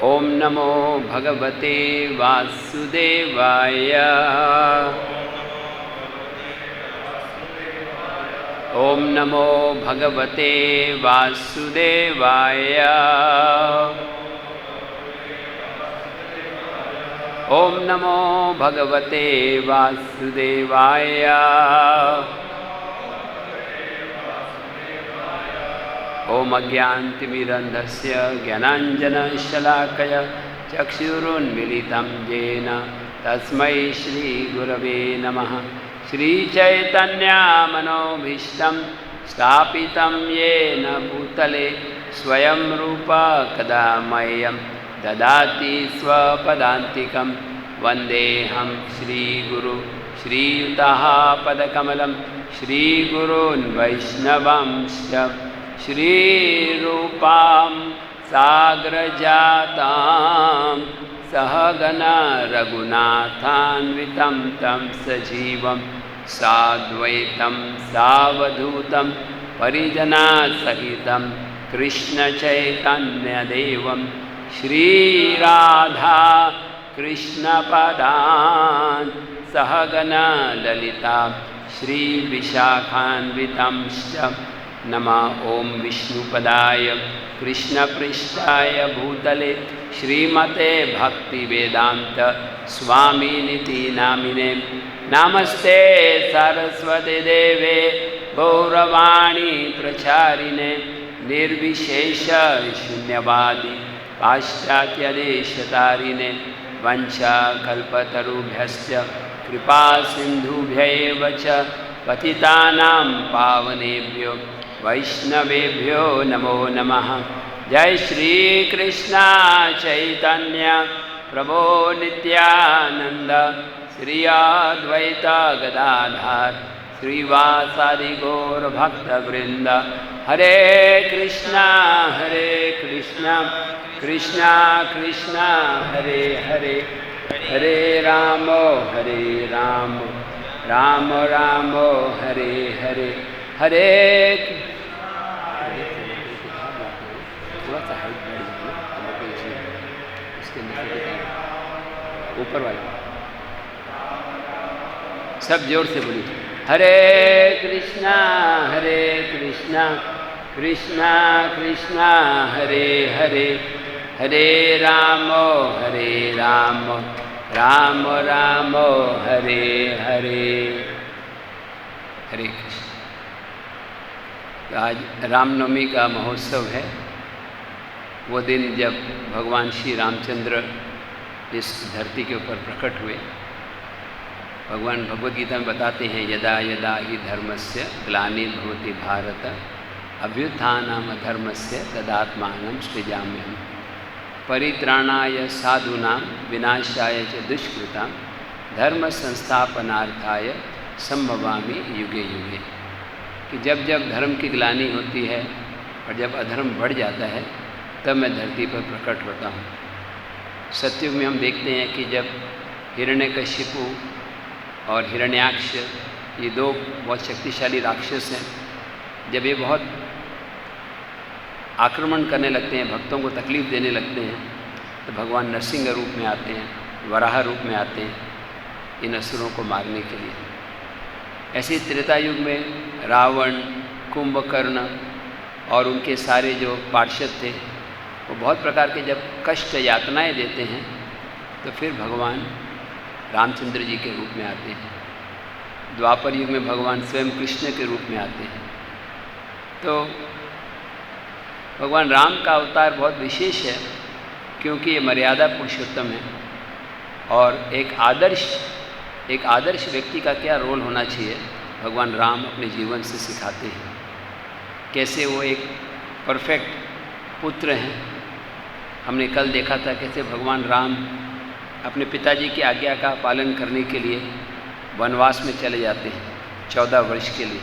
ओम नमो भगवते वासुदेवाय। ओम नमो भगवते वासुदेवाय। ओम नमो भगवते वासुदेवाय। ओम अज्ञानतिमिरन्धस्य ज्ञानाञ्जनशलाकया चक्षुरुन्मीलितं येन तस्मै श्रीगुरवे नमः। श्रीचैतन्यमनोभीष्टं स्थापितं येन भूतले स्वयं रूपा कदा मह्यं ददाति स्वपदान्तिकं। वन्देऽहं श्रीगुरु श्रीयुतः पदकमलं श्रीगुरून् वैष्णवांश्च श्रीरूपां साग्रजातां सहगना रघुनाथान्वितं तं सजीवं साद्वैतं सावधूतं परिजनसहितं कृष्णचैतन्यदेवं श्रीराधा कृष्णपदान् सहगना ललिता श्रीविशाखान्वितंश्च। नमः ओं विष्णुपदाय कृष्णपृष्ठाय भूतले श्रीमते भक्तिवेदांत स्वामिनिति नामिने। नमस्ते सरस्वती देवे गौरवाणी प्रचारिणे निर्विशेष शून्यवादी पाश्चात्यदेशतारिणे। वंशाकल्पतरुभ्यश्च कृपा सिन्धुभ्यैव च पतितानां पावनेभ्यो वैष्णवेभ्यो नमो नमः। जय श्री कृष्ण चैतन्य प्रभो नित्यानंद श्री अद्वैत गदाधर श्रीवासादि गौर भक्तवृंद। हरे कृष्णा कृष्णा कृष्णा हरे हरे, हरे राम राम राम हरे हरे, हरे थोड़ा सा हाइट बढ़ जाए उसके ऊपर वाले सब जोर से बोलिए। हरे कृष्णा कृष्णा कृष्णा हरे हरे, हरे राम राम राम हरे हरे, हरे कृष्ण। आज रामनवमी का महोत्सव है। वो दिन जब भगवान श्री रामचंद्र इस धरती के ऊपर प्रकट हुए। भगवान भगवद गीता में बताते हैं यदा यदा हि धर्मस्य ग्लानिर्भवति भारत अभ्युत्थानम् अधर्मस्य तदात्मानं सृजाम्यहम् परित्राणाय साधूनां विनाशाय च दुष्कृतां धर्म संस्थापनार्थाय संभवामि युगे युगे। कि जब जब धर्म की ग्लानि होती है और जब अधर्म बढ़ जाता है तब मैं धरती पर प्रकट होता हूँ। सतयुग में हम देखते हैं कि जब हिरण्यकशिपु और हिरण्याक्ष ये दो बहुत शक्तिशाली राक्षस हैं, जब ये बहुत आक्रमण करने लगते हैं, भक्तों को तकलीफ़ देने लगते हैं, तो भगवान नरसिंह रूप में आते हैं, वराह रूप में आते हैं इन असुरों को मारने के लिए। ऐसे त्रेता युग में रावण, कुंभकर्ण और उनके सारे जो पार्षद थे वो बहुत प्रकार के जब कष्ट यातनाएं देते हैं तो फिर भगवान रामचंद्र जी के रूप में आते हैं। द्वापर युग में भगवान स्वयं कृष्ण के रूप में आते हैं। तो भगवान राम का अवतार बहुत विशेष है क्योंकि ये मर्यादा पुरुषोत्तम है। और एक आदर्श व्यक्ति का क्या रोल होना चाहिए भगवान राम अपने जीवन से सिखाते हैं। कैसे वो एक परफेक्ट पुत्र हैं। हमने कल देखा था कैसे भगवान राम अपने पिताजी की आज्ञा का पालन करने के लिए वनवास में चले जाते हैं 14 वर्ष के लिए,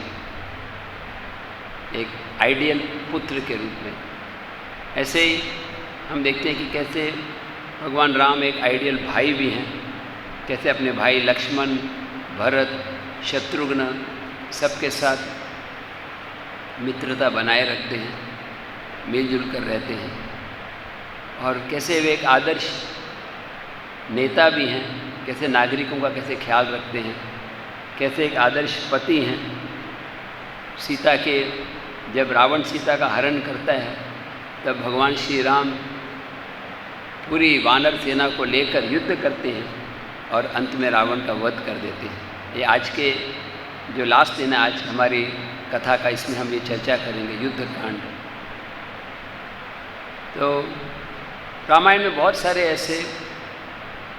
एक आइडियल पुत्र के रूप में। ऐसे ही हम देखते हैं कि कैसे भगवान राम एक आइडियल भाई भी हैं। कैसे अपने भाई लक्ष्मण, भरत, शत्रुघ्न सबके साथ मित्रता बनाए रखते हैं, मिलजुल कर रहते हैं। और कैसे वे एक आदर्श नेता भी हैं, कैसे नागरिकों का कैसे ख्याल रखते हैं, कैसे एक आदर्श पति हैं। सीता के जब रावण सीता का हरण करता है तब भगवान श्री राम पूरी वानर सेना को लेकर युद्ध करते हैं और अंत में रावण का वध कर देते हैं। ये आज के जो लास्ट दिन है आज हमारी कथा का, इसमें हम ये चर्चा करेंगे युद्ध कांड। तो रामायण में बहुत सारे ऐसे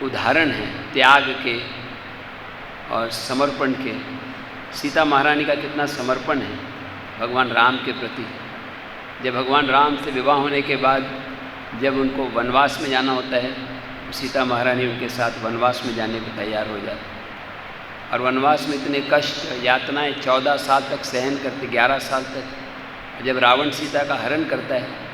उदाहरण हैं त्याग के और समर्पण के। सीता महारानी का कितना समर्पण है भगवान राम के प्रति। जब भगवान राम से विवाह होने के बाद जब उनको वनवास में जाना होता है, सीता महारानी उनके साथ वनवास में जाने को तैयार हो जाती। और वनवास में इतने कष्ट यातनाएं 14 साल तक सहन करते, 11 साल तक। जब रावण सीता का हरण करता है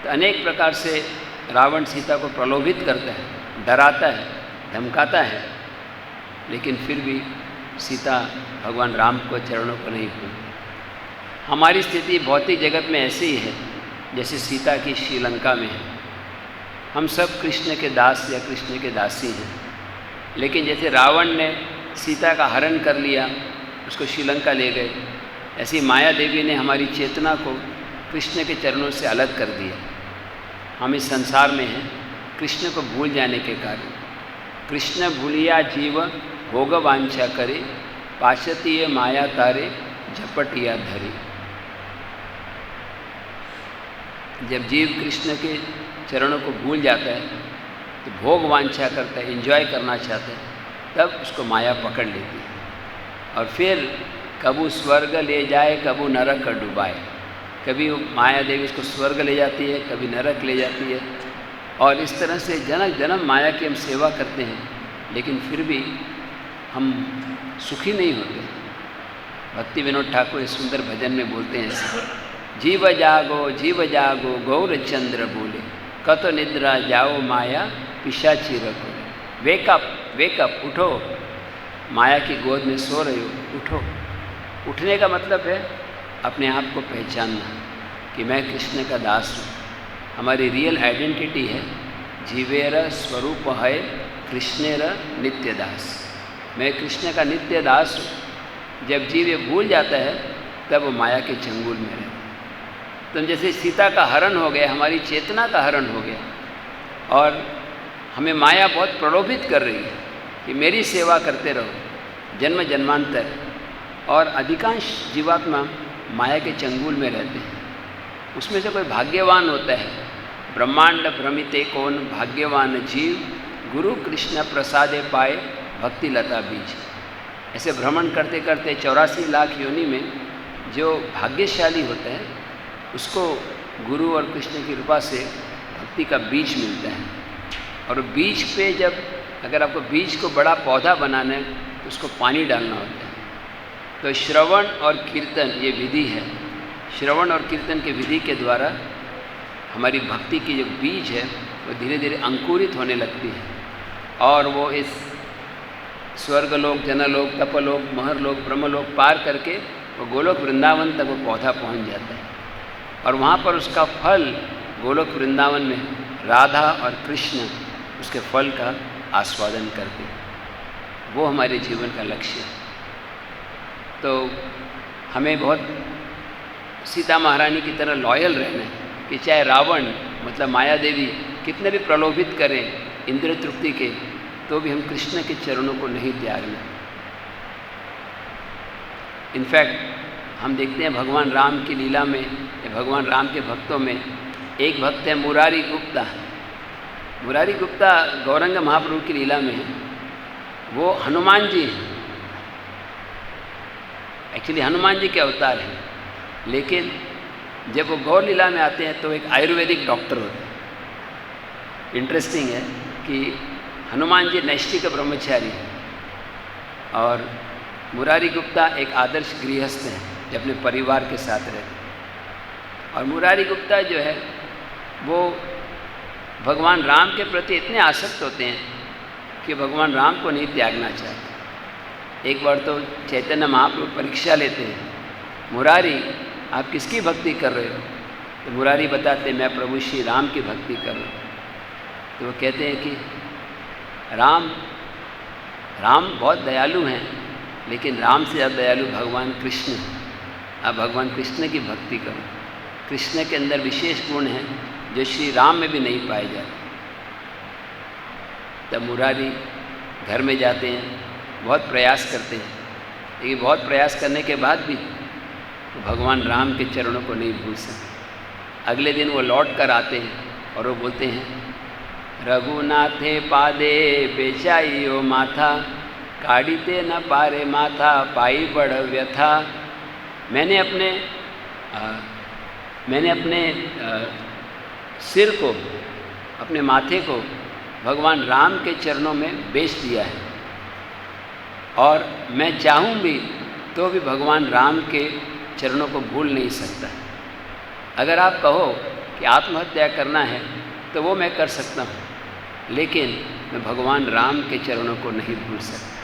तो अनेक प्रकार से रावण सीता को प्रलोभित करता है, डराता है, धमकाता है, लेकिन फिर भी सीता भगवान राम को चरणों को नहीं भूली। हमारी स्थिति भौतिक जगत में ऐसी ही है जैसे सीता की श्रीलंका में है। हम सब कृष्ण के दास या कृष्ण के दासी हैं, लेकिन जैसे रावण ने सीता का हरण कर लिया, उसको श्रीलंका ले गए, ऐसी माया देवी ने हमारी चेतना को कृष्ण के चरणों से अलग कर दिया। हम इस संसार में हैं कृष्ण को भूल जाने के कारण। कृष्ण भूलिया जीव भोग वांछा करे, पाशतीय माया तारे झपटिया धरी। जब जीव कृष्ण के चरणों को भूल जाता है तो भोग वांछा करता है, एंजॉय करना चाहता है, तब उसको माया पकड़ लेती है और फिर कबू स्वर्ग ले जाए कबू नरक डुबाए। कभी वो माया देवी इसको स्वर्ग ले जाती है, कभी नरक ले जाती है, और इस तरह से जन्म जन्म माया की हम सेवा करते हैं, लेकिन फिर भी हम सुखी नहीं होते। भक्ति विनोद ठाकुर इस सुंदर भजन में बोलते हैं ऐसे, जीव जागो गौर चंद्र बोले, कत निद्रा जाओ माया पिशाची रखो। वेकअप उठो, माया की गोद में सो रहे हो, उठो। उठने का मतलब है अपने आप को पहचानना कि मैं कृष्ण का दास हूँ। हमारी रियल आइडेंटिटी है जीवेर स्वरूप है कृष्णेर नित्य दास। मैं कृष्ण का नित्य दास हूँ। जब जीव ये भूल जाता है तब वो माया के चंगुल में रहता। तो जैसे सीता का हरण हो गया, हमारी चेतना का हरण हो गया और हमें माया बहुत प्रलोभित कर रही है कि मेरी सेवा करते रहो जन्म जन्मांतर। और अधिकांश जीवात्मा माया के चंगुल में रहते हैं। उसमें से कोई भाग्यवान होता है। ब्रह्मांड भ्रमिते कौन भाग्यवान जीव, गुरु कृष्ण प्रसादे पाए भक्ति लता बीज। ऐसे भ्रमण करते करते 84 लाख योनि में जो भाग्यशाली होता है उसको गुरु और कृष्ण की कृपा से भक्ति का बीज मिलता है। और बीज पे जब अगर आपको बीज को बड़ा पौधा बनाना है तो उसको पानी डालना होता है। तो श्रवण और कीर्तन ये विधि है। श्रवण और कीर्तन की विधि के द्वारा हमारी भक्ति की जो बीज है वो धीरे धीरे अंकुरित होने लगती है और वो इस स्वर्गलोक, जनलोक, तपलोक, महरलोक, ब्रह्मलोक पार करके वो गोलोक वृंदावन तक वो पौधा पहुंच जाता है। और वहाँ पर उसका फल गोलोक वृंदावन में राधा और कृष्ण उसके फल का आस्वादन करते हैं। वो हमारे जीवन का लक्ष्य है। तो हमें बहुत सीता महारानी की तरह लॉयल रहना है कि चाहे रावण मतलब माया देवी कितने भी प्रलोभित करें इंद्रिय तृप्ति के, तो भी हम कृष्ण के चरणों को नहीं त्यागना। इनफैक्ट हम देखते हैं भगवान राम की लीला में या भगवान राम के भक्तों में एक भक्त है मुरारी गुप्ता। मुरारी गुप्ता गौरंग महाप्रभु की लीला में है। वो हनुमान जी हैं। एक्चुअली हनुमान जी के अवतार हैं, लेकिन जब वो गौर लीला में आते हैं तो एक आयुर्वेदिक डॉक्टर होते हैं। इंटरेस्टिंग है कि हनुमान जी नैष्ठिक ब्रह्मचारी हैं और मुरारी गुप्ता एक आदर्श गृहस्थ हैं जो अपने परिवार के साथ रहते हैं। और मुरारी गुप्ता जो है वो भगवान राम के प्रति इतने आसक्त होते हैं कि भगवान राम को नहीं त्यागना चाहते। एक बार तो चैतन्य महाप्रभु परीक्षा लेते हैं, मुरारी आप किसकी भक्ति कर रहे हो? तो मुरारी बताते मैं प्रभु श्री राम की भक्ति कर रहा हूँ। तो वो कहते हैं कि राम बहुत दयालु हैं, लेकिन राम से ज़्यादा दयालु भगवान कृष्ण हैं। आप भगवान कृष्ण की भक्ति करो। कृष्ण के अंदर विशेष गुण हैं जो श्री राम में भी नहीं पाए जाते। तब मुरारी घर में जाते हैं, बहुत प्रयास करते हैं, लेकिन बहुत प्रयास करने के बाद भी वो भगवान राम के चरणों को नहीं भूल सकते। अगले दिन वो लौट कर आते हैं और वो बोलते हैं, रघुनाथे पादे बेचाइयो माथा, काढ़ीते न पारे माथा, पाई बड़ व्यथा। मैंने अपने सिर को, अपने माथे को भगवान राम के चरणों में बेच दिया है, और मैं चाहूँ भी तो भी भगवान राम के चरणों को भूल नहीं सकता। अगर आप कहो कि आत्महत्या करना है तो वो मैं कर सकता हूँ, लेकिन मैं भगवान राम के चरणों को नहीं भूल सकता।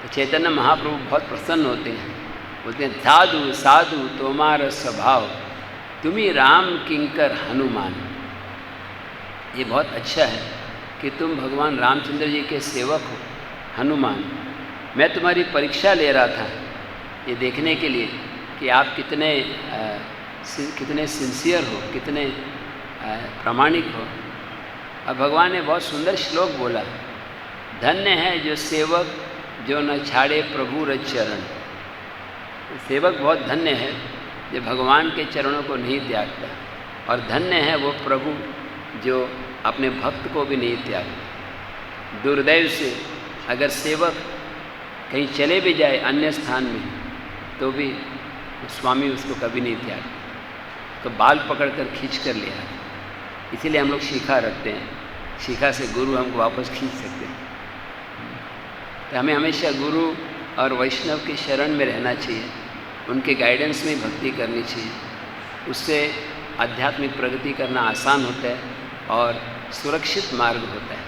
तो चैतन्य महाप्रभु बहुत प्रसन्न होते हैं, बोलते हैं, साधु साधु तुम्हारा स्वभाव, तुम्ही राम किंकर हनुमान। ये बहुत अच्छा है कि तुम भगवान रामचंद्र जी के सेवक हो, हनुमान। मैं तुम्हारी परीक्षा ले रहा था ये देखने के लिए कि आप कितने सिंसियर हो, कितने प्रामाणिक हो। अब भगवान ने बहुत सुंदर श्लोक बोला, धन्य है जो सेवक जो न छाड़े प्रभु र चरण। सेवक बहुत धन्य है जो भगवान के चरणों को नहीं त्यागता, और धन्य है वो प्रभु जो अपने भक्त को भी नहीं त्यागता। दुर्दैव से अगर सेवक कहीं चले भी जाए अन्य स्थान में तो भी स्वामी उसको कभी नहीं त्यागता, तो बाल पकड़कर खींच कर ले आते। इसीलिए हम लोग शिखा रखते हैं, शिखा से गुरु हमको वापस खींच सकते हैं। तो हमें हमेशा गुरु और वैष्णव की शरण में रहना चाहिए, उनके गाइडेंस में भक्ति करनी चाहिए। उससे आध्यात्मिक प्रगति करना आसान होता है और सुरक्षित मार्ग होता है।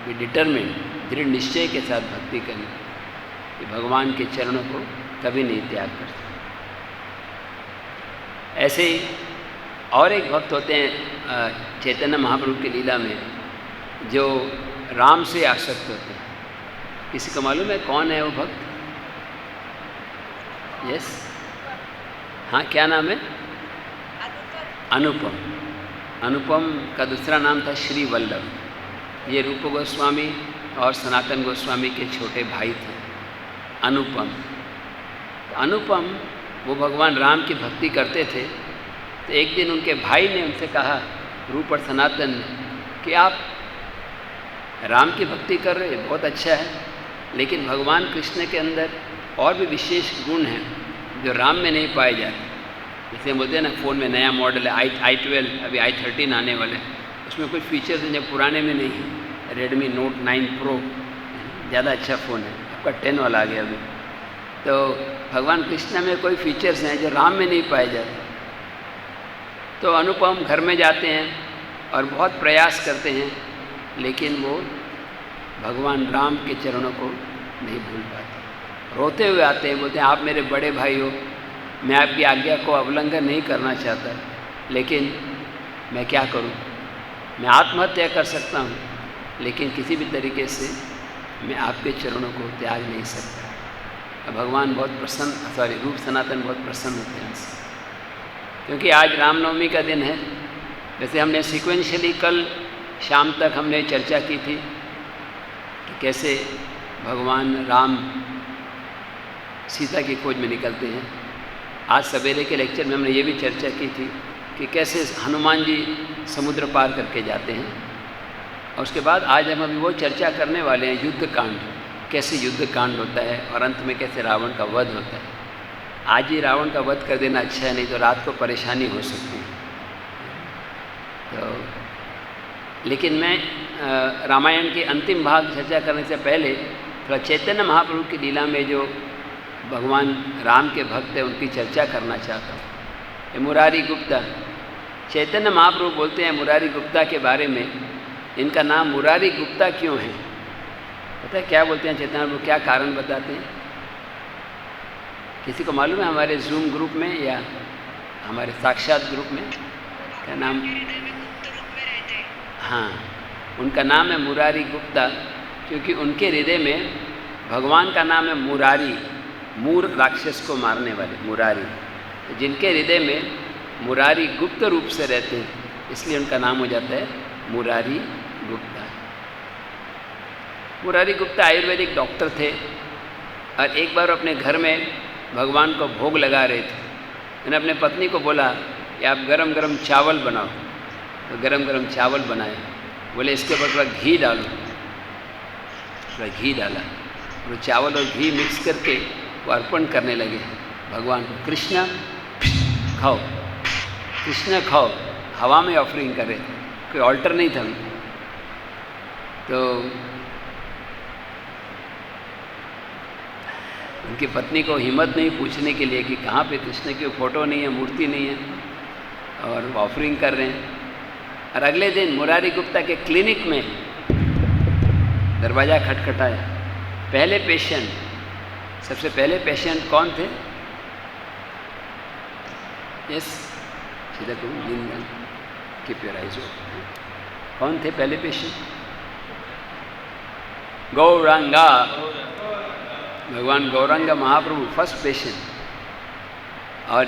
बी डिटरमिन्ड, दृढ़ निश्चय के साथ भक्ति करनी कि भगवान के चरणों को कभी नहीं त्याग करते। ऐसे ही और एक भक्त होते हैं चैतन्य महाप्रभु की लीला में, जो राम से आसक्त होते हैं। किसी को मालूम है कौन है वो भक्त? यस, हाँ, क्या नाम है? अनुपम। अनुपम का दूसरा नाम था श्री वल्लभ। ये रूप गोस्वामी और सनातन गोस्वामी के छोटे भाई थे, अनुपम। तो अनुपम वो भगवान राम की भक्ति करते थे। तो एक दिन उनके भाई ने उनसे कहा, रूप और सनातन ने, कि आप राम की भक्ति कर रहे हैं, बहुत अच्छा है, लेकिन भगवान कृष्ण के अंदर और भी विशेष गुण हैं जो राम में नहीं पाए जाते। जैसे हम बोलते हैं ना, फ़ोन में नया मॉडल है i12, अभी i13 आने वाला है, उसमें कुछ फीचर्स हैं जो पुराने में नहीं है। रेडमी नोट 9 प्रो ज़्यादा अच्छा फ़ोन है, आपका 10 वाला आ गया अभी। तो भगवान कृष्ण में कोई फीचर्स हैं जो राम में नहीं पाए जाते। तो अनुपम घर में जाते हैं और बहुत प्रयास करते हैं, लेकिन वो भगवान राम के चरणों को नहीं भूल पाते। रोते हुए आते हैं, बोलते हैं, आप मेरे बड़े भाई हो, मैं आपकी आज्ञा को उल्लंघन नहीं करना चाहता, लेकिन मैं क्या करूं? मैं आत्महत्या कर सकता हूं, लेकिन किसी भी तरीके से मैं आपके चरणों को त्याग नहीं सकता। भगवान बहुत प्रसन्न, रूप सनातन बहुत प्रसन्न होते हैं उनसे, क्योंकि आज रामनवमी का दिन है। जैसे हमने सिक्वेंशली कल शाम तक हमने चर्चा की थी कि कैसे भगवान राम सीता की खोज में निकलते हैं। आज सवेरे के लेक्चर में हमने ये भी चर्चा की थी कि कैसे हनुमान जी समुद्र पार करके जाते हैं। और उसके बाद आज हम अभी वो चर्चा करने वाले हैं, युद्ध कांड, कैसे युद्ध कांड होता है और अंत में कैसे रावण का वध होता है। आज ही रावण का वध कर देना अच्छा है, नहीं तो रात को परेशानी हो सकती है। तो लेकिन मैं रामायण के अंतिम भाग चर्चा करने से पहले थोड़ा चैतन्य महाप्रभु की लीला में जो भगवान राम के भक्त हैं उनकी चर्चा करना चाहता हूँ। मुरारी गुप्ता, चैतन्य महाप्रभु बोलते हैं मुरारी गुप्ता के बारे में, इनका नाम मुरारी गुप्ता क्यों है? पता है क्या बोलते हैं चैतन्य महाप्रभु, क्या कारण बताते हैं? किसी को मालूम है? हमारे जूम ग्रुप में या हमारे साक्षात ग्रुप में क्या नाम? हाँ, उनका नाम है मुरारी गुप्ता, क्योंकि उनके हृदय में भगवान का नाम है मुरारी, मूर राक्षस को मारने वाले मुरारी। जिनके हृदय में मुरारी गुप्त रूप से रहते हैं, इसलिए उनका नाम हो जाता है मुरारी गुप्ता। मुरारी गुप्ता आयुर्वेदिक डॉक्टर थे और एक बार अपने घर में भगवान को भोग लगा रहे थे। मैंने अपने पत्नी को बोला कि आप गरम गरम चावल बनाओ, तो गरम गरम चावल बनाए। बोले इसके ऊपर थोड़ा घी डालो, थोड़ा घी डाला, वो चावल और घी मिक्स करके वो अर्पण करने लगे भगवान को। कृष्णा खाओ, कृष्णा खाओ, हवा में ऑफरिंग करे, कोई ऑल्टर नहीं था। तो उनकी पत्नी को हिम्मत नहीं पूछने के लिए कि कहाँ पे कृष्ण की फोटो नहीं है, मूर्ति नहीं है, और ऑफरिंग कर रहे हैं। और अगले दिन मुरारी गुप्ता के क्लिनिक में दरवाज़ा खटखटाया। पहले पेशेंट, सबसे पहले पेशेंट कौन थे? यस, सीधा कहूँ, कीप योर आइज ओपन। कौन थे पहले पेशेंट? गौरांगा, भगवान गौरांगा महाप्रभु फर्स्ट पेशेंट। और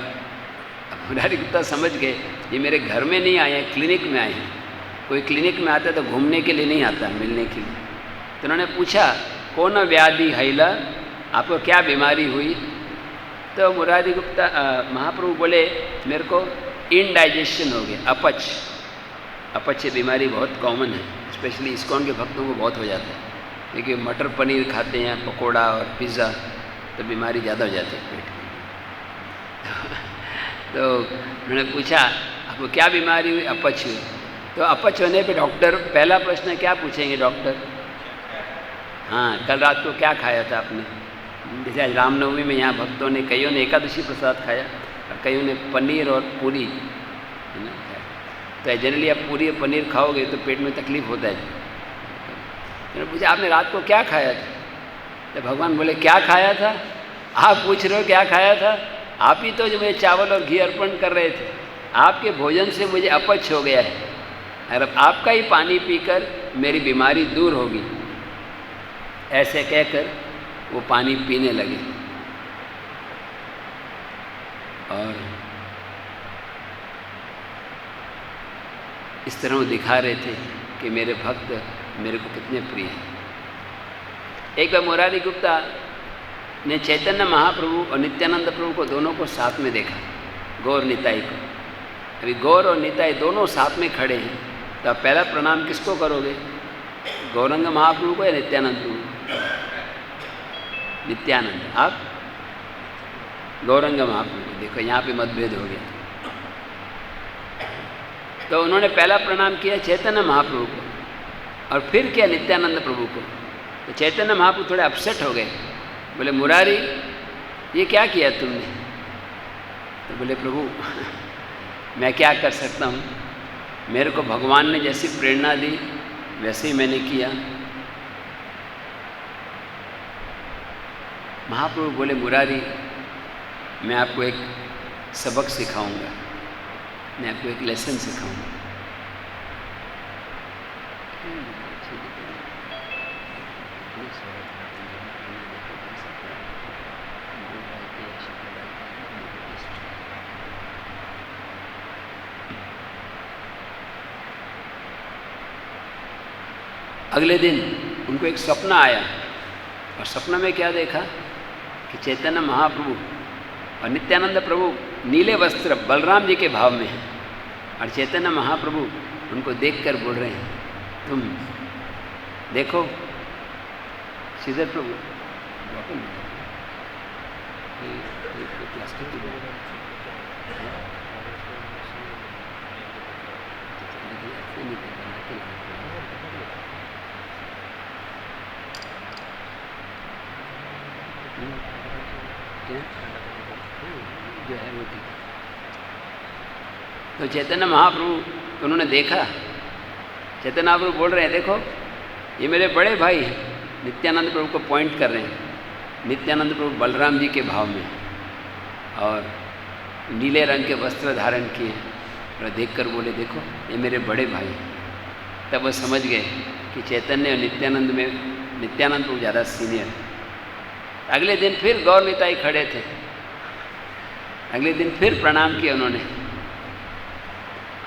मुरारी गुप्ता समझ गए ये मेरे घर में नहीं आए हैं, क्लिनिक में आए हैं। कोई क्लिनिक में आता है तो घूमने के लिए नहीं आता, मिलने के लिए। तो उन्होंने पूछा कौन व्याधि हैला, आपको क्या बीमारी हुई? तो मुरारी गुप्ता महाप्रभु बोले मेरे को इनडाइजेशन हो गया, अपच। अपच बीमारी बहुत कॉमन है, स्पेशली इस्कॉन के भक्तों को बहुत हो जाता है, क्योंकि मटर पनीर खाते हैं, पकोड़ा और पिज़्ज़ा, तो बीमारी ज़्यादा हो जाती है पेट में। तो उन्होंने पूछा आपको क्या बीमारी हुई? अपच हुई। तो अपच होने पे डॉक्टर पहला प्रश्न क्या पूछेंगे डॉक्टर? हाँ, कल रात को क्या खाया था आपने? जैसे आज रामनवमी में यहाँ भक्तों ने, कईयों ने एकादशी प्रसाद खाया और कईयों ने पनीर और पूरी है ना खाया। तो जनरली आप पूरी और पनीर खाओगे तो पेट में तकलीफ होता है। मैंने पूछा आपने रात को क्या खाया था? तो भगवान बोले क्या खाया था? आप पूछ रहे हो क्या खाया था? आप ही तो जो मुझे चावल और घी अर्पण कर रहे थे, आपके भोजन से मुझे अपच हो गया है, और अब आपका ही पानी पीकर मेरी बीमारी दूर होगी। ऐसे कहकर वो पानी पीने लगे और इस तरह वो दिखा रहे थे कि मेरे भक्त मेरे को कितने प्रिय हैं। एक बार मुरारी गुप्ता ने चैतन्य महाप्रभु और नित्यानंद प्रभु को दोनों को साथ में देखा, गौर निताई को। अभी गौर और निताई दोनों साथ में खड़े हैं, तो आप पहला प्रणाम किसको करोगे? गौरंग महाप्रभु को या नित्यानंद प्रभु? नित्यानंद। आप गौरंग महाप्रभु। देखो यहाँ पे मतभेद हो गया। तो उन्होंने पहला प्रणाम किया चैतन्य महाप्रभु को और फिर किया नित्यानंद प्रभु को। तो चैतन्य महाप्रभु थोड़े अपसेट हो गए, बोले मुरारी ये क्या किया तुमने? तो बोले प्रभु मैं क्या कर सकता हूँ, मेरे को भगवान ने जैसी प्रेरणा दी वैसे ही मैंने किया। महाप्रभु बोले मुरारी मैं आपको एक सबक सिखाऊंगा, मैं आपको एक लेसन सिखाऊंगा। अगले दिन उनको एक सपना आया और सपना में क्या देखा कि चैतन्य महाप्रभु और नित्यानंद प्रभु नीले वस्त्र बलराम जी के भाव में हैं और चैतन्य महाप्रभु उनको देखकर बोल रहे हैं तुम देखो श्रीधर प्रभु प्लास्टिक की जो है वो ठीक। तो चैतन्य महाप्रभु उन्होंने देखा, चैतन्य महाप्रभु बोल रहे हैं देखो ये मेरे बड़े भाई हैं, नित्यानंद प्रभु को पॉइंट कर रहे हैं। नित्यानंद प्रभु बलराम जी के भाव में और नीले रंग के वस्त्र धारण किए और देखकर बोले देखो ये मेरे बड़े भाई हैं। तब वो समझ गए कि चैतन्य और नित्यानंद में नित्यानंद को ज़्यादा सीनियर। अगले दिन फिर गौर निताई खड़े थे, अगले दिन फिर प्रणाम किया उन्होंने,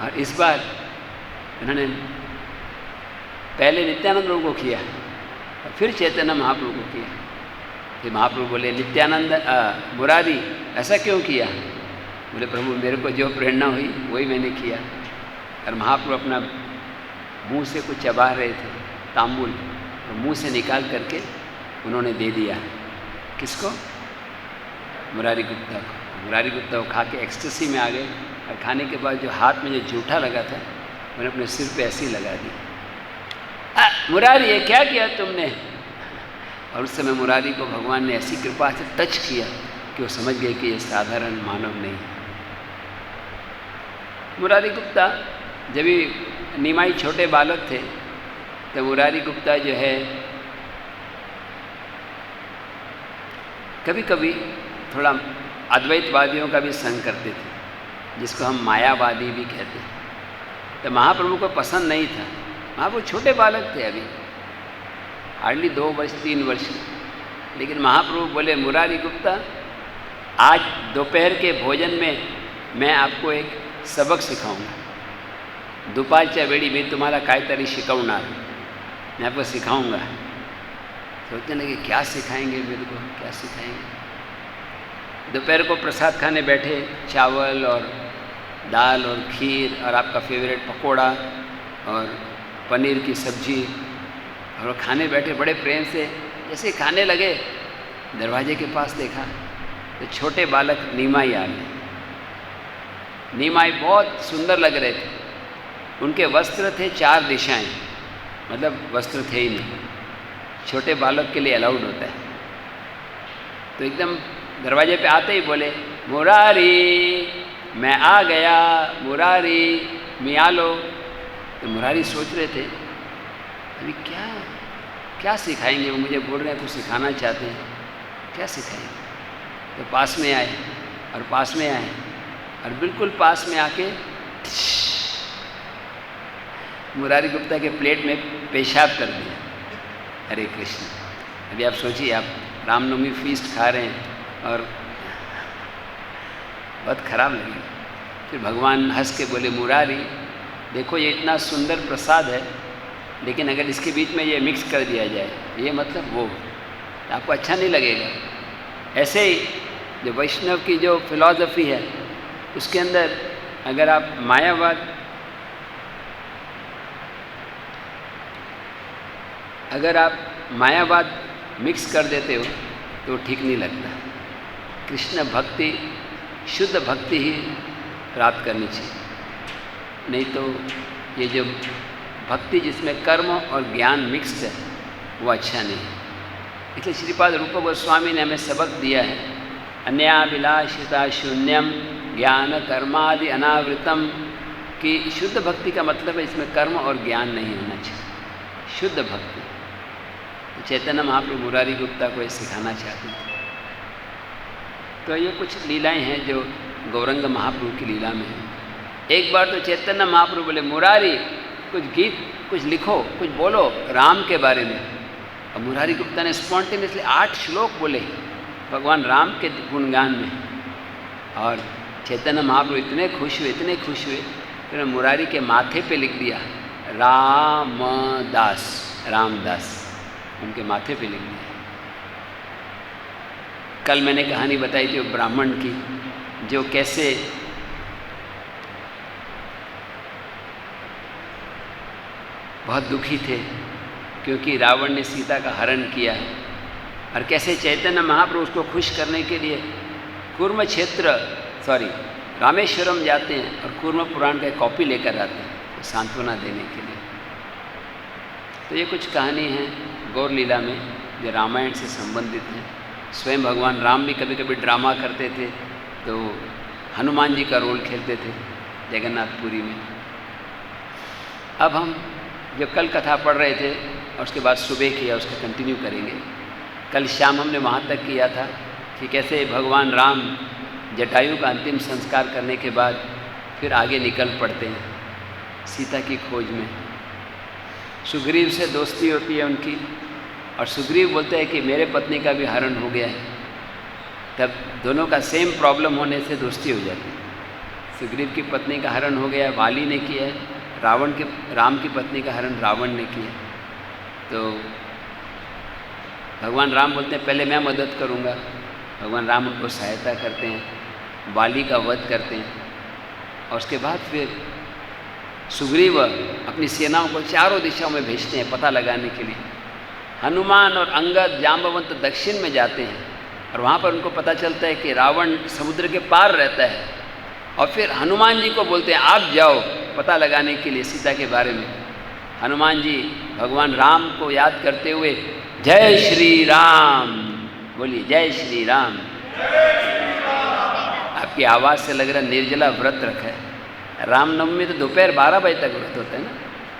और इस बार उन्होंने पहले नित्यानंद प्रभु को किया और फिर चैतन्य महाप्रभु को किया। फिर महाप्रभु बोले, नित्यानंद मुरारी ऐसा क्यों किया? बोले, प्रभु मेरे को जो प्रेरणा हुई वही मैंने किया। और महाप्रभु अपना मुंह से कुछ चबा रहे थे तांबुल, और मुंह से निकाल करके उन्होंने दे दिया। किसको? मुरारी गुप्ता को। मुरारी गुप्ता को खा के एक्सटेसी में आ गए, और खाने के बाद जो हाथ में जो जूठा लगा था मैंने अपने सिर पे ऐसे ही लगा दी। मुरारी ये क्या किया तुमने? और उस समय मुरारी को भगवान ने ऐसी कृपा से टच किया कि वो समझ गए कि ये साधारण मानव नहीं है। मुरारी गुप्ता जब भी निमाई छोटे बालक थे तो मुरारी गुप्ता जो है कभी कभी थोड़ा अद्वैतवादियों का भी संग करते थे, जिसको हम मायावादी भी कहते हैं। तो महाप्रभु को पसंद नहीं था। महाप्रभु छोटे बालक थे, अभी हार्डली 2 वर्ष 3 वर्ष, लेकिन महाप्रभु बोले, मुरारी गुप्ता आज दोपहर के भोजन में मैं आपको एक सबक सिखाऊंगा। दुपारच्या वेळी मी तुम्हाला काहीतरी शिकवणार, मैं आपको सिखाऊंगा। सोचने लगे क्या सिखाएंगे मेरे को, क्या सिखाएंगे? दोपहर को प्रसाद खाने बैठे, चावल और दाल और खीर और आपका फेवरेट पकोड़ा और पनीर की सब्जी, और खाने बैठे बड़े प्रेम से। जैसे खाने लगे दरवाजे के पास देखा तो छोटे बालक नीमाई आ गए। नीमाई बहुत सुंदर लग रहे थे, उनके वस्त्र थे 4 दिशाएं, मतलब वस्त्र थे ही नहीं, छोटे बालक के लिए अलाउड होता है। तो एकदम दरवाजे पे आते ही बोले, मुरारी मैं आ गया, मुरारी मिया लो। तो मुरारी सोच रहे थे अभी क्या सिखाएंगे, वो मुझे बोल रहे हैं कुछ सिखाना चाहते हैं, क्या सिखाएंगे? तो पास में आए और पास में आए और बिल्कुल पास में आके मुरारी गुप्ता के प्लेट में पेशाब कर दिया। हरे कृष्ण। अभी आप सोचिए, आप रामनवमी फीस्ट खा रहे हैं और बहुत खराब लगी। फिर भगवान हंस के बोले, मुरारी देखो ये इतना सुंदर प्रसाद है, लेकिन अगर इसके बीच में ये मिक्स कर दिया जाए, ये मतलब वो, आपको अच्छा नहीं लगेगा। ऐसे ही जो वैष्णव की जो फिलॉसफी है उसके अंदर अगर आप मायावाद मिक्स कर देते हो तो ठीक नहीं लगता। कृष्ण भक्ति, शुद्ध भक्ति ही प्राप्त करनी चाहिए, नहीं तो ये जो भक्ति जिसमें कर्म और ज्ञान मिक्स्ड है वो अच्छा नहीं है। इसलिए श्रीपाद रूप गोस्वामी ने हमें सबक दिया है, अन्याभिलाषिता शून्यम ज्ञान कर्मादि अनावृतम, कि शुद्ध भक्ति का मतलब है इसमें कर्म और ज्ञान नहीं होना चाहिए, शुद्ध भक्ति। तो चैतन्य महाप्रभु मुरारी गुप्ता को ये सिखाना चाहते थे। तो ये कुछ लीलाएं हैं जो गौरंग महाप्रभु की लीला में है। एक बार तो चैतन्य महाप्रभु बोले, मुरारी कुछ गीत कुछ लिखो, कुछ बोलो राम के बारे में। और मुरारी गुप्ता ने स्पॉन्टेनियसली 8 श्लोक बोले भगवान राम के गुणगान में। और चैतन्य महाप्रभु इतने खुश हुए, फिर मुरारी के माथे पे लिख दिया रामदास, रामदास उनके माथे पे लिख दिया। कल मैंने कहानी बताई थी ब्राह्मण की, जो कैसे बहुत दुखी थे क्योंकि रावण ने सीता का हरण किया, और कैसे चैतन्य महाप्रभु उसको खुश करने के लिए रामेश्वरम जाते हैं और कूर्म पुराण का कॉपी लेकर आते हैं सांत्वना देने के लिए। तो ये कुछ कहानी है गौर लीला में जो रामायण से संबंधित है। स्वयं भगवान राम भी कभी कभी ड्रामा करते थे, तो हनुमान जी का रोल खेलते थे जगन्नाथपुरी में। अब हम जो कल कथा पढ़ रहे थे और उसके बाद सुबह किया, उसका कंटिन्यू करेंगे। कल शाम हमने वहाँ तक किया था कि कैसे भगवान राम जटायु का अंतिम संस्कार करने के बाद फिर आगे निकल पड़ते हैं सीता की खोज में। सुग्रीव से दोस्ती होती है उनकी, और सुग्रीव बोलते हैं कि मेरे पत्नी का भी हरण हो गया है। तब दोनों का सेम प्रॉब्लम होने से दोस्ती हो जाती है। सुग्रीव की पत्नी का हरण हो गया, वाली ने किया है, राम की पत्नी का हरण रावण ने किया। तो भगवान राम बोलते हैं पहले मैं मदद करूँगा। भगवान राम उनको सहायता करते हैं, वाली का वध करते हैं, और उसके बाद फिर सुग्रीव अपनी सेनाओं को चारों दिशाओं में भेजते हैं पता लगाने के लिए। हनुमान और अंगद जाम्बवंत दक्षिण में जाते हैं, और वहाँ पर उनको पता चलता है कि रावण समुद्र के पार रहता है। और फिर हनुमान जी को बोलते हैं आप जाओ पता लगाने के लिए सीता के बारे में। हनुमान जी भगवान राम को याद करते हुए जय श्री राम बोलिए, जय श्री राम। आपकी आवाज़ से लग रहा है निर्जला व्रत रखा है। रामनवमी में तो दोपहर 12 बजे तक व्रत होता है ना,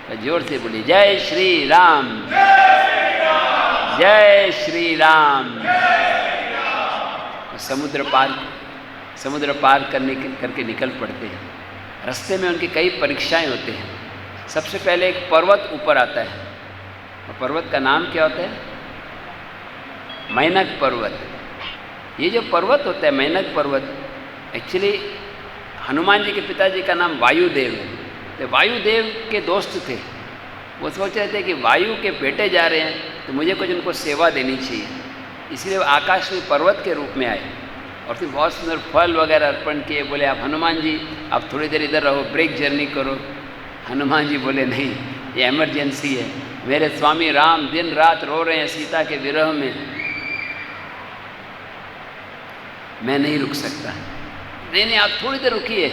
तो जोर से बोलिए जय श्री राम, जय श्री राम। समुद्र पार करके निकल पड़ते हैं। रास्ते में उनकी कई परीक्षाएं होते हैं। सबसे पहले एक पर्वत ऊपर आता है, और पर्वत का नाम क्या होता है? मैनक पर्वत। ये जो पर्वत होता है मैनक पर्वत, एक्चुअली हनुमान जी के पिताजी का नाम वायुदेव है। तो वायुदेव के दोस्त थे। वो सोच रहे थे कि वायु के बेटे जा रहे हैं तो मुझे कुछ उनको सेवा देनी चाहिए, इसलिए वो आकाश में पर्वत के रूप में आए और फिर बहुत सुंदर फल वगैरह अर्पण किए। बोले आप हनुमान जी आप थोड़ी देर इधर रहो, ब्रेक जर्नी करो। हनुमान जी बोले नहीं, ये इमरजेंसी है, मेरे स्वामी राम दिन रात रो रहे हैं सीता के विरह में, मैं नहीं रुक सकता। नहीं आप थोड़ी देर रुकिए।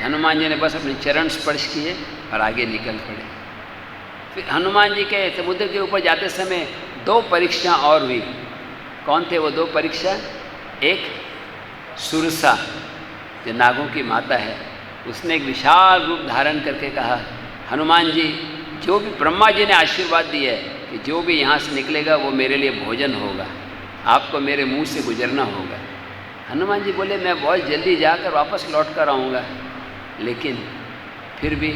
हनुमान जी ने बस अपने चरण स्पर्श किए और आगे निकल पड़े। फिर हनुमान जी के समुद्र के ऊपर जाते समय 2 परीक्षा और हुई। कौन थे वो 2 परीक्षा? एक सुरसा जो नागों की माता है, उसने एक विशाल रूप धारण करके कहा हनुमान जी जो भी ब्रह्मा जी ने आशीर्वाद दिया है कि जो भी यहाँ से निकलेगा वो मेरे लिए भोजन होगा, आपको मेरे मुंह से गुजरना होगा। हनुमान जी बोले मैं बहुत जल्दी जाकर वापस लौट कर आऊँगा, लेकिन फिर भी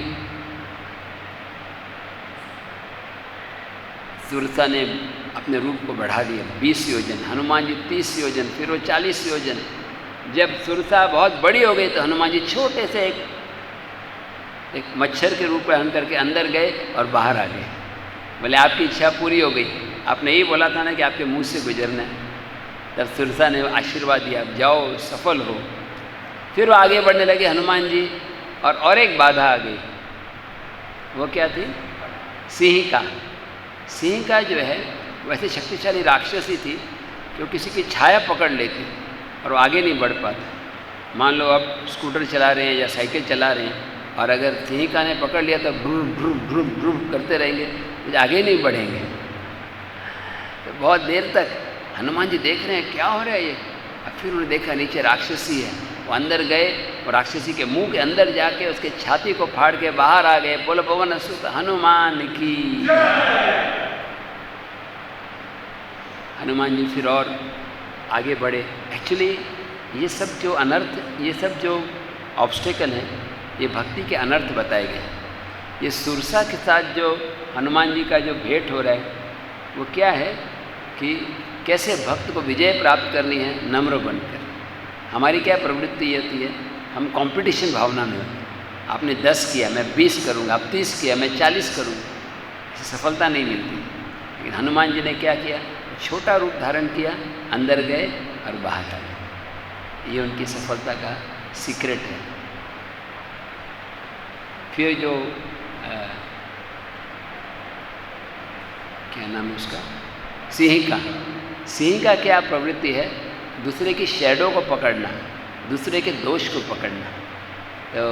सुरसा ने अपने रूप को बढ़ा दिया 20 योजन, हनुमान जी 30 योजन, फिर वो 40 योजन। जब सुरसा बहुत बड़ी हो गई तो हनुमान जी छोटे से एक मच्छर के रूप में करके अंदर गए और बाहर आ गए। बोले आपकी इच्छा पूरी हो गई, आपने यही बोला था ना कि आपके मुंह से गुजरना है। तब सुरसा ने आशीर्वाद दिया आप जाओ सफल हो। फिर वो आगे बढ़ने लगे हनुमान जी, और एक बाधा आ गई। वो क्या थी? सिंहिका। सिंहिका जो है वैसे शक्तिशाली राक्षसी थी कि वो किसी की छाया पकड़ लेती और वो आगे नहीं बढ़ पाता। मान लो आप स्कूटर चला रहे हैं या साइकिल चला रहे हैं और अगर सिंहिका ने पकड़ लिया तो भ्रूम भ्रूम भ्रूम भ्रूम करते रहेंगे, तो आगे नहीं बढ़ेंगे। तो बहुत देर तक हनुमान जी देख रहे हैं क्या हो रहा है ये। अब फिर उन्होंने देखा नीचे राक्षसी है। वो अंदर गए और राक्षसी के मुंह के अंदर जाके उसके छाती को फाड़ के बाहर आ गए। बोलो पवन सुत हनुमान की। हनुमान जी फिर और आगे बढ़े। एक्चुअली ये सब जो अनर्थ, ये सब जो ऑब्स्टेकल हैं, ये भक्ति के अनर्थ बताए गए। ये सुरसा के साथ जो हनुमान जी का जो भेंट हो रहा है वो क्या है कि कैसे भक्त को विजय प्राप्त करनी है नम्र बनकर। हमारी क्या प्रवृत्ति ये होती है, हम कंपटीशन भावना में होते हैं। आपने 10 किया मैं 20 करूँगा, आप 30 किया मैं 40 करूँगा, इससे सफलता नहीं मिलती। लेकिन हनुमान जी ने क्या किया, छोटा रूप धारण किया, अंदर गए और बाहर आ गए। ये उनकी सफलता का सीक्रेट है। फिर जो क्या नाम है उसका, सिंहिका। सिंहिका क्या प्रवृत्ति है? दूसरे की शैडो को पकड़ना, दूसरे के दोष को पकड़ना। तो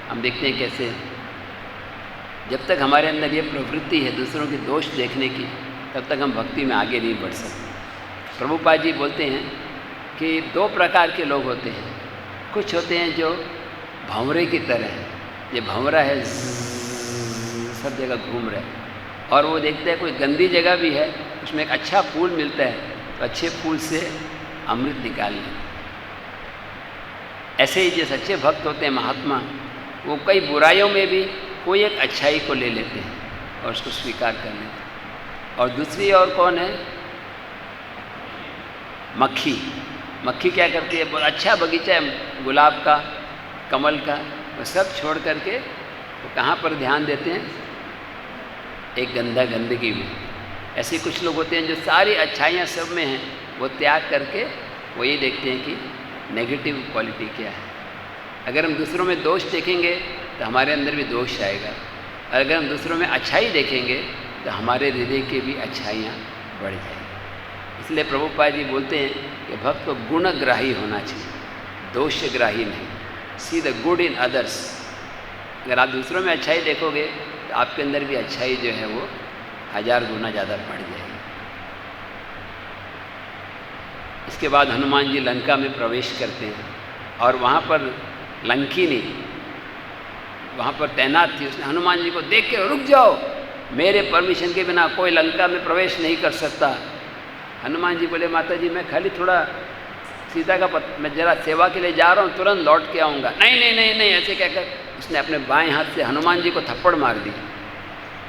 हम देखते हैं कैसे जब तक हमारे अंदर ये प्रवृत्ति है दूसरों के दोष देखने की, तब तक हम भक्ति में आगे नहीं बढ़ सकते। प्रभुपाद जी बोलते हैं कि 2 प्रकार के लोग होते हैं। कुछ होते हैं जो भंवरे की तरह है, ये भंवरा है सब जगह घूम रहा है, और वो देखते हैं कोई गंदी जगह भी है उसमें एक अच्छा फूल मिलता है तो अच्छे फूल से अमृत निकाल लें। ऐसे ही जो सच्चे भक्त होते हैं महात्मा, वो कई बुराइयों में भी कोई एक अच्छाई को ले लेते हैं और उसको स्वीकार कर लेते। और दूसरी और कौन है? मक्खी। मक्खी क्या करती है? बहुत अच्छा बगीचा है गुलाब का, कमल का, वो सब छोड़ करके वो कहाँ पर ध्यान देते हैं? एक गंदगी में। ऐसे कुछ लोग होते हैं जो सारी अच्छाइयाँ सब में हैं, वो त्याग करके वो ये देखते हैं कि नेगेटिव क्वालिटी क्या है। अगर हम दूसरों में दोष देखेंगे तो हमारे अंदर भी दोष आएगा, और अगर हम दूसरों में अच्छाई देखेंगे तो हमारे हृदय की भी अच्छाइयाँ बढ़ जाएंगी। इसलिए प्रभुपाद जी बोलते हैं कि भक्त को गुणग्राही होना चाहिए, दोषग्राही नहीं। See the good in others. अगर आप दूसरों में अच्छाई देखोगे तो आपके अंदर भी अच्छाई जो है वो 1000 गुना ज़्यादा बढ़ जाएगी। इसके बाद हनुमान जी लंका में प्रवेश करते हैं, और वहाँ पर लंकिनी वहाँ पर तैनात थी। उसने हनुमान जी को देख के, रुक जाओ, मेरे परमिशन के बिना कोई लंका में प्रवेश नहीं कर सकता। हनुमान जी बोले, माता जी मैं खाली थोड़ा सीता का मैं जरा सेवा के लिए जा रहा हूँ, तुरंत लौट के आऊँगा। नहीं नहीं नहीं नहीं, ऐसे कहकर उसने अपने बाएं हाथ से हनुमान जी को थप्पड़ मार दी।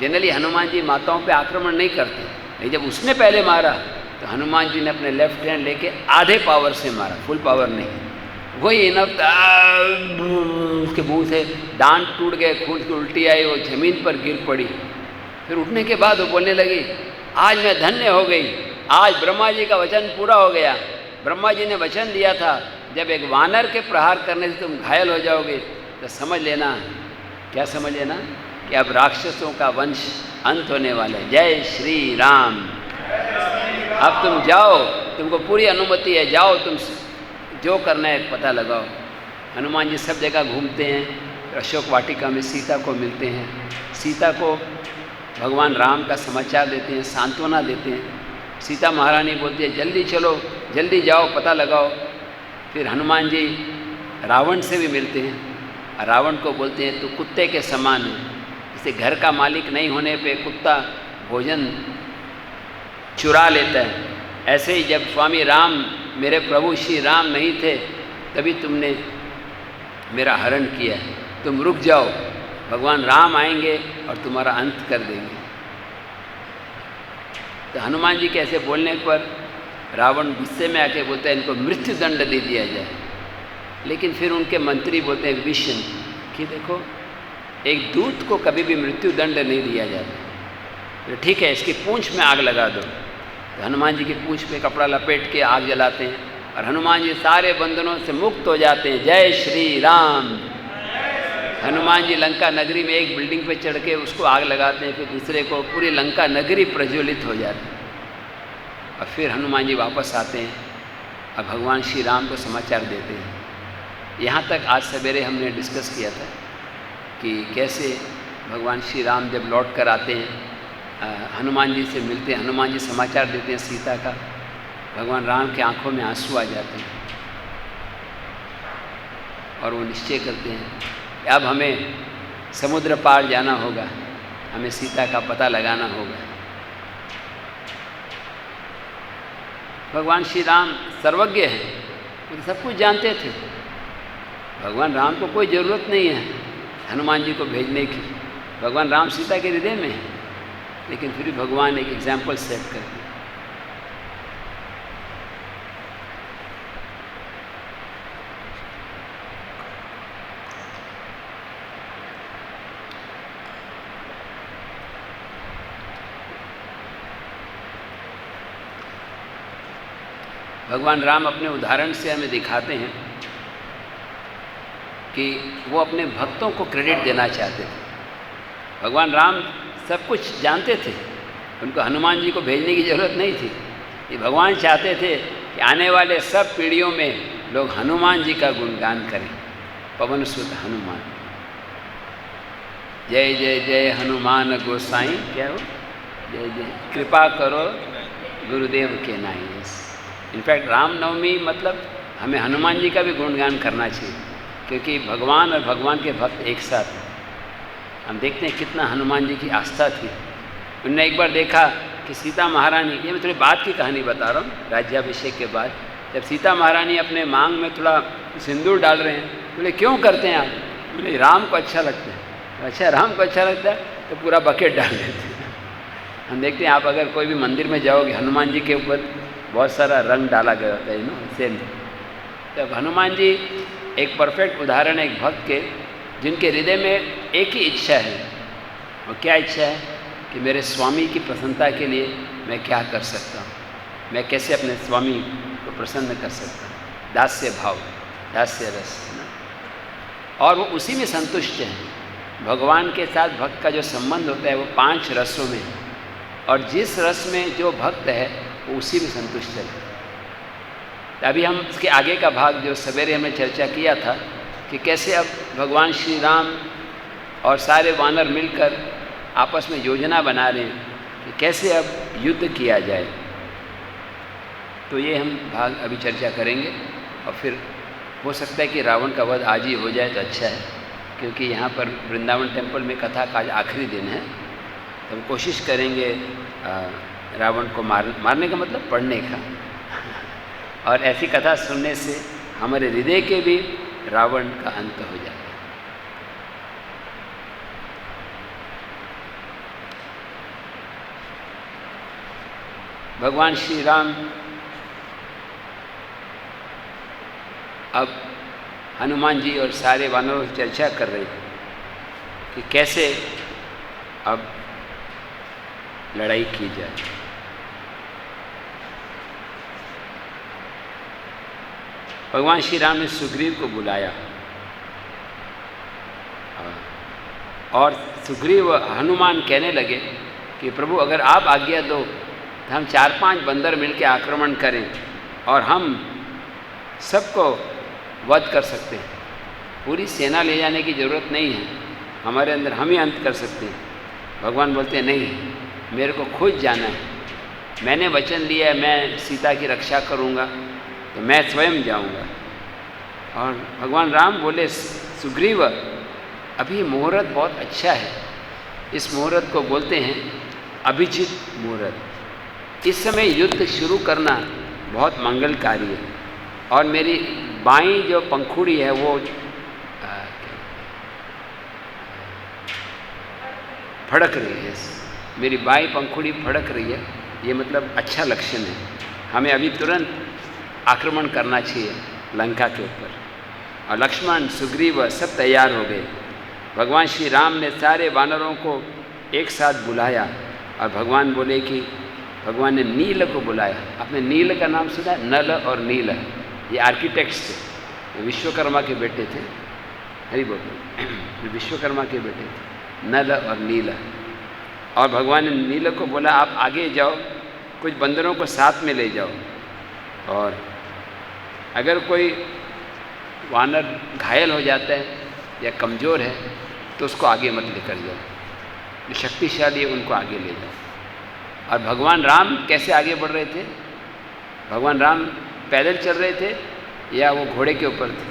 जनरली हनुमान जी माताओं पे आक्रमण नहीं करते, लेकिन जब उसने पहले मारा तो हनुमान जी ने अपने लेफ्ट हैंड लेके आधे पावर से मारा, फुल पावर नहीं। वही इनफ, उसके मुंह से दांत टूट गए, खून की उल्टी आई, वो जमीन पर गिर पड़ी। फिर उठने के बाद वो बोलने लगी, आज मैं धन्य हो गई, आज ब्रह्मा जी का वचन पूरा हो गया। ब्रह्मा जी ने वचन दिया था, जब एक वानर के प्रहार करने से तुम घायल हो जाओगे तो समझ लेना, क्या समझ लेना, कि अब राक्षसों का वंश अंत होने वाला है। जय श्री राम। अब तुम जाओ, तुमको पूरी अनुमति है, जाओ तुम जो करना है पता लगाओ। हनुमान जी सब जगह घूमते हैं, अशोक वाटिका में सीता को मिलते हैं, सीता को भगवान राम का समाचार देते हैं, सांत्वना देते हैं। सीता महारानी बोलती है, जल्दी चलो, जल्दी जाओ, पता लगाओ। फिर हनुमान जी रावण से भी मिलते हैं, रावण को बोलते हैं तू कुत्ते के समान है। जैसे घर का मालिक नहीं होने पे कुत्ता भोजन चुरा लेता है, ऐसे ही जब स्वामी राम, मेरे प्रभु श्री राम नहीं थे, तभी तुमने मेरा हरण किया है, तुम रुक जाओ, भगवान राम आएंगे और तुम्हारा अंत कर देंगे। तो हनुमान जी के ऐसे बोलने पर रावण गुस्से में आके बोलता है, इनको मृत्यु दंड दे दिया जाए। लेकिन फिर उनके मंत्री बोलते हैं विष्णु कि देखो, एक दूत को कभी भी मृत्यु दंड नहीं दिया जाता, तो ठीक है, इसकी पूंछ में आग लगा दो। तो हनुमान जी की पूंछ पे कपड़ा लपेट के आग जलाते हैं, और हनुमान जी सारे बंधनों से मुक्त हो जाते हैं। जय श्री राम। हनुमान जी लंका नगरी में एक बिल्डिंग पे चढ़ के उसको आग लगाते हैं, फिर दूसरे को, पूरी लंका नगरी प्रज्वलित हो जाती है। और फिर हनुमान जी वापस आते हैं और भगवान श्री राम को समाचार देते हैं। यहाँ तक आज सवेरे हमने डिस्कस किया था कि कैसे भगवान श्री राम जब लौट कर आते हैं, हनुमान जी से मिलते हैं, हनुमान जी समाचार देते हैं सीता का, भगवान राम के आंखों में आंसू आ जाते हैं और वो निश्चय करते हैं कि अब हमें समुद्र पार जाना होगा, हमें सीता का पता लगाना होगा। भगवान श्री राम सर्वज्ञ हैं, वो सब कुछ जानते थे। भगवान राम को कोई ज़रूरत नहीं है हनुमान जी को भेजने की, भगवान राम सीता के हृदय में है। लेकिन फिर भी भगवान एक एग्जाम्पल सेट कर दिया। भगवान राम अपने उदाहरण से हमें दिखाते हैं कि वो अपने भक्तों को क्रेडिट देना चाहते थे। भगवान राम सब कुछ जानते थे, उनको हनुमान जी को भेजने की ज़रूरत नहीं थी। ये भगवान चाहते थे कि आने वाले सब पीढ़ियों में लोग हनुमान जी का गुणगान करें। पवन सुत हनुमान, जय जय जय हनुमान गोसाई, क्या हो, जय जय कृपा करो गुरुदेव के नाई। इनफैक्ट रामनवमी मतलब हमें हनुमान जी का भी गुणगान करना चाहिए, क्योंकि भगवान और भगवान के भक्त एक साथ हैं। हम देखते हैं कितना हनुमान जी की आस्था थी। उनने एक बार देखा कि सीता महारानी, ये मैं थोड़ी बात की कहानी बता रहा हूँ, राज्याभिषेक के बाद जब सीता महारानी अपने मांग में थोड़ा सिंदूर डाल रहे हैं, बोले क्यों करते हैं आप? बोले राम को अच्छा लगता है। अच्छा, राम को अच्छा लगता है तो पूरा बकेट डाल देते हैं। हम देखते हैं, आप अगर कोई भी मंदिर में जाओगे, हनुमान जी के ऊपर बहुत सारा रंग डाला गया होता है, सेम। तो हनुमान जी एक परफेक्ट उदाहरण है एक भक्त के, जिनके हृदय में एक ही इच्छा है। और क्या इच्छा है? कि मेरे स्वामी की प्रसन्नता के लिए मैं क्या कर सकता हूँ, मैं कैसे अपने स्वामी को प्रसन्न कर सकता हूँ। दास्य भाव, दास्य रस, है ना। और वो उसी में संतुष्ट हैं। भगवान के साथ भक्त का जो संबंध होता है वो 5 रसों में है, और जिस रस में जो भक्त है वो उसी में संतुष्ट है। अभी हम इसके आगे का भाग जो सवेरे हमने चर्चा किया था कि कैसे अब भगवान श्री राम और सारे वानर मिलकर आपस में योजना बना रहे हैं कि कैसे अब युद्ध किया जाए। तो ये हम भाग अभी चर्चा करेंगे, और फिर हो सकता है कि रावण का वध आज ही हो जाए तो अच्छा है, क्योंकि यहाँ पर वृंदावन टेम्पल में कथा का आज आखिरी दिन है। तो हम कोशिश करेंगे रावण को मारने का मतलब पढ़ने का और ऐसी कथा सुनने से हमारे हृदय के भी रावण का अंत हो जाए। भगवान श्री राम अब हनुमान जी और सारे वानरों से चर्चा कर रहे हैं कि कैसे अब लड़ाई की जाए। भगवान श्री राम ने सुग्रीव को बुलाया, और सुग्रीव हनुमान कहने लगे कि प्रभु अगर आप आज्ञा दो तो हम 4-5 बंदर मिलकर आक्रमण करें और हम सबको वध कर सकते हैं। पूरी सेना ले जाने की ज़रूरत नहीं है, हमारे अंदर हम ही अंत कर सकते हैं। भगवान बोलते हैं नहीं, मेरे को खुद जाना है, मैंने वचन लिया है मैं सीता की रक्षा करूँगा, तो मैं स्वयं जाऊँगा। और भगवान राम बोले सुग्रीव अभी मुहूर्त बहुत अच्छा है, इस मुहूर्त को बोलते हैं अभिजित मुहूर्त। इस समय युद्ध शुरू करना बहुत मंगलकारी है, और मेरी बाईं जो पंखुड़ी है वो फड़क रही है, मेरी बाईं पंखुड़ी फड़क रही है, ये मतलब अच्छा लक्षण है। हमें अभी तुरंत आक्रमण करना चाहिए लंका के ऊपर। और लक्ष्मण सुग्रीव सब तैयार हो गए। भगवान श्री राम ने सारे वानरों को एक साथ बुलाया, और भगवान बोले कि भगवान ने नील को बुलाया। आपने नील का नाम सुना? नल और नील, ये आर्किटेक्ट्स थे, विश्वकर्मा के बेटे थे। हरि बोल, विश्वकर्मा के बेटे थे, नल और नील। और भगवान ने नील को बोला आप आगे जाओ, कुछ बंदरों को साथ में ले जाओ, और अगर कोई वानर घायल हो जाता है या कमज़ोर है तो उसको आगे मत लेकर जाओ, जो शक्तिशाली है उनको आगे ले जाओ। और भगवान राम कैसे आगे बढ़ रहे थे? भगवान राम पैदल चल रहे थे या वो घोड़े के ऊपर थे?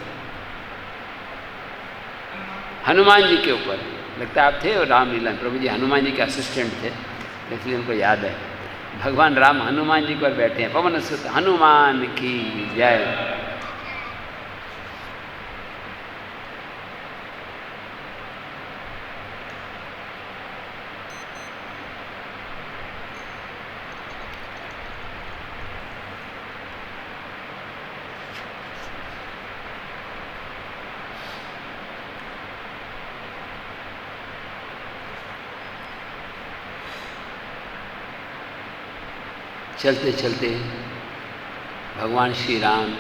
हनुमान जी के ऊपर। लगता है आप थे और रामलीला प्रभु जी हनुमान जी के असिस्टेंट थे, इसलिए उनको याद है। भगवान राम हनुमान जी पर बैठे हैं। पवन सुत हनुमान की जय। चलते चलते भगवान श्री राम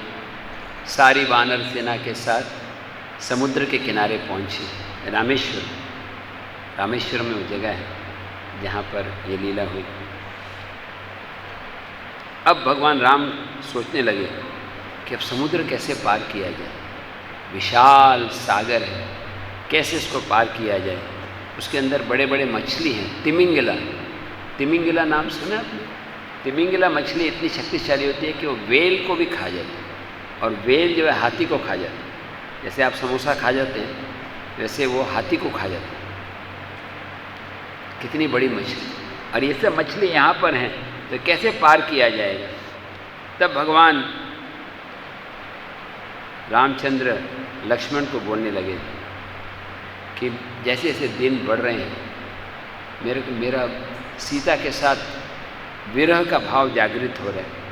सारी वानर सेना के साथ समुद्र के किनारे पहुँचे। रामेश्वर में वो जगह है जहाँ पर ये लीला हुई। अब भगवान राम सोचने लगे कि अब समुद्र कैसे पार किया जाए। विशाल सागर है, कैसे इसको पार किया जाए। उसके अंदर बड़े बड़े मछली हैं, तिमिंगिला नाम सुना आपने? तिमिंगिला मछली इतनी शक्तिशाली होती है कि वो वेल को भी खा जाती है, और वेल जो है हाथी को खा जाती है। जैसे आप समोसा खा जाते हैं वैसे वो हाथी को खा जाती है। कितनी बड़ी मछली, और ये सब मछली यहाँ पर हैं, तो कैसे पार किया जाएगा। तब भगवान रामचंद्र लक्ष्मण को बोलने लगे कि जैसे जैसे दिन बढ़ रहे हैं मेरा सीता के साथ विरह का भाव जागृत हो रहा है।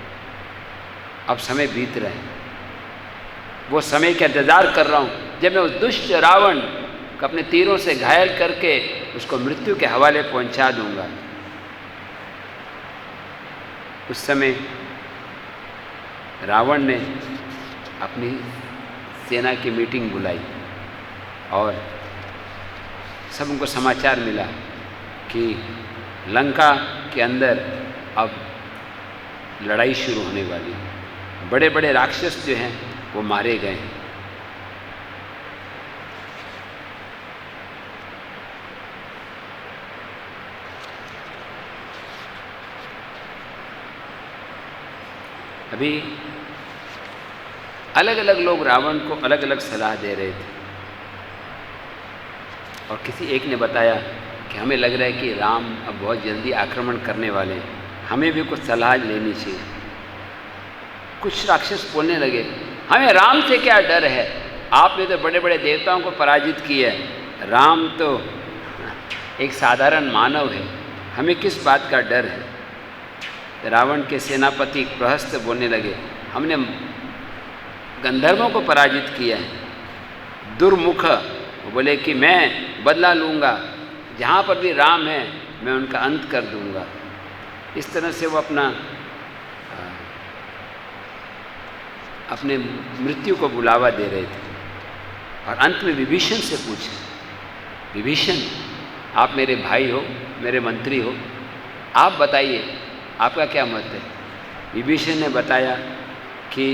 अब समय बीत रहे हैं, वो समय का इंतजार कर रहा हूँ जब मैं उस दुष्ट रावण को अपने तीरों से घायल करके उसको मृत्यु के हवाले पहुँचा दूंगा। उस समय रावण ने अपनी सेना की मीटिंग बुलाई और सब उनको समाचार मिला कि लंका के अंदर अब लड़ाई शुरू होने वाली है। बड़े बड़े राक्षस जो हैं वो मारे गए हैं। अभी अलग अलग लोग रावण को अलग अलग सलाह दे रहे थे और किसी एक ने बताया कि हमें लग रहा है कि राम अब बहुत जल्दी आक्रमण करने वाले हैं, हमें भी कुछ सलाह लेनी चाहिए। कुछ राक्षस बोलने लगे, हमें राम से क्या डर है, आपने तो बड़े बड़े देवताओं को पराजित किया है, राम तो एक साधारण मानव है, हमें किस बात का डर है। रावण के सेनापति प्रहस्त बोलने लगे, हमने गंधर्वों को पराजित किया है। दुर्मुख वो बोले कि मैं बदला लूँगा, जहाँ पर भी राम है मैं उनका अंत कर दूँगा। इस तरह से वो अपने मृत्यु को बुलावा दे रहे थे। और अंत में विभीषण से पूछे, विभीषण आप मेरे भाई हो, मेरे मंत्री हो, आप बताइए आपका क्या मत है। विभीषण ने बताया कि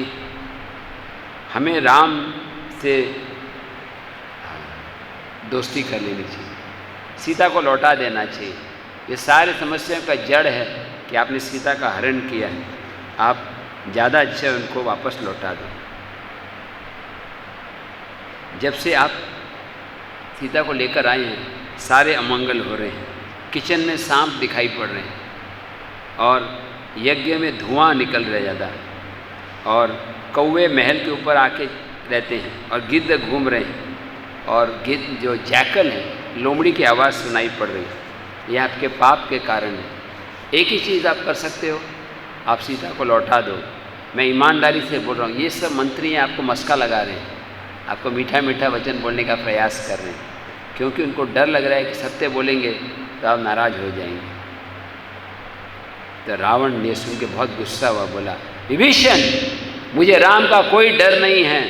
हमें राम से दोस्ती कर लेनी चाहिए, सीता को लौटा देना चाहिए। ये सारी समस्याओं का जड़ है कि आपने सीता का हरण किया है, आप ज़्यादा अच्छे उनको वापस लौटा दो। जब से आप सीता को लेकर आए हैं सारे अमंगल हो रहे हैं, किचन में सांप दिखाई पड़ रहे हैं और यज्ञ में धुआं निकल रहा ज़्यादा, और कौवे महल के ऊपर आके रहते हैं और गिद्ध घूम रहे हैं, और गिद्ध जो जैकल है लोमड़ी की आवाज़ सुनाई पड़ रही है। ये आपके पाप के कारण है। एक ही चीज़ आप कर सकते हो, आप सीता को लौटा दो। मैं ईमानदारी से बोल रहा हूँ, ये सब मंत्री हैं आपको मस्का लगा रहे हैं, आपको मीठा मीठा वचन बोलने का प्रयास कर रहे हैं, क्योंकि उनको डर लग रहा है कि सत्य बोलेंगे तो आप नाराज़ हो जाएंगे। तो रावण ने सुन के बहुत गुस्सा हुआ, बोला विभीषण मुझे राम का कोई डर नहीं है,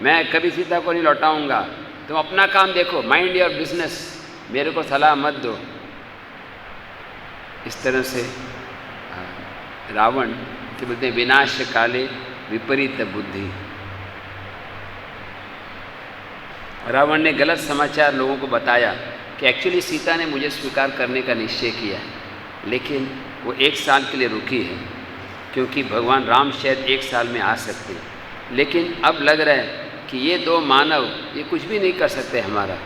मैं कभी सीता को नहीं लौटाऊंगा, तुम अपना काम देखो, माइंड योर बिजनेस, मेरे को सलाह मत दो। इस तरह से रावण के बोलते हैं विनाश काले विपरीत बुद्धि। रावण ने गलत समाचार लोगों को बताया कि एक्चुअली सीता ने मुझे स्वीकार करने का निश्चय किया है, लेकिन वो 1 साल के लिए रुकी है, क्योंकि भगवान राम शायद 1 साल में आ सकते हैं। लेकिन अब लग रहा है कि ये 2 मानव ये कुछ भी नहीं कर सकते हमारा।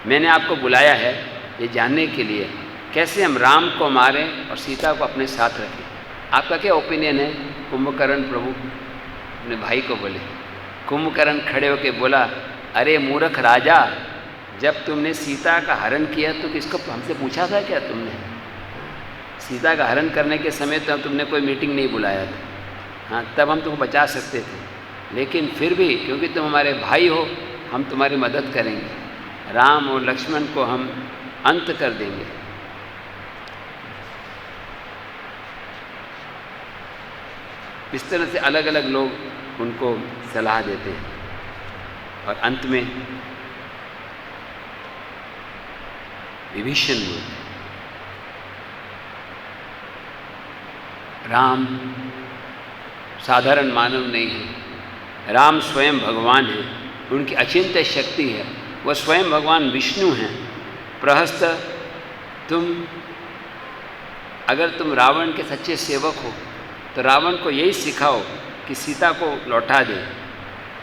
मैंने आपको बुलाया है ये जानने के लिए कैसे हम राम को मारें और सीता को अपने साथ रखें। आपका क्या ओपिनियन है? कुंभकर्ण प्रभु अपने भाई को बोले। कुंभकर्ण खड़े होकर बोला, अरे मूर्ख राजा, जब तुमने सीता का हरण किया तो किसको हमसे पूछा था क्या? तुमने सीता का हरण करने के समय तो तुमने कोई मीटिंग नहीं बुलाया था, हाँ तब हम तुमको बचा सकते थे, लेकिन फिर भी क्योंकि तुम हमारे भाई हो हम तुम्हारी मदद करेंगे, राम और लक्ष्मण को हम अंत कर देंगे। इस तरह से अलग अलग लोग उनको सलाह देते हैं और अंत में विभीषण बोलते, राम साधारण मानव नहीं है, राम स्वयं भगवान है, उनकी अचिंत्य शक्ति है, वह स्वयं भगवान विष्णु हैं। प्रहस्त अगर तुम रावण के सच्चे सेवक हो तो रावण को यही सिखाओ कि सीता को लौटा दे।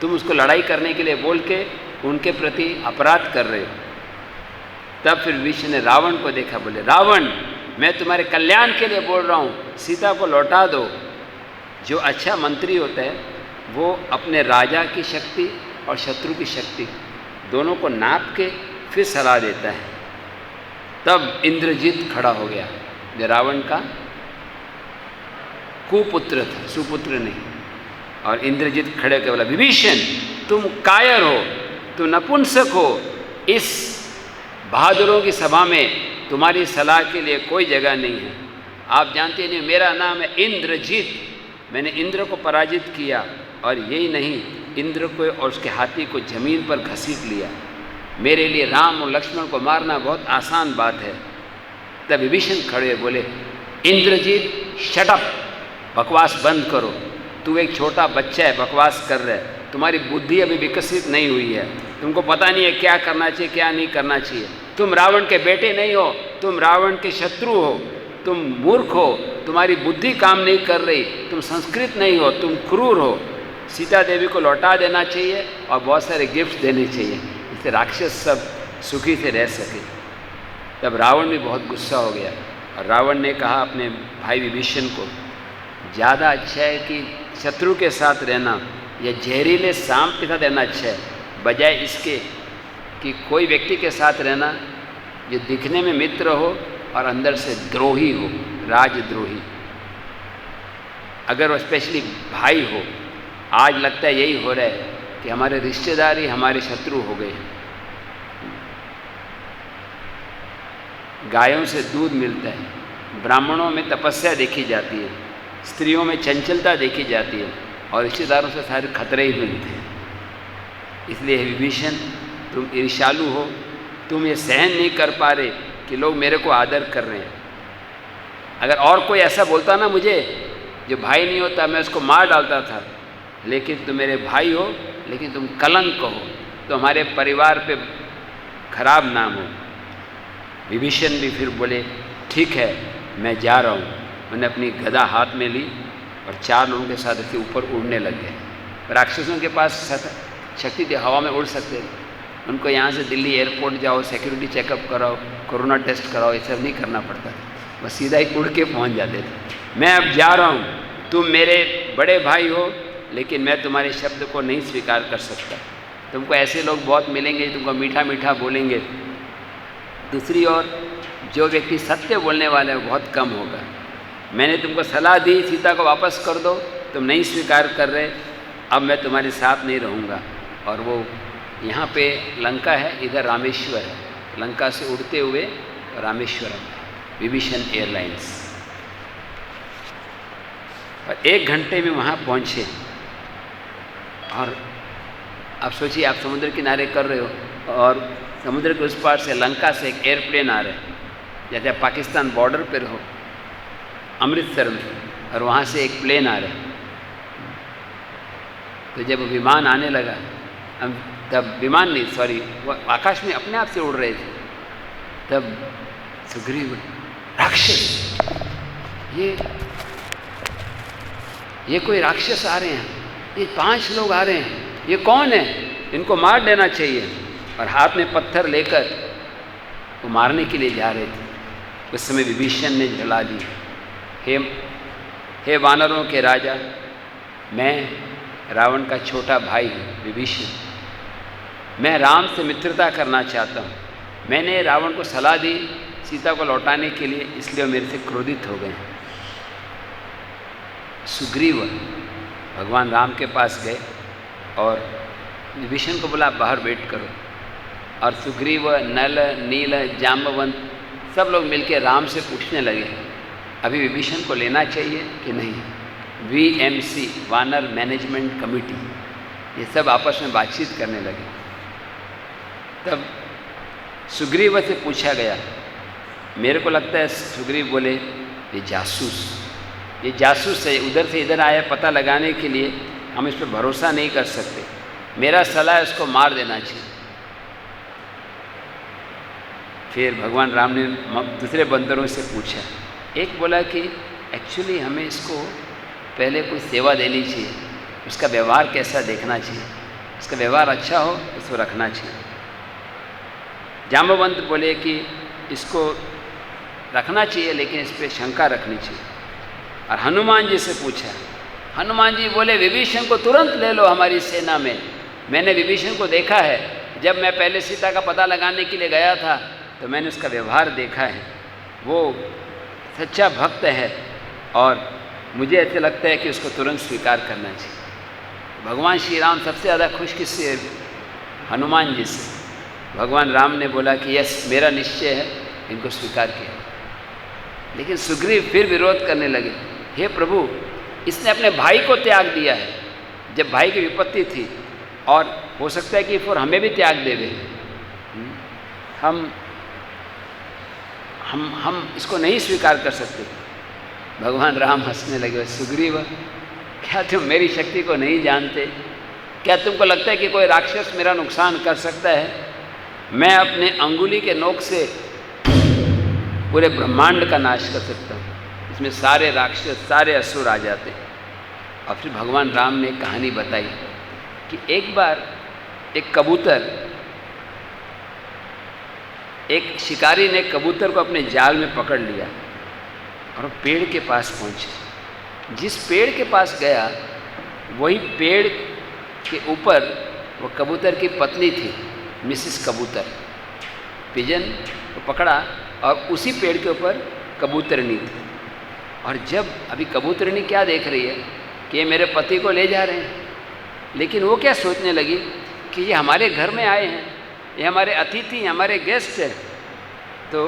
तुम उसको लड़ाई करने के लिए बोल के उनके प्रति अपराध कर रहे हो। तब फिर विष्णु ने रावण को देखा, बोले रावण मैं तुम्हारे कल्याण के लिए बोल रहा हूँ, सीता को लौटा दो। जो अच्छा मंत्री होता है वो अपने राजा की शक्ति और शत्रु की शक्ति दोनों को नाप के फिर सलाह देता है। तब इंद्रजीत खड़ा हो गया, जो रावण का कुपुत्र था, सुपुत्र नहीं। और इंद्रजीत खड़े होकर बोला, विभीषण तुम कायर हो, तुम नपुंसक हो, इस बहादुरों की सभा में तुम्हारी सलाह के लिए कोई जगह नहीं है। आप जानते नहीं, मेरा नाम है इंद्रजीत, मैंने इंद्र को पराजित किया, और यही नहीं, इंद्र को और उसके हाथी को जमीन पर घसीट लिया। मेरे लिए राम और लक्ष्मण को मारना बहुत आसान बात है। तब विभीषण खड़े बोले, इंद्रजीत शट अप, बकवास बंद करो, तू एक छोटा बच्चा है, बकवास कर रहा है, तुम्हारी बुद्धि अभी विकसित नहीं हुई है, तुमको पता नहीं है क्या करना चाहिए क्या नहीं करना चाहिए। तुम रावण के बेटे नहीं हो, तुम रावण के शत्रु हो, तुम मूर्ख हो, तुम्हारी बुद्धि काम नहीं कर रही, तुम संस्कृत नहीं हो, तुम क्रूर हो। सीता देवी को लौटा देना चाहिए और बहुत सारे गिफ्ट देने चाहिए, इससे राक्षस सब सुखी से रह सके। तब रावण भी बहुत गुस्सा हो गया, और रावण ने कहा अपने भाई विभीषण को, ज़्यादा अच्छा है कि शत्रु के साथ रहना या जहरीले सांप के साथ रहना अच्छा है, बजाय इसके कि कोई व्यक्ति के साथ रहना जो दिखने में मित्र हो और अंदर से द्रोही हो, राजद्रोही। अगर वो स्पेशली भाई हो, आज लगता है यही हो रहा है कि हमारे रिश्तेदार ही हमारे शत्रु हो गए हैं। गायों से दूध मिलता है, ब्राह्मणों में तपस्या देखी जाती है, स्त्रियों में चंचलता देखी जाती है, और रिश्तेदारों से सारे खतरे ही मिलते हैं। इसलिए विभीषण तुम ईर्ष्यालु हो, तुम ये सहन नहीं कर पा रहे कि लोग मेरे को आदर कर रहे हैं। अगर और कोई ऐसा बोलता ना मुझे, जो भाई नहीं होता, मैं उसको मार डालता था, लेकिन तुम मेरे भाई हो, लेकिन तुम कलंक हो, तो हमारे परिवार पे खराब नाम हो। विभीषण भी फिर बोले, ठीक है मैं जा रहा हूँ। मैंने अपनी गदा हाथ में ली और 4 लोगों के साथ ऐसे ऊपर उड़ने लग गए। राक्षसों के पास शक्ति थी, हवा में उड़ सकते थे। उनको यहाँ से दिल्ली एयरपोर्ट जाओ, सिक्योरिटी चेकअप कराओ, कोरोना टेस्ट कराओ, ये सब नहीं करना पड़ता, बस सीधा ही उड़ के पहुँच जाते थे। मैं अब जा रहा हूँ, तुम मेरे बड़े भाई हो, लेकिन मैं तुम्हारे शब्द को नहीं स्वीकार कर सकता। तुमको ऐसे लोग बहुत मिलेंगे, तुमको मीठा मीठा बोलेंगे। दूसरी ओर जो व्यक्ति सत्य बोलने वाला है वो बहुत कम होगा। मैंने तुमको सलाह दी सीता को वापस कर दो, तुम नहीं स्वीकार कर रहे, अब मैं तुम्हारे साथ नहीं रहूँगा। और वो यहाँ पे लंका है, इधर रामेश्वर है, लंका से उड़ते हुए रामेश्वरम, विभीषण एयरलाइंस। और 1 घंटे में वहाँ पहुँचे। और आप सोचिए, आप समुद्र किनारे कर रहे हो और समुद्र के उस पार से लंका से एक एयरप्लेन आ रहा है, जैसे आप पाकिस्तान बॉर्डर पर हो अमृतसर में, और वहाँ से एक प्लेन आ रहा है। तो जब विमान आने लगा, तब विमान नहीं, सॉरी, वो आकाश में अपने आप से उड़ रहे थे, तब सुग्रीव, राक्षस, ये कोई राक्षस आ रहे हैं, ये 5 लोग आ रहे हैं, ये कौन है, इनको मार देना चाहिए। और हाथ में पत्थर लेकर वो मारने के लिए जा रहे थे। उस समय विभीषण ने जला दी, हे वानरों के राजा, मैं रावण का छोटा भाई हूँ विभीषण, मैं राम से मित्रता करना चाहता हूँ। मैंने रावण को सलाह दी सीता को लौटाने के लिए, इसलिए मेरे से क्रोधित हो गए। सुग्रीव भगवान राम के पास गए और विभीषण को बोला, बाहर वेट करो। और सुग्रीव, नल, नील, जाम्बवंत सब लोग मिलकर राम से पूछने लगे, अभी विभीषण को लेना चाहिए कि नहीं। VMC, वानर मैनेजमेंट कमेटी, ये सब आपस में बातचीत करने लगे। तब सुग्रीव से पूछा गया, मेरे को लगता है सुग्रीव बोले, ये जासूस है, उधर से इधर आया पता लगाने के लिए, हम इस पर भरोसा नहीं कर सकते, मेरा सलाह है उसको मार देना चाहिए। फिर भगवान राम ने दूसरे बंदरों से पूछा, एक बोला कि एक्चुअली हमें इसको पहले कोई सेवा देनी चाहिए, उसका व्यवहार कैसा देखना चाहिए, उसका व्यवहार अच्छा हो उसको रखना चाहिए। जाम्बवंत बोले कि इसको रखना चाहिए, लेकिन इस पर शंका रखनी चाहिए। और हनुमान जी से पूछा, हनुमान जी बोले, विभीषण को तुरंत ले लो हमारी सेना में। मैंने विभीषण को देखा है, जब मैं पहले सीता का पता लगाने के लिए गया था तो मैंने उसका व्यवहार देखा है, वो सच्चा भक्त है और मुझे ऐसे लगता है कि उसको तुरंत स्वीकार करना चाहिए। भगवान श्री राम सबसे ज़्यादा खुश किससे? हनुमान जी से। भगवान राम ने बोला कि यस, मेरा निश्चय है, इनको स्वीकार किया। लेकिन सुग्रीव फिर विरोध करने लगे, हे प्रभु, इसने अपने भाई को त्याग दिया है जब भाई की विपत्ति थी, और हो सकता है कि फिर हमें भी त्याग देवे। हम इसको नहीं स्वीकार कर सकते। भगवान राम हंसने लगे, सुग्रीव, क्या तुम मेरी शक्ति को नहीं जानते? क्या तुमको लगता है कि कोई राक्षस मेरा नुकसान कर सकता है? मैं अपने अंगुली के नोक से पूरे ब्रह्मांड का नाश कर सकता हूँ। इसमें सारे राक्षस, सारे असुर आ जाते हैं। और फिर भगवान राम ने एक कहानी बताई कि एक बार एक शिकारी ने कबूतर को अपने जाल में पकड़ लिया और पेड़ के पास पहुँचे। जिस पेड़ के पास गया, वही पेड़ के ऊपर वो कबूतर की पत्नी थी, मिसिस कबूतर। पिजन को पकड़ा और उसी पेड़ के ऊपर कबूतरनी थी। और जब अभी कबूतरनी क्या देख रही है कि ये मेरे पति को ले जा रहे हैं, लेकिन वो क्या सोचने लगी कि ये हमारे घर में आए हैं, ये हमारे अतिथि हैं, हमारे गेस्ट हैं, तो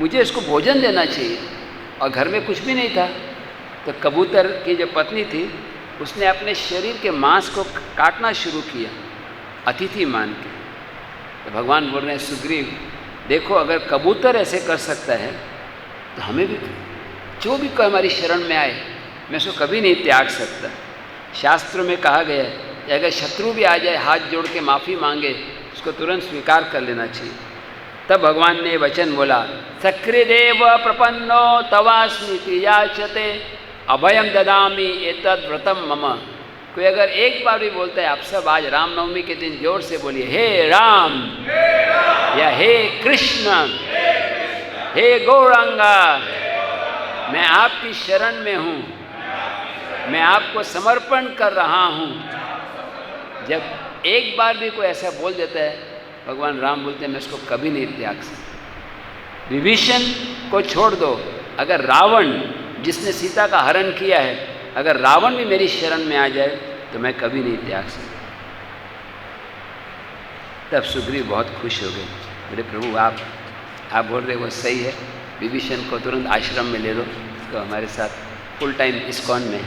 मुझे इसको भोजन देना चाहिए। और घर में कुछ भी नहीं था। तो कबूतर की जो पत्नी थी, उसने अपने शरीर के मांस को काटना शुरू किया, अतिथि मान के। तो भगवान बोल रहे हैं, सुग्रीव देखो, अगर कबूतर ऐसे कर सकता है तो हमें भी, जो भी कोई हमारी शरण में आए, मैं उसको कभी नहीं त्याग सकता। शास्त्रों में कहा गया है कि अगर शत्रु भी आ जाए, हाथ जोड़ के माफ़ी मांगे, उसको तुरंत स्वीकार कर लेना चाहिए। तब भगवान ने वचन बोला, सकृदेव प्रपन्नो तवास्मिति याचते अभयम ददामि एतद् व्रतम मम। कोई अगर एक बार भी बोलता है, आप सब आज रामनवमी के दिन जोर से बोलिए, हे राम, या हे कृष्ण, हे गौरांगा, मैं आपकी शरण में हूँ, मैं आपको समर्पण कर रहा हूँ। जब एक बार भी कोई ऐसा बोल देता है, भगवान राम बोलते हैं, मैं इसको कभी नहीं त्याग सकता। विभीषण को छोड़ दो, अगर रावण, जिसने सीता का हरण किया है, अगर रावण भी मेरी शरण में आ जाए तो मैं कभी नहीं त्याग सकता। तब सुग्रीव बहुत खुश हो गए, बोले प्रभु आप बोल रहे वो सही है, विभीषण को तुरंत आश्रम में ले लो, उसको हमारे साथ फुल टाइम इस्कॉन में,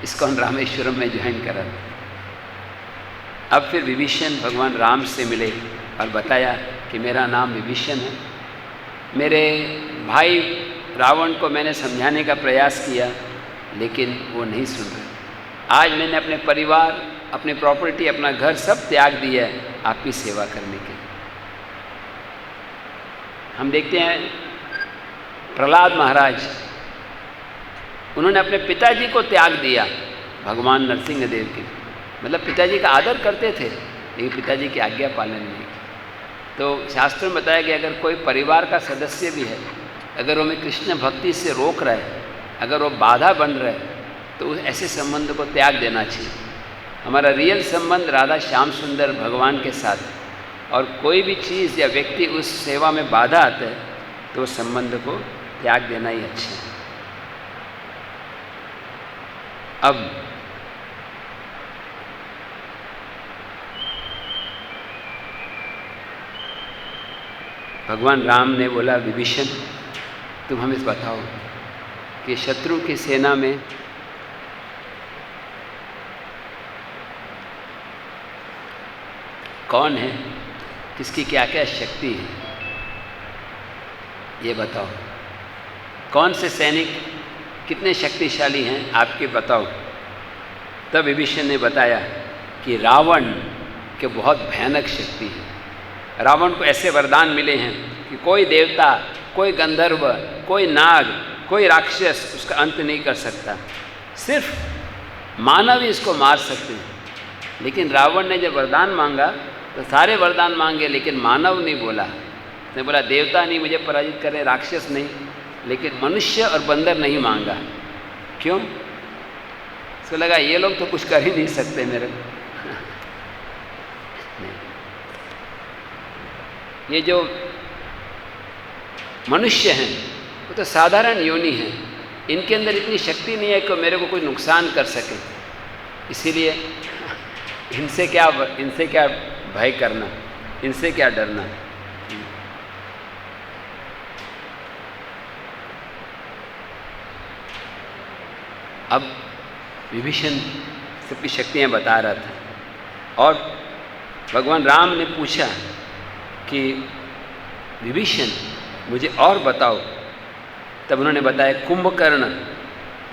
इस्कॉन रामेश्वरम में ज्वाइन करा। अब फिर विभीषण भगवान राम से मिले और बताया कि मेरा नाम विभीषण है, मेरे भाई रावण को मैंने समझाने का प्रयास किया लेकिन वो नहीं सुन रहे। आज मैंने अपने परिवार, अपनी प्रॉपर्टी, अपना घर सब त्याग दिया है आपकी सेवा करने के। हम देखते हैं प्रहलाद महाराज, उन्होंने अपने पिताजी को त्याग दिया भगवान नरसिंह देव के, मतलब पिताजी का आदर करते थे लेकिन पिताजी की आज्ञा पालन नहीं की। तो शास्त्र में बताया कि अगर कोई परिवार का सदस्य भी है, अगर वो हमें कृष्ण भक्ति से रोक रहा है, अगर वो बाधा बन रहा है, तो ऐसे संबंध को त्याग देना चाहिए। हमारा रियल संबंध राधा श्याम सुंदर भगवान के साथ, और कोई भी चीज़ या व्यक्ति उस सेवा में बाधा आता है तो उस संबंध को त्याग देना ही अच्छा है। अब भगवान राम ने बोला, विभीषण तुम हमें बताओ कि शत्रु की सेना में कौन है, किसकी क्या क्या शक्ति है, ये बताओ। कौन से सैनिक कितने शक्तिशाली हैं आपके बताओ। तब विभीषण ने बताया कि रावण के बहुत भयानक शक्ति है। रावण को ऐसे वरदान मिले हैं कि कोई देवता, कोई गंधर्व, कोई नाग, कोई राक्षस उसका अंत नहीं कर सकता। सिर्फ मानव ही इसको मार सकते हैं। लेकिन रावण ने जब वरदान मांगा तो सारे वरदान मांगे लेकिन मानव नहीं बोला। उसने बोला देवता नहीं मुझे पराजित करें, राक्षस नहीं, लेकिन मनुष्य और बंदर नहीं मांगा। क्यों? उसको लगा ये लोग तो कुछ कर ही नहीं सकते मेरे को। ये जो मनुष्य हैं, वो तो साधारण योनि हैं, इनके अंदर इतनी शक्ति नहीं है कि मेरे को कोई नुकसान कर सके, इसीलिए इनसे क्या भय करना, इनसे क्या डरना। अब विभीषण सबकी शक्तियाँ बता रहा था और भगवान राम ने पूछा कि विभीषण मुझे और बताओ। तब उन्होंने बताया कुंभकर्ण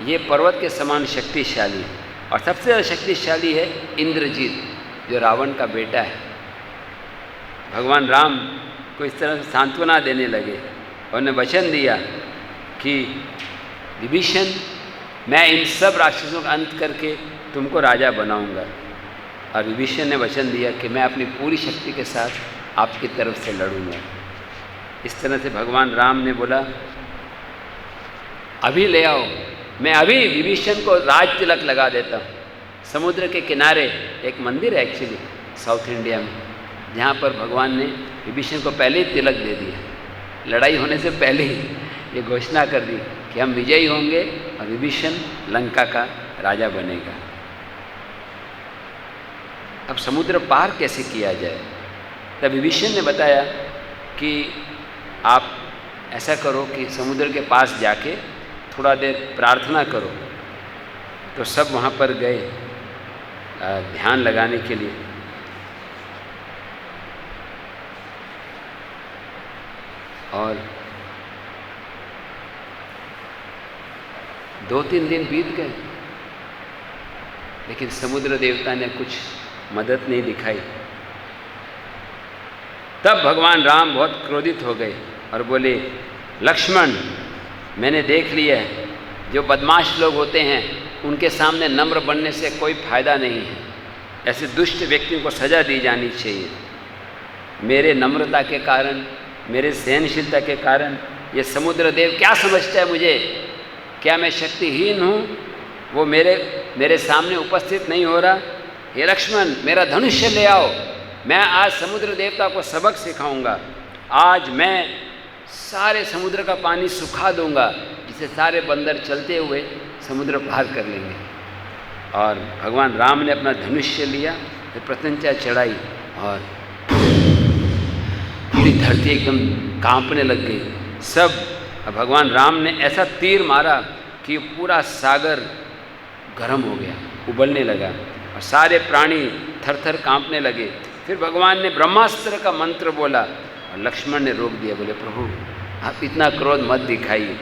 ये पर्वत के समान शक्तिशाली है और सबसे ज़्यादा शक्तिशाली है इंद्रजीत जो रावण का बेटा है। भगवान राम को इस तरह से सांत्वना देने लगे और उन्हें वचन दिया कि विभीषण मैं इन सब राक्षसों का अंत करके तुमको राजा बनाऊंगा। और विभीषण ने वचन दिया कि मैं अपनी पूरी शक्ति के साथ आपकी तरफ से लड़ूंगा। इस तरह से भगवान राम ने बोला अभी ले आओ, मैं अभी विभीषण को राज तिलक लगा देता हूँ। समुद्र के किनारे एक मंदिर है एक्चुअली साउथ इंडिया में, जहाँ पर भगवान ने विभीषण को पहले ही तिलक दे दिया, लड़ाई होने से पहले ही ये घोषणा कर दी कि हम विजयी होंगे और विभीषण लंका का राजा बनेगा। अब समुद्र पार कैसे किया जाए? तब विभीषण ने बताया कि आप ऐसा करो कि समुद्र के पास जाके थोड़ा देर प्रार्थना करो। तो सब वहाँ पर गए ध्यान लगाने के लिए। और 2-3 दिन बीत गए, लेकिन समुद्र देवता ने कुछ मदद नहीं दिखाई। तब भगवान राम बहुत क्रोधित हो गए और बोले लक्ष्मण मैंने देख लिया है, जो बदमाश लोग होते हैं उनके सामने नम्र बनने से कोई फायदा नहीं है। ऐसे दुष्ट व्यक्तियों को सज़ा दी जानी चाहिए। मेरे नम्रता के कारण, मेरे सहनशीलता के कारण ये समुद्र देव क्या समझता है मुझे? क्या मैं शक्तिहीन हूँ? वो मेरे सामने उपस्थित नहीं हो रहा। हे लक्ष्मण मेरा धनुष्य ले आओ, मैं आज समुद्र देवता को सबक सिखाऊंगा। आज मैं सारे समुद्र का पानी सुखा दूंगा, जिससे सारे बंदर चलते हुए समुद्र पार कर लेंगे। और भगवान राम ने अपना धनुष्य लिया, फिर प्रत्यंचा चढ़ाई और पूरी धरती एकदम कांपने लग गई। सब भगवान राम ने ऐसा तीर मारा कि पूरा सागर गर्म हो गया, उबलने लगा और सारे प्राणी थर-थर कांपने लगे। फिर भगवान ने ब्रह्मास्त्र का मंत्र बोला और लक्ष्मण ने रोक दिया, बोले प्रभु आप इतना क्रोध मत दिखाइए,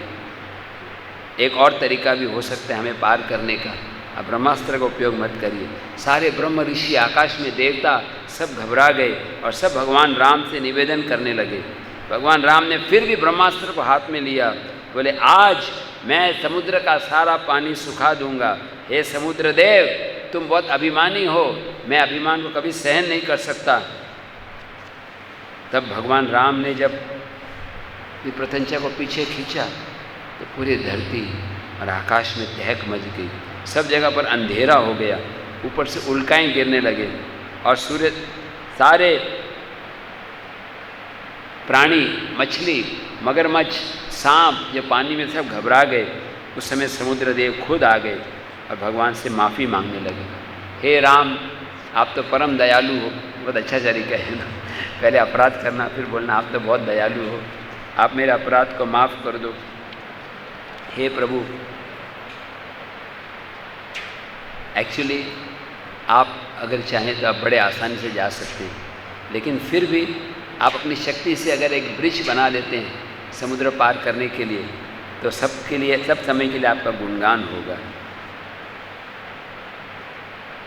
एक और तरीका भी हो सकता है हमें पार करने का, आप ब्रह्मास्त्र का उपयोग मत करिए। सारे ब्रह्म ऋषि, आकाश में देवता सब घबरा गए और सब भगवान राम से निवेदन करने लगे। भगवान राम ने फिर भी ब्रह्मास्त्र को हाथ में लिया, बोले आज मैं समुद्र का सारा पानी सुखा दूंगा। हे समुद्र देव तुम बहुत अभिमानी हो, मैं अभिमान को कभी सहन नहीं कर सकता। तब भगवान राम ने जब प्रत्यंचा को पीछे खींचा तो पूरी धरती और आकाश में तहक मच गई, सब जगह पर अंधेरा हो गया, ऊपर से उल्काएं गिरने लगे और सूर्य, सारे प्राणी, मछली, मगरमच्छ, सांप जो पानी में सब घबरा गए। उस समय समुद्र देव खुद आ गए और भगवान से माफ़ी मांगने लगे। हे राम आप तो परम दयालु हो। बहुत अच्छा तरीका है ना, पहले अपराध करना फिर बोलना आप तो बहुत दयालु हो, आप मेरे अपराध को माफ़ कर दो। हे प्रभु एक्चुअली आप अगर चाहें तो आप बड़े आसानी से जा सकते हैं, लेकिन फिर भी आप अपनी शक्ति से अगर एक ब्रिज बना देते हैं समुद्र पार करने के लिए, तो सबके लिए, सब समय के लिए आपका गुणगान होगा।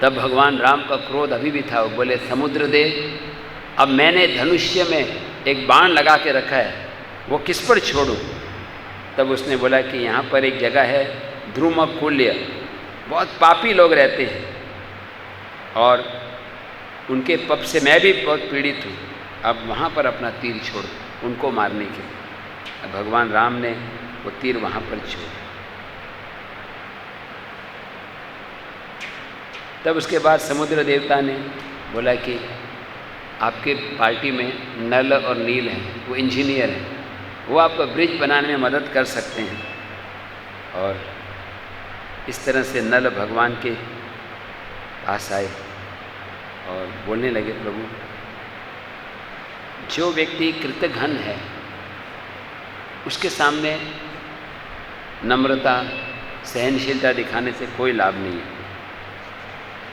तब भगवान राम का क्रोध अभी भी था। वो बोले समुद्र देव अब मैंने धनुष्य में एक बाण लगा के रखा है, वो किस पर छोड़ूं? तब उसने बोला कि यहाँ पर एक जगह है ध्रुमकुल्य, बहुत पापी लोग रहते हैं और उनके पप से मैं भी बहुत पीड़ित हूँ, अब वहाँ पर अपना तीर छोड़ उनको मारने के लिए। अब भगवान राम ने वो तीर वहाँ पर छोड़ा। तब उसके बाद समुद्र देवता ने बोला कि आपके पार्टी में नल और नील हैं, वो इंजीनियर हैं, वो आपको ब्रिज बनाने में मदद कर सकते हैं। और इस तरह से नल भगवान के पास आए और बोलने लगे, प्रभु जो व्यक्ति कृतघ्न है उसके सामने नम्रता सहनशीलता दिखाने से कोई लाभ नहीं है।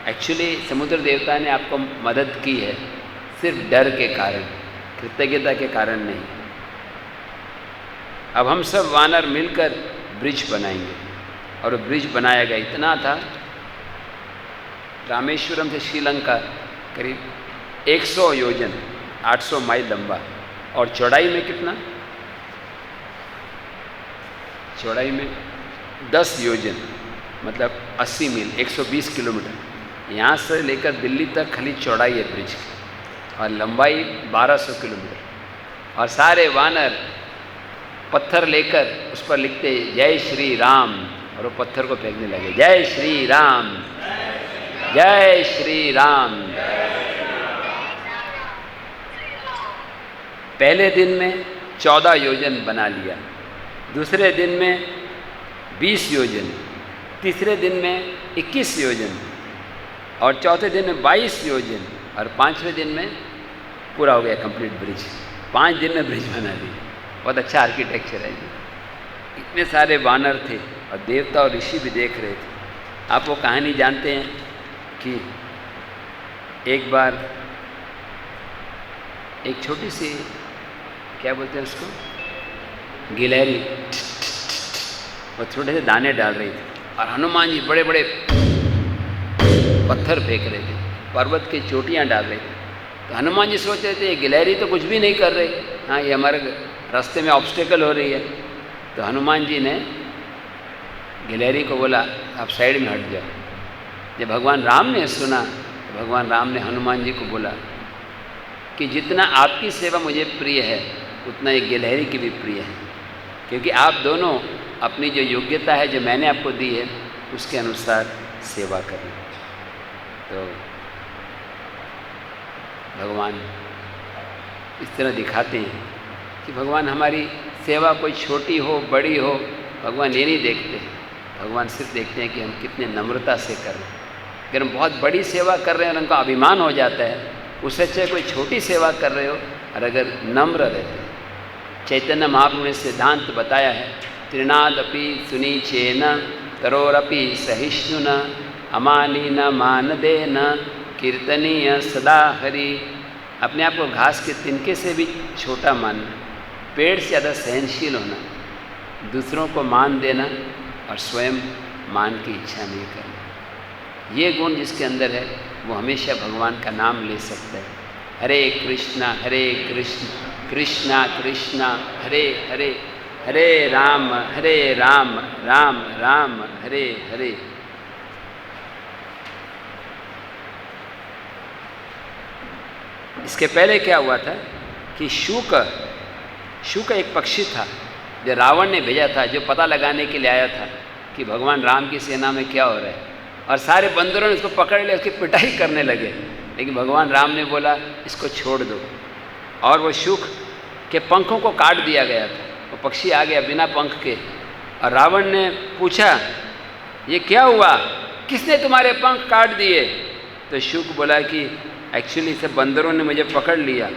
एक्चुअली समुद्र देवता ने आपको मदद की है सिर्फ डर के कारण, कृतज्ञता के कारण नहीं। अब हम सब वानर मिलकर ब्रिज बनाएंगे। और वो ब्रिज बनाया गया, इतना था, रामेश्वरम से श्रीलंका करीब 100 योजन 800 माइल लंबा, और चौड़ाई में कितना, चौड़ाई में 10 योजन मतलब 80 मील 120 किलोमीटर। यहाँ से लेकर दिल्ली तक खाली चौड़ाई है ब्रिज की, और लंबाई 1200 किलोमीटर। और सारे वानर पत्थर लेकर उस पर लिखते जय श्री राम, और वो पत्थर को फेंकने लगे, जय श्री राम, जय श्री राम। पहले दिन में 14 योजन बना लिया, दूसरे दिन में 20 योजन, तीसरे दिन में 21 योजन, और चौथे दिन में 22 योजन, और 5वें दिन में पूरा हो गया कंप्लीट ब्रिज। 5 दिन में ब्रिज बना दिया। बहुत अच्छा आर्किटेक्चर है। इतने सारे वानर थे और देवता और ऋषि भी देख रहे थे। आप वो कहानी जानते हैं कि एक बार एक छोटी सी, क्या बोलते हैं उसको, गिलहरी, वो छोटे से दाने डाल रही थी, और हनुमान जी बड़े बड़े पत्थर फेंक रहे थे, पर्वत की चोटियाँ डाल रहे थे। तो हनुमान जी सोच रहे थे ये गिलहरी तो कुछ भी नहीं कर रही, हाँ ये हमारे रास्ते में ऑब्स्टेकल हो रही है। तो हनुमान जी ने गिलहरी को बोला आप साइड में हट जाओ। जब भगवान राम ने सुना तो भगवान राम ने हनुमान जी को बोला कि जितना आपकी सेवा मुझे प्रिय है उतना एक गिलहरी की भी प्रिय है, क्योंकि आप दोनों अपनी जो योग्यता है जो मैंने आपको दी है उसके अनुसार सेवा करें। तो भगवान इस तरह दिखाते हैं कि भगवान हमारी सेवा कोई छोटी हो बड़ी हो, भगवान ये नहीं देखते। भगवान सिर्फ देखते हैं कि हम कितने नम्रता से कर रहे हैं। अगर हम बहुत बड़ी सेवा कर रहे हैं और उनका अभिमान हो जाता है, उससे अच्छा कोई छोटी सेवा कर रहे हो और अगर नम्र रहते। चैतन्य महाप्रभु ने सिद्धांत बताया है, तृणादपि सुनीचेन तरोरपि सहिष्णु न अमानी न मानदे न कीर्तनीय सदा हरि। अपने आप को घास के तिनके से भी छोटा मानना, पेड़ से ज़्यादा सहनशील होना, दूसरों को मान देना और स्वयं मान की इच्छा नहीं करना। ये गुण जिसके अंदर है वो हमेशा भगवान का नाम ले सकता है। हरे कृष्णा कृष्णा कृष्णा हरे हरे, हरे राम राम राम हरे हरे। इसके पहले क्या हुआ था कि शुक एक पक्षी था जो रावण ने भेजा था, जो पता लगाने के लिए आया था कि भगवान राम की सेना में क्या हो रहा है, और सारे बंदरों ने उसको पकड़ लिया, उसकी पिटाई करने लगे। लेकिन भगवान राम ने बोला इसको छोड़ दो, और वो शुक के पंखों को काट दिया गया था। वो पक्षी आ गया बिना पंख के, और रावण ने पूछा ये क्या हुआ, किसने तुम्हारे पंख काट दिए? तो शुक बोला कि एक्चुअली सब बंदरों ने मुझे पकड़ लिया,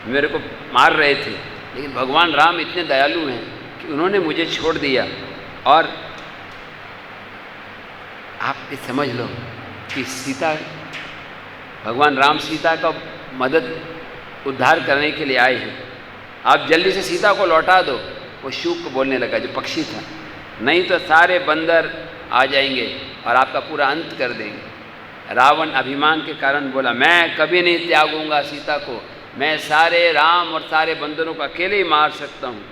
मेरे को मार रहे थे, लेकिन भगवान राम इतने दयालु हैं कि उन्होंने मुझे छोड़ दिया। और आप ये समझ लो कि सीता, भगवान राम सीता का मदद उद्धार करने के लिए आए हैं, आप जल्दी से सीता को लौटा दो। वो शुक को बोलने लगा जो पक्षी था, नहीं तो सारे बंदर आ जाएंगे और आपका पूरा अंत कर देंगे। रावण अभिमान के कारण बोला मैं कभी नहीं त्यागूंगा सीता को, मैं सारे राम और सारे बंदरों को अकेले ही मार सकता हूँ।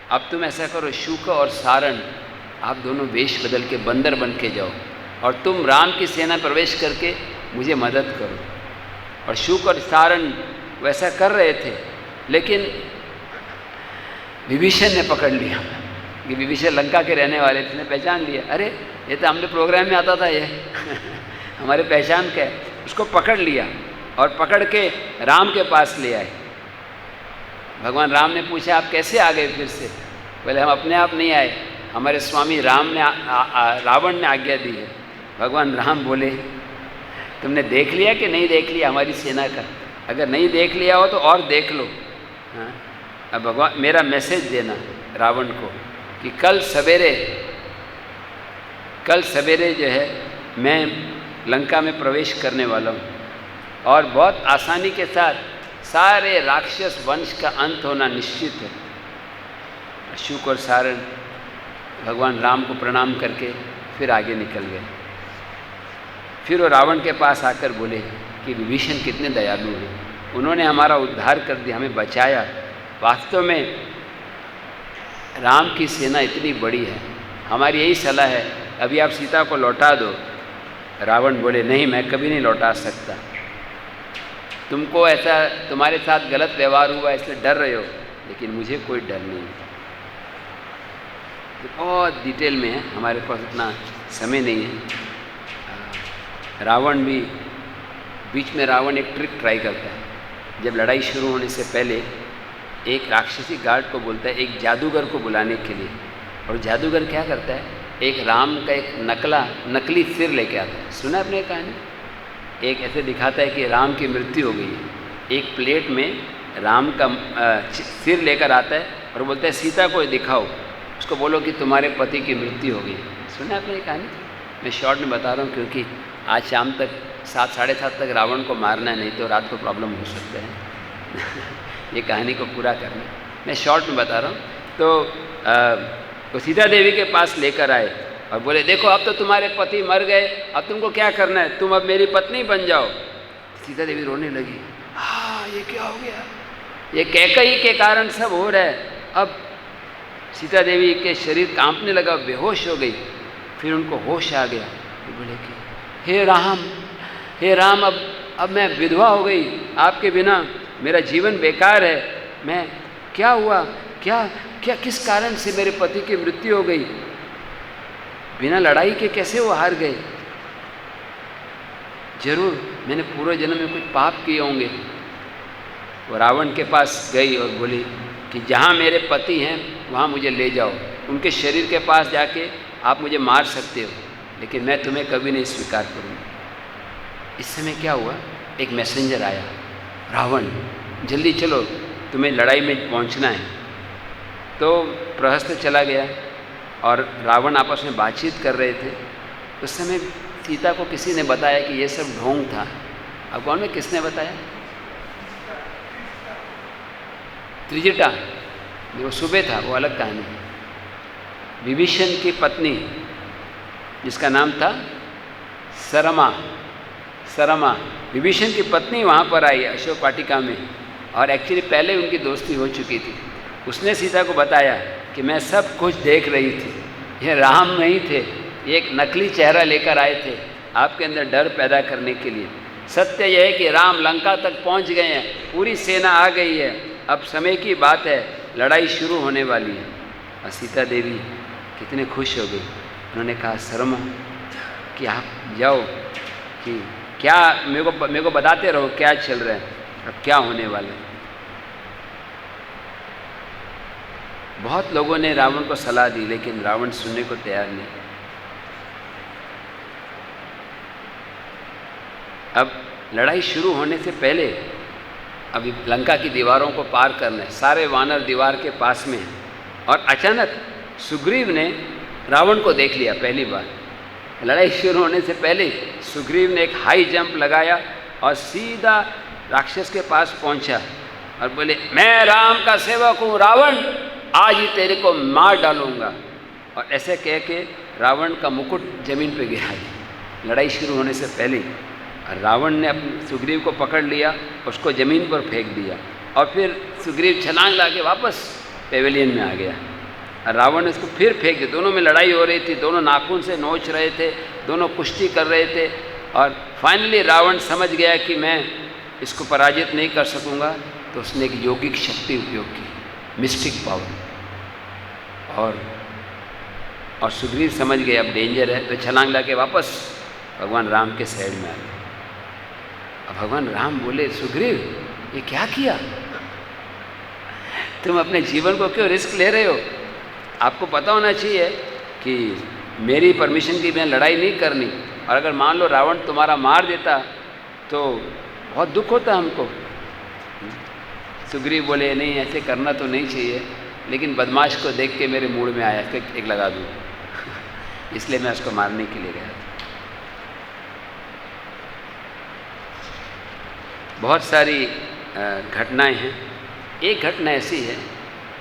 अब तुम ऐसा करो, शुक और सारण आप दोनों वेश बदल के बंदर बन के जाओ और तुम राम की सेना प्रवेश करके मुझे मदद करो। और शुक और सारण वैसा कर रहे थे, लेकिन विभीषण ने पकड़ लिया कि विभीषण लंका के रहने वाले थे, पहचान लिया, अरे ये तो हमने प्रोग्राम में आता था ये हमारे पहचान का है। उसको पकड़ लिया और पकड़ के राम के पास ले आए। भगवान राम ने पूछा आप कैसे आ गए फिर से? बोले हम अपने आप नहीं आए, हमारे स्वामी राम ने रावण ने आज्ञा दी है। भगवान राम बोले तुमने देख लिया कि नहीं देख लिया हमारी सेना का? अगर नहीं देख लिया हो तो और देख लो। हाँ, अब भगवान मेरा मैसेज देना रावण को कि कल सवेरे जो है मैं लंका में प्रवेश करने वाला हूँ और बहुत आसानी के साथ सारे राक्षस वंश का अंत होना निश्चित है। शुक और सारण भगवान राम को प्रणाम करके फिर आगे निकल गए। फिर वो रावण के पास आकर बोले कि विभीषण कितने दयालु हैं, उन्होंने हमारा उद्धार कर दिया, हमें बचाया। वास्तव में राम की सेना इतनी बड़ी है, हमारी यही सलाह है अभी आप सीता को लौटा दो। रावण बोले नहीं, मैं कभी नहीं लौटा सकता, तुमको ऐसा तुम्हारे साथ गलत व्यवहार हुआ इसलिए डर रहे हो, लेकिन मुझे कोई डर नहीं। तो बहुत डिटेल में है, हमारे पास इतना समय नहीं है। रावण भी बीच में रावण एक ट्रिक ट्राई करता है। जब लड़ाई शुरू होने से पहले एक राक्षसी गार्ड को बोलता है एक जादूगर को बुलाने के लिए, और जादूगर क्या करता है, एक राम का एक नकली सिर लेके आता है। सुना आपने कहानी? एक ऐसे दिखाता है कि राम की मृत्यु हो गई है, एक प्लेट में राम का सिर लेकर आता है और बोलता है सीता को दिखाओ, उसको बोलो कि तुम्हारे पति की मृत्यु हो गई। सुना आपने ये कहानी? मैं शॉर्ट में बता रहा हूँ क्योंकि आज शाम तक 7 साढ़े 7 तक रावण को मारना है, नहीं तो रात को प्रॉब्लम हो सकता है। ये कहानी को पूरा करना, मैं शॉर्ट में बता रहा हूँ। तो सीता देवी के पास लेकर आए और बोले देखो अब तो तुम्हारे पति मर गए, अब तुमको क्या करना है, तुम अब मेरी पत्नी बन जाओ। सीता देवी रोने लगी, हाँ ये क्या हो गया, ये कैकई के कारण सब हो रहा है। अब सीता देवी के शरीर कांपने लगा, बेहोश हो गई। फिर उनको होश आ गया, तो बोले कि हे राम अब मैं विधवा हो गई, आपके बिना मेरा जीवन बेकार है। मैं क्या हुआ, क्या किस कारण से मेरे पति की मृत्यु हो गई, बिना लड़ाई के कैसे वो हार गए? जरूर मैंने पूर्व जन्म में कुछ पाप किए होंगे। वो रावण के पास गई और बोली कि जहाँ मेरे पति हैं वहाँ मुझे ले जाओ, उनके शरीर के पास जाके आप मुझे मार सकते हो, लेकिन मैं तुम्हें कभी नहीं स्वीकार करूँगी। इस समय क्या हुआ, एक मैसेंजर आया, रावण जल्दी चलो तुम्हें लड़ाई में पहुँचना है। तो प्रहस्त चला गया और रावण आपस में बातचीत कर रहे थे। उस समय सीता को किसी ने बताया कि ये सब ढोंग था। अब कौन में किसने बताया? त्रिजटा, वो सुबह था, वो अलग कहानी है। विभीषण की पत्नी जिसका नाम था सरमा, विभीषण की पत्नी वहाँ पर आई अशोक वाटिका में, और एक्चुअली पहले उनकी दोस्ती हो चुकी थी। उसने सीता को बताया कि मैं सब कुछ देख रही थी, ये राम नहीं थे, ये एक नकली चेहरा लेकर आए थे आपके अंदर डर पैदा करने के लिए। सत्य यह है कि राम लंका तक पहुंच गए हैं, पूरी सेना आ गई है, अब समय की बात है, लड़ाई शुरू होने वाली है। और सीता देवी कितने खुश हो गई। उन्होंने कहा शर्मा कि आप जाओ कि क्या मेरे को बताते रहो क्या चल रहा है, अब क्या होने वाला है। बहुत लोगों ने रावण को सलाह दी, लेकिन रावण सुनने को तैयार नहीं। अब लड़ाई शुरू होने से पहले अभी लंका की दीवारों को पार करना है, सारे वानर दीवार के पास में हैं, और अचानक सुग्रीव ने रावण को देख लिया पहली बार। लड़ाई शुरू होने से पहले सुग्रीव ने एक हाई जंप लगाया और सीधा राक्षस के पास पहुंचा और बोले मैं राम का सेवक हूँ रावण, आज ही तेरे को मार डालूंगा। और ऐसे कह के रावण का मुकुट जमीन पे गिरा दिया लड़ाई शुरू होने से पहले। और रावण ने अपने सुग्रीव को पकड़ लिया, उसको ज़मीन पर फेंक दिया, और फिर सुग्रीव छलांग ला के वापस पेवेलियन में आ गया। और रावण ने उसको फिर फेंक दिया। दोनों में लड़ाई हो रही थी, दोनों नाखून से नोच रहे थे, दोनों कुश्ती कर रहे थे। और फाइनली रावण समझ गया कि मैं इसको पराजित नहीं कर सकूँगा, तो उसने एक यौगिक शक्ति उपयोग की, मिस्टिक पावर। और सुग्रीव समझ गए अब डेंजर है, तो छलांग ला के वापस भगवान राम के साइड में आ गए। अब भगवान राम बोले सुग्रीव ये क्या किया? तुम अपने जीवन को क्यों रिस्क ले रहे हो? आपको पता होना चाहिए कि मेरी परमिशन की मैं लड़ाई नहीं करनी, और अगर मान लो रावण तुम्हारा मार देता तो बहुत दुख होता हमको। सुग्रीव बोले नहीं, ऐसे करना तो नहीं चाहिए, लेकिन बदमाश को देख के मेरे मूड में आया कि एक लगा दूँ इसलिए मैं उसको मारने के लिए गया था। बहुत सारी घटनाएं हैं। एक घटना ऐसी है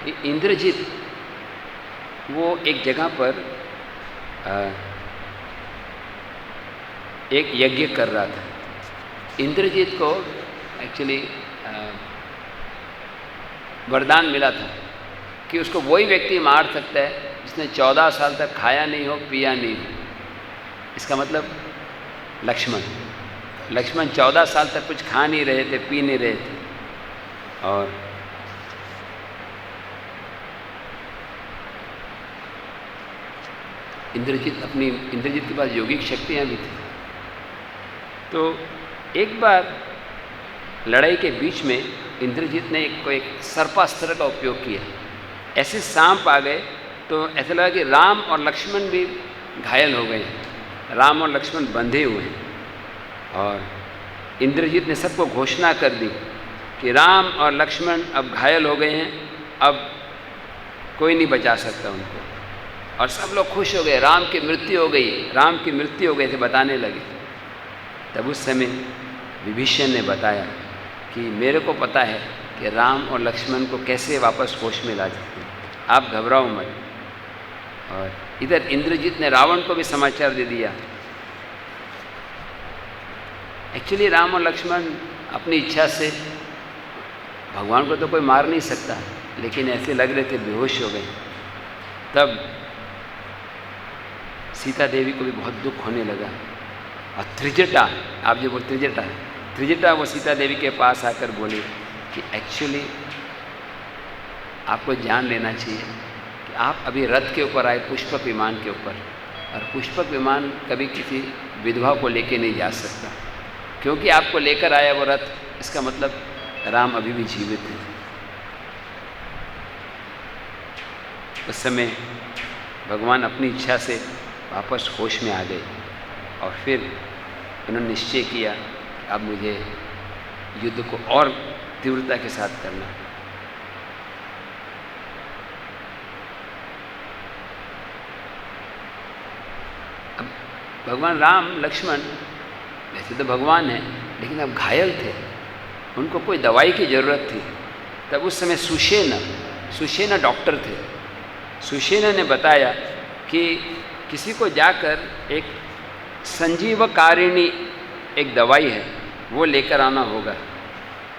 कि इंद्रजीत वो एक जगह पर एक यज्ञ कर रहा था। इंद्रजीत को एक्चुअली वरदान मिला था कि उसको वही व्यक्ति मार सकता है जिसने 14 साल तक खाया नहीं हो, पिया नहीं हो। इसका मतलब लक्ष्मण 14 साल तक कुछ खा नहीं रहे थे, पी नहीं रहे थे, और इंद्रजीत के पास योगिक शक्तियाँ भी थी। तो एक बार लड़ाई के बीच में इंद्रजीत ने एक सर्पास्त्र का उपयोग किया। ऐसे सांप आ गए तो ऐसा लगा कि राम और लक्ष्मण भी घायल हो गए हैं। राम और लक्ष्मण बंधे हुए हैं, और इंद्रजीत ने सबको घोषणा कर दी कि राम और लक्ष्मण अब घायल हो गए हैं, अब कोई नहीं बचा सकता उनको। और सब लोग खुश हो गए, राम की मृत्यु हो गई ऐसे बताने लगे। तब उस समय विभीषण ने बताया कि मेरे को पता है कि राम और लक्ष्मण को कैसे वापस होश में ला सकते हैं, आप घबराओ मत। और इधर इंद्रजीत ने रावण को भी समाचार दे दिया। एक्चुअली राम और लक्ष्मण अपनी इच्छा से, भगवान को तो कोई मार नहीं सकता, लेकिन ऐसे लग रहे थे बेहोश हो गए। तब सीता देवी को भी बहुत दुख होने लगा, और त्रिजटा, आप जो बोल त्रिजटा वो सीता देवी के पास आकर बोली कि एक्चुअली आपको जान लेना चाहिए कि आप अभी रथ के ऊपर आए, पुष्पक विमान के ऊपर, और पुष्पक विमान कभी किसी विधवा को लेके नहीं जा सकता, क्योंकि आपको लेकर आया वो रथ, इसका मतलब राम अभी भी जीवित हैं। उस समय भगवान अपनी इच्छा से वापस होश में आ गए, और फिर उन्होंने निश्चय किया कि अब मुझे युद्ध को और तीव्रता के साथ करना। अब भगवान राम लक्ष्मण वैसे तो भगवान हैं, लेकिन अब घायल थे, उनको कोई दवाई की ज़रूरत थी। तब उस समय सुषेना डॉक्टर थे। सुषेना ने बताया कि किसी को जाकर एक संजीवकारिणी एक दवाई है वो लेकर आना होगा,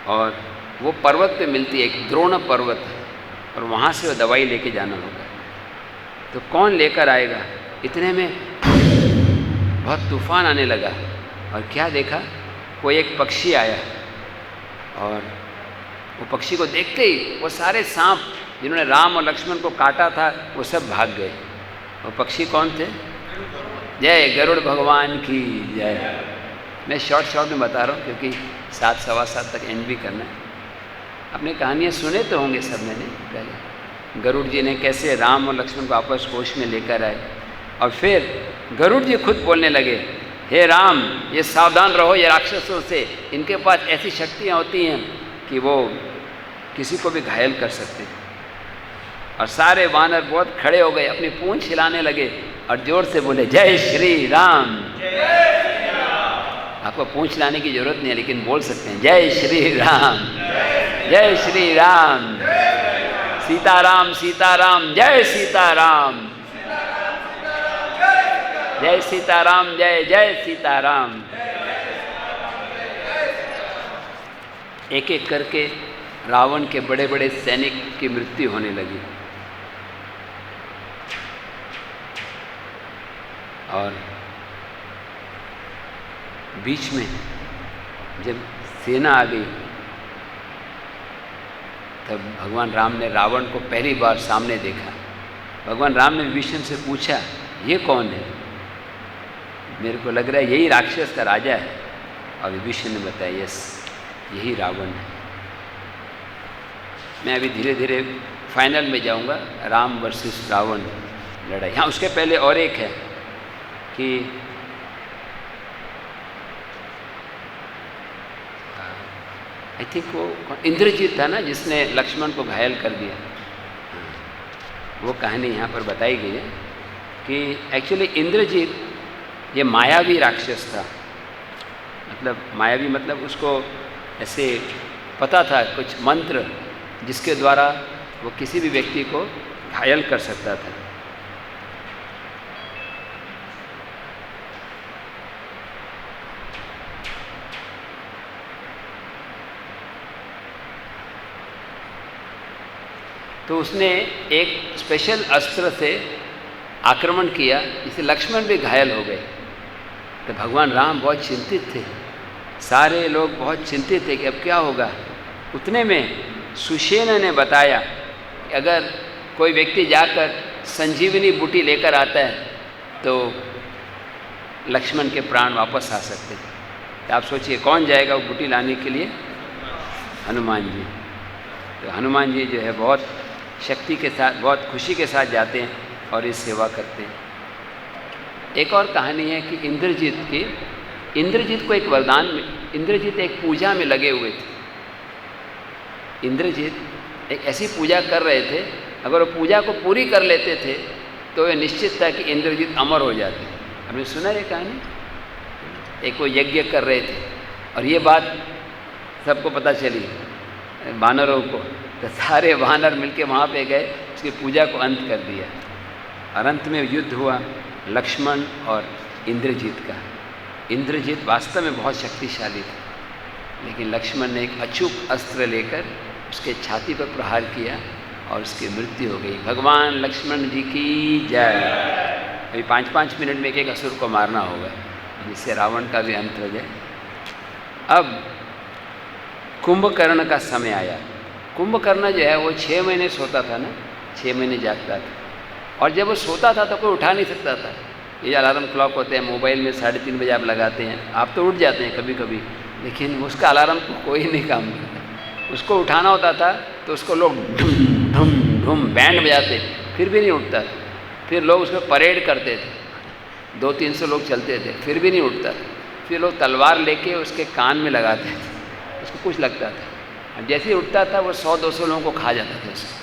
और वो पर्वत पे मिलती है, एक द्रोण पर्वत है, और वहाँ से वो दवाई लेके जाना होगा। तो कौन लेकर आएगा? इतने में बहुत तूफान आने लगा, और क्या देखा, कोई एक पक्षी आया, और वो पक्षी को देखते ही वो सारे सांप जिन्होंने राम और लक्ष्मण को काटा था वो सब भाग गए। वो पक्षी कौन थे? जय गरुड़ भगवान की जय। मैं शॉर्ट में बता रहा हूँ क्योंकि 7, सवा 7 तक एंड भी करना है। अपने कहानियाँ सुने तो होंगे सब मैंने पहले, गरुड़ जी ने कैसे राम और लक्ष्मण को वापस होश में लेकर आए, और फिर गरुड़ जी खुद बोलने लगे, हे राम, ये सावधान रहो ये राक्षसों से, इनके पास ऐसी शक्तियाँ होती हैं कि वो किसी को भी घायल कर सकते हैं। और सारे वानर बहुत खड़े हो गए, अपनी पूंछ हिलाने लगे और जोर से बोले, जय श्री राम। आपको पूंछ हिलाने की जरूरत नहीं है, लेकिन बोल सकते हैं, जय श्री राम, जय श्री राम, सीताराम सीताराम, जय सीताराम, जय सीताराम, जय जय सीताराम। एक एक करके रावण के बड़े बड़े सैनिक की मृत्यु होने लगी, और बीच में जब सेना आ गई तब भगवान राम ने रावण को पहली बार सामने देखा। भगवान राम ने विभीषण से पूछा, ये कौन है? मेरे को लग रहा है यही राक्षस का राजा है। और विभीषण ने बताया, यस, यही रावण है। मैं अभी धीरे धीरे फाइनल में जाऊंगा, राम वर्सेस रावण लड़ाई। हाँ, उसके पहले और एक है कि आई थिंक वो इंद्रजीत था ना जिसने लक्ष्मण को घायल कर दिया। वो कहानी यहाँ पर बताई गई है कि एक्चुअली इंद्रजीत ये मायावी राक्षस था। मतलब मायावी मतलब उसको ऐसे पता था कुछ मंत्र जिसके द्वारा वो किसी भी व्यक्ति को घायल कर सकता था। तो उसने एक स्पेशल अस्त्र से आक्रमण किया, इससे लक्ष्मण भी घायल हो गए। तो भगवान राम बहुत चिंतित थे, सारे लोग बहुत चिंतित थे कि अब क्या होगा। उतने में सुषेण ने बताया कि अगर कोई व्यक्ति जाकर संजीवनी बूटी लेकर आता है तो लक्ष्मण के प्राण वापस आ सकते हैं। तो आप सोचिए कौन जाएगा वो बूटी लाने के लिए? हनुमान जी। तो हनुमान जी जो है बहुत शक्ति के साथ, बहुत खुशी के साथ जाते हैं और इस सेवा करते हैं। एक और कहानी है कि इंद्रजीत को एक वरदान में, इंद्रजीत एक पूजा में लगे हुए थे। इंद्रजीत एक ऐसी पूजा कर रहे थे, अगर वो पूजा को पूरी कर लेते थे तो ये निश्चित था कि इंद्रजीत अमर हो जाते। हमने सुना ये कहानी, एक वो यज्ञ कर रहे थे और ये बात सबको पता चली, वानरों को। तो सारे वानर मिलके वहाँ पे गए, उसकी पूजा को अंत कर दिया और अंत में युद्ध हुआ लक्ष्मण और इंद्रजीत का। इंद्रजीत वास्तव में बहुत शक्तिशाली था, लेकिन लक्ष्मण ने एक अचूक अस्त्र लेकर उसके छाती पर प्रहार किया और उसकी मृत्यु हो गई। भगवान लक्ष्मण जी की जय। अभी 5-5 मिनट में एक असुर को मारना होगा जिससे रावण का भी अंत हो जाए। अब कुंभकर्ण का समय आया। कुंभकर्ण जो है वो 6 महीने सोता था ना, 6 महीने जागता था, और जब वो सोता था तो कोई उठा नहीं सकता था। ये अलार्म क्लॉक होते हैं मोबाइल में, 3:30 बजे आप लगाते हैं, आप तो उठ जाते हैं कभी कभी, लेकिन उसका अलार्म को कोई नहीं काम करता। उसको उठाना होता था तो उसको लोग ढुम ढुम ढुम बैंड बजाते, फिर भी नहीं उठता था। फिर लोग उस पर परेड करते थे, 200-300 लोग चलते थे, फिर भी नहीं उठता था। फिर लोग तलवार लेके उसके कान में लगाते थे, उसको कुछ लगता था। अब जैसे ही उठता था वो 100-200 लोगों को खा जाता था उसको।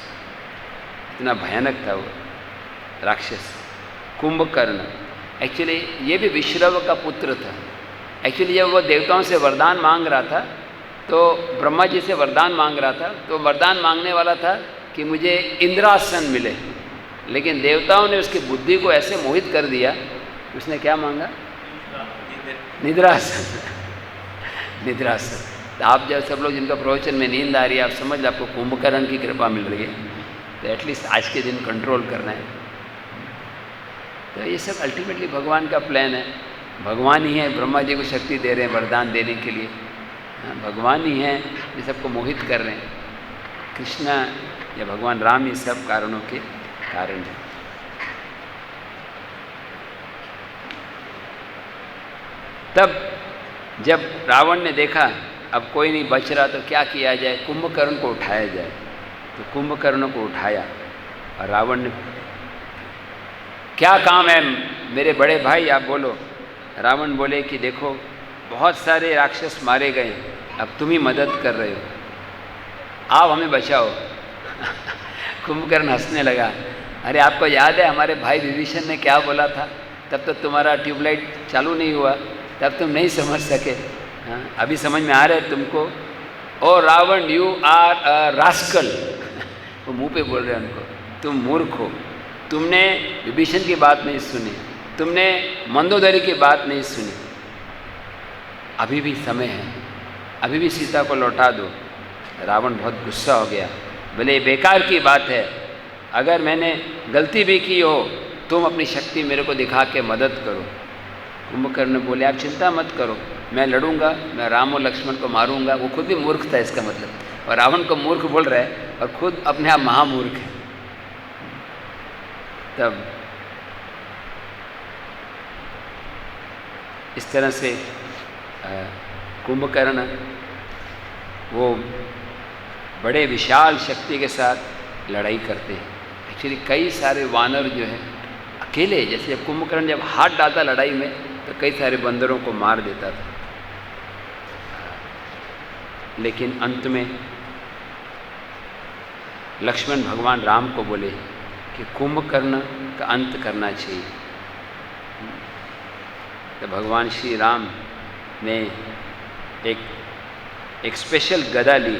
इतना भयानक था वो राक्षस कुंभकर्ण। एक्चुअली ये भी विश्रव का पुत्र था। एक्चुअली जब वो देवताओं से वरदान मांग रहा था तो ब्रह्मा जी से वरदान मांग रहा था, तो वरदान मांगने वाला था कि मुझे इंद्रासन मिले, लेकिन देवताओं ने उसकी बुद्धि को ऐसे मोहित कर दिया, उसने क्या मांगा? निद्रासन। निद्रासन। तो आप जब सब लोग जिनका प्रवचन में नींद आ रही है, आप समझ लो आपको कुंभकर्ण की कृपा मिल रही है, तो एटलीस्ट आज के दिन कंट्रोल करना है। तो ये सब अल्टीमेटली भगवान का प्लान है। भगवान ही है, ब्रह्मा जी को शक्ति दे रहे हैं वरदान देने के लिए। भगवान ही है ये सबको मोहित कर रहे हैं। कृष्णा या भगवान राम ये सब कारणों के कारण है। तब जब रावण ने देखा अब कोई नहीं बच रहा तो क्या किया जाए, कुंभकर्ण को उठाया जाए। तो कुंभकर्ण को उठाया और रावण ने, क्या काम है मेरे बड़े भाई, आप बोलो। रावण बोले कि देखो बहुत सारे राक्षस मारे गए, अब तुम ही मदद कर रहे हो, आप हमें बचाओ। कुंभकर्ण हंसने लगा, अरे आपको याद है हमारे भाई विभीषण ने क्या बोला था? तब तो तुम्हारा ट्यूबलाइट चालू नहीं हुआ, तब तुम नहीं समझ सके। हाँ, अभी समझ में आ रहा है तुमको? Oh Ravana, you are a rascal. वो मुंह पे बोल रहे हैं उनको, तुम मूर्ख हो, तुमने विभीषण की बात नहीं सुनी, तुमने मंदोदरी की बात नहीं सुनी। अभी भी समय है, अभी भी सीता को लौटा दो। रावण बहुत गुस्सा हो गया, बोले बेकार की बात है, अगर मैंने गलती भी की हो तुम अपनी शक्ति मेरे को दिखा के मदद करो। कुंभकर्ण बोले आप चिंता मत करो, मैं लड़ूंगा, मैं राम और लक्ष्मण को मारूंगा। वो खुद भी मूर्ख था इसका मतलब, और रावण को मूर्ख बोल रहा है और खुद अपने आप महामूर्ख है। तब इस तरह से कुंभकर्ण वो बड़े विशाल शक्ति के साथ लड़ाई करते हैं। एक्चुअली कई सारे वानर जो है अकेले, जैसे जब कुंभकर्ण जब हाथ डालता लड़ाई में तो कई सारे बंदरों को मार देता था, लेकिन अंत में लक्ष्मण भगवान राम को बोले कि कुंभकर्ण का अंत करना चाहिए। तो भगवान श्री राम ने एक स्पेशल गदा ली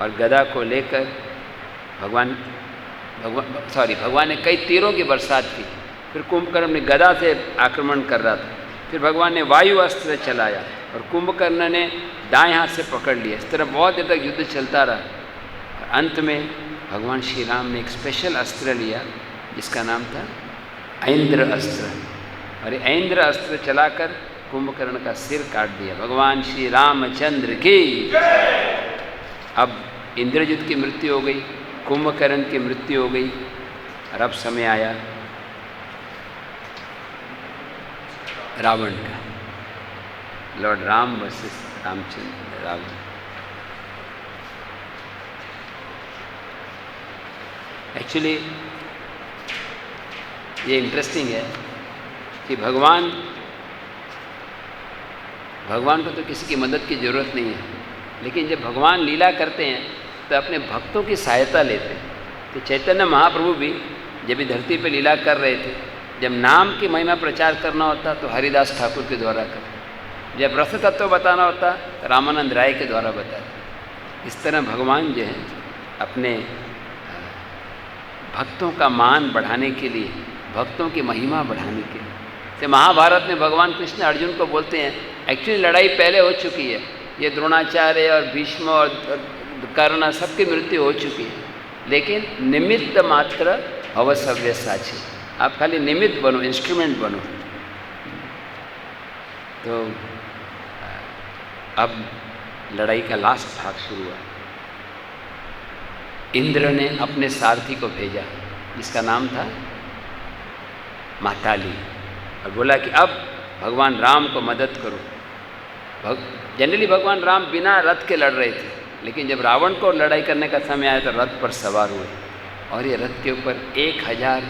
और गदा को लेकर भगवान ने कई तीरों की बरसात की। फिर कुंभकर्ण ने गदा से आक्रमण कर रहा था, फिर भगवान ने वायु अस्त्र चलाया और कुंभकर्ण ने दाएं हाथ से पकड़ लिया। इस तरह बहुत देर तक युद्ध चलता रहा और अंत में भगवान श्री राम ने एक स्पेशल अस्त्र लिया जिसका नाम था ऐन्द्र अस्त्र, और ऐन्द्र अस्त्र चलाकर कुंभकर्ण का सिर काट दिया। भगवान श्री रामचंद्र की। अब इंद्रजित की मृत्यु हो गई, कुंभकर्ण की मृत्यु हो गई, और अब समय आया रावण का। Lord Ram versus Ramchandra, Ravan. Actually ये इंटरेस्टिंग है कि भगवान को तो किसी की मदद की ज़रूरत नहीं है, लेकिन जब भगवान लीला करते हैं तो अपने भक्तों की सहायता लेते हैं। तो चैतन्य महाप्रभु भी जब भी धरती पर लीला कर रहे थे, जब नाम की महिमा प्रचार करना होता तो हरिदास ठाकुर के द्वारा करते, जब रस तत्व बताना होता तो रामानंद राय के द्वारा बताते। इस तरह भगवान जो है अपने भक्तों का मान बढ़ाने के लिए, भक्तों की महिमा बढ़ाने के लिए, तो महाभारत में भगवान कृष्ण अर्जुन को बोलते हैं, एक्चुअली लड़ाई पहले हो चुकी है, ये द्रोणाचार्य और भीष्म और कर्ण सबकी मृत्यु हो चुकी है, लेकिन निमित्त मात्र अवसव्य साची, आप खाली निमित्त बनो, इंस्ट्रूमेंट बनो। तो अब लड़ाई का लास्ट भाग शुरू हुआ। इंद्र ने अपने सारथी को भेजा जिसका नाम था माताली, और बोला कि अब भगवान राम को मदद करो। जनरली भगवान राम बिना रथ के लड़ रहे थे, लेकिन जब रावण को लड़ाई करने का समय आया तो रथ पर सवार हुए, और ये रथ के ऊपर 1000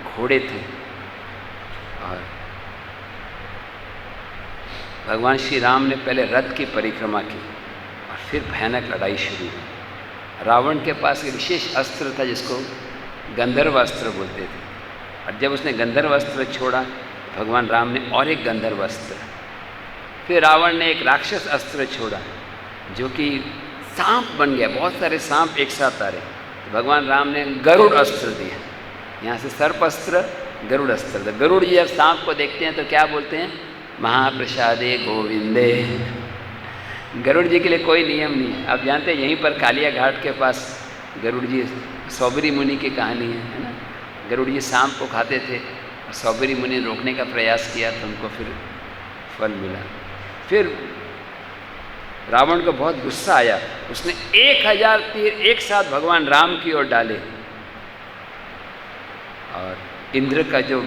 घोड़े थे। और भगवान श्री राम ने पहले रथ की परिक्रमा की और फिर भयानक लड़ाई शुरू हुई। रावण के पास एक विशेष अस्त्र था जिसको गंधर्व अस्त्र बोलते थे, और जब उसने गंधर्व अस्त्र छोड़ा भगवान राम ने और एक गंधर्व अस्त्र, फिर रावण ने एक राक्षस अस्त्र छोड़ा जो कि सांप बन गया, बहुत सारे सांप एक साथ आ रहे, तो भगवान राम ने गरुड़ अस्त्र दिया। यहाँ से सर्प अस्त्र, गरुड़ अस्त्र। तो गरुड़ जी जब सांप को देखते हैं तो क्या बोलते हैं, महाप्रसादे गोविंदे। गरुड़ जी के लिए कोई नियम नहीं है। आप जानते हैं यहीं पर कालिया घाट के पास गरुड़ जी, सौबरी मुनि की कहानी है ना। गरुड़ जी सांप को खाते थे और सौबरी मुनि ने रोकने का प्रयास किया तो उनको फिर फल मिला। फिर रावण को बहुत गुस्सा आया, उसने 1000 तीर एक साथ भगवान राम की ओर डाले, और इंद्र का जो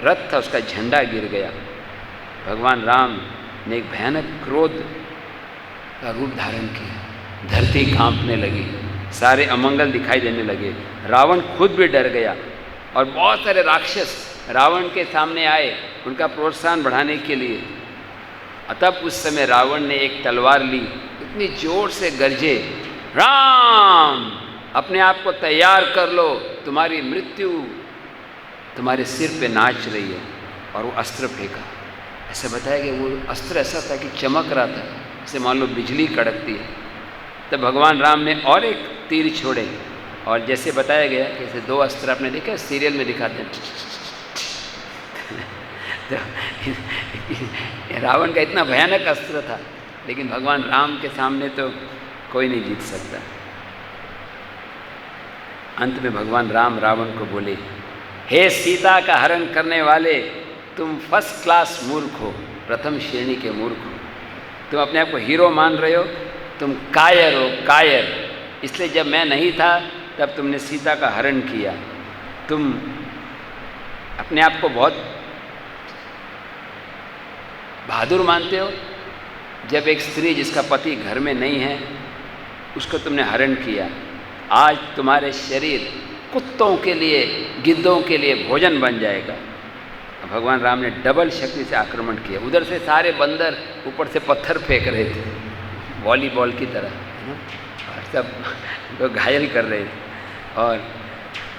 रथ था उसका झंडा गिर गया। भगवान राम ने एक भयानक क्रोध का रूप धारण किया, धरती कांपने लगी, सारे अमंगल दिखाई देने लगे। रावण खुद भी डर गया, और बहुत सारे राक्षस रावण के सामने आए उनका प्रोत्साहन बढ़ाने के लिए। तब उस समय रावण ने एक तलवार ली, इतनी जोर से गरजे, राम अपने आप को तैयार कर लो, तुम्हारी मृत्यु तुम्हारे सिर पे नाच रही है। और वो अस्त्र फेंका। ऐसे बताया कि वो अस्त्र ऐसा था कि चमक रहा था, जैसे मान लो बिजली कड़कती है। तब भगवान राम ने और एक तीर छोड़े, और जैसे बताया गया कि जैसे 2 अस्त्र आपने देखा सीरियल में दिखाते हैं तो रावण का इतना भयानक अस्त्र था, लेकिन भगवान राम के सामने तो कोई नहीं जीत सकता। अंत में भगवान राम रावण को बोले, हे सीता का हरण करने वाले, तुम फर्स्ट क्लास मूर्ख हो, प्रथम श्रेणी के मूर्ख हो। तुम अपने आप को हीरो मान रहे हो, तुम कायर हो, कायर। इसलिए जब मैं नहीं था तब तुमने सीता का हरण किया। तुम अपने आप को बहुत बहादुर मानते हो, जब एक स्त्री जिसका पति घर में नहीं है उसको तुमने हरण किया, आज तुम्हारे शरीर कुत्तों के लिए, गिद्धों के लिए भोजन बन जाएगा। भगवान राम ने डबल शक्ति से आक्रमण किया। उधर से सारे बंदर ऊपर से पत्थर फेंक रहे थे वॉलीबॉल की तरह, है ना, और सब लोग घायल कर रहे थे। और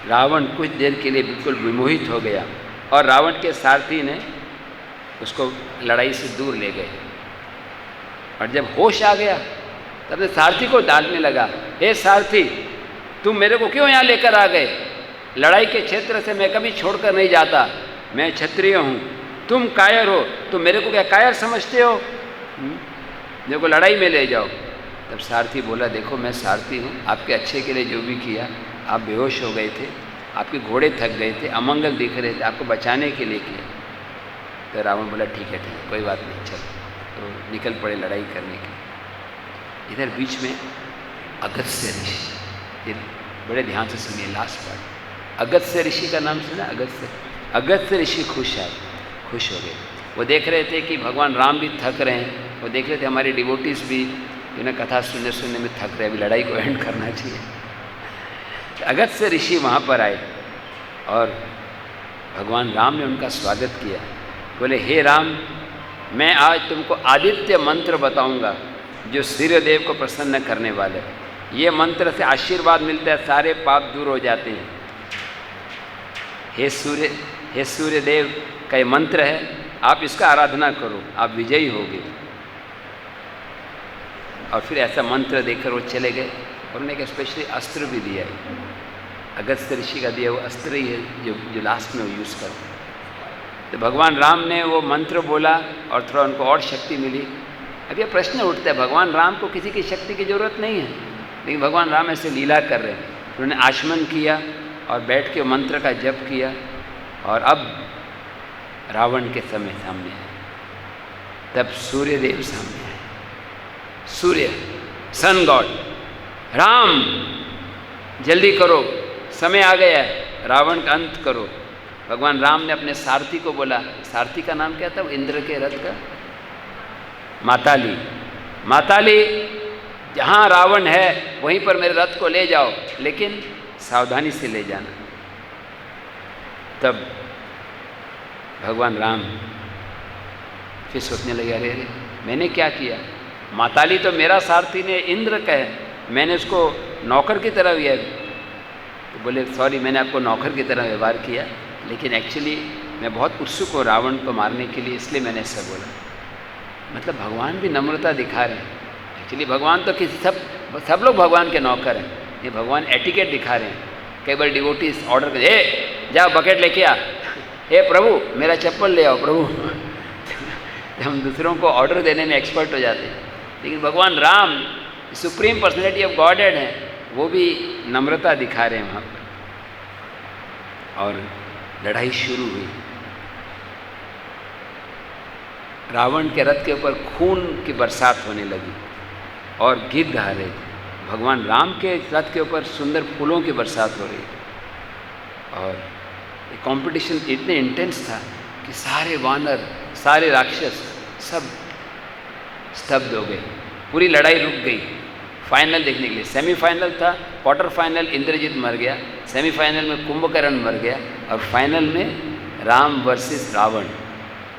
रावण कुछ देर के लिए बिल्कुल विमोहित हो गया और रावण के सारथी ने उसको लड़ाई से दूर ले गए। और जब होश आ गया तब सारथी को डांटने लगा, हे सारथी, तुम मेरे को क्यों यहाँ लेकर आ गए? लड़ाई के क्षेत्र से मैं कभी छोड़कर नहीं जाता, मैं क्षत्रिय हूँ, तुम कायर हो, तुम मेरे को क्या कायर समझते हो? मेरे को लड़ाई में ले जाओ। तब सारथी बोला, देखो मैं सारथी हूँ, आपके अच्छे के लिए जो भी किया, आप बेहोश हो गए थे, आपके घोड़े थक गए थे, अमंगल दिख रहे थे, आपको बचाने के लिए किया। तो रावण बोला, ठीक है कोई बात नहीं, चल। तो निकल पड़े लड़ाई करने के। इधर बीच में अगस्त्य ऋषि, बड़े ध्यान से सुनिए लास्ट पार्ट। अगस्त्य ऋषि का नाम सुना? अगस्त्य ऋषि खुश हो गए। वो देख रहे थे कि भगवान राम भी थक रहे हैं, वो देख रहे थे हमारी डिवोटीज भी जिन्हें कथा सुनने में थक रहे, अभी लड़ाई को एंड करना चाहिए। तो अगस्त्य ऋषि वहाँ पर आए और भगवान राम ने उनका स्वागत किया। बोले, हे राम, मैं आज तुमको आदित्य मंत्र बताऊंगा जो सूर्यदेव को प्रसन्न करने वाले। ये मंत्र से आशीर्वाद मिलता है, सारे पाप दूर हो जाते हैं। हे सूर्यदेव का ये मंत्र है, आप इसका आराधना करो, आप विजयी होगे। और फिर ऐसा मंत्र देकर वो चले गए और उन्हें एक स्पेशली अस्त्र भी दिया है। अगस्त्य ऋषि का दिया वो अस्त्र ही है जो लास्ट में वो यूज़ करते हैं। तो भगवान राम ने वो मंत्र बोला और थोड़ा उनको और शक्ति मिली। अब ये प्रश्न उठता है, भगवान राम को किसी की शक्ति की ज़रूरत नहीं है, लेकिन भगवान राम ऐसे लीला कर रहे हैं। उन्होंने आचमन किया और बैठ के मंत्र का जप किया और अब रावण के समय सामने आए। तब सूर्यदेव सामने आए। सूर्य, सन गॉड, राम जल्दी करो, समय आ गया है, रावण का अंत करो। भगवान राम ने अपने सारथी को बोला, सारथी का नाम क्या था वो इंद्र के रथ का? माताली। माताली, जहाँ रावण है वहीं पर मेरे रथ को ले जाओ, लेकिन सावधानी से ले जाना। तब भगवान राम फिर सोचने लगे, अरे मैंने क्या किया? माताली तो मेरा सारथी ने इंद्र का है, मैंने उसको नौकर की तरह दिया। तो बोले, सॉरी, मैंने आपको नौकर की तरह व्यवहार किया, लेकिन एक्चुअली मैं बहुत उत्सुक हूँ रावण को मारने के लिए, इसलिए मैंने ऐसा बोला। मतलब भगवान भी नम्रता दिखा रहे हैं। एक्चुअली भगवान तो सब लोग भगवान के नौकर हैं, ये भगवान एटिकेट दिखा रहे हैं। कई बार डिवोटीज ऑर्डर कर, ए जाओ बकेट लेके आ, हे प्रभु मेरा चप्पल ले आओ प्रभु। हम दूसरों को ऑर्डर देने में एक्सपर्ट हो जाते हैं, लेकिन भगवान Ram supreme personality of godhead हैं, वो भी नम्रता दिखा रहे हैं वहाँ पर। और लड़ाई शुरू हुई। रावण के रथ के ऊपर खून की बरसात होने लगी और गिद्ध आ रहे थे। भगवान राम के रथ के ऊपर सुंदर फूलों की बरसात हो रही थी। और ये कंपटीशन इतने इंटेंस था कि सारे वानर, सारे राक्षस सब स्तब्ध हो गए। पूरी लड़ाई रुक गई। फाइनल देखने के लिए, सेमीफाइनल था, क्वार्टर फाइनल इंद्रजीत मर गया, सेमीफाइनल में कुंभकर्ण मर गया और फाइनल में राम वर्सेस रावण।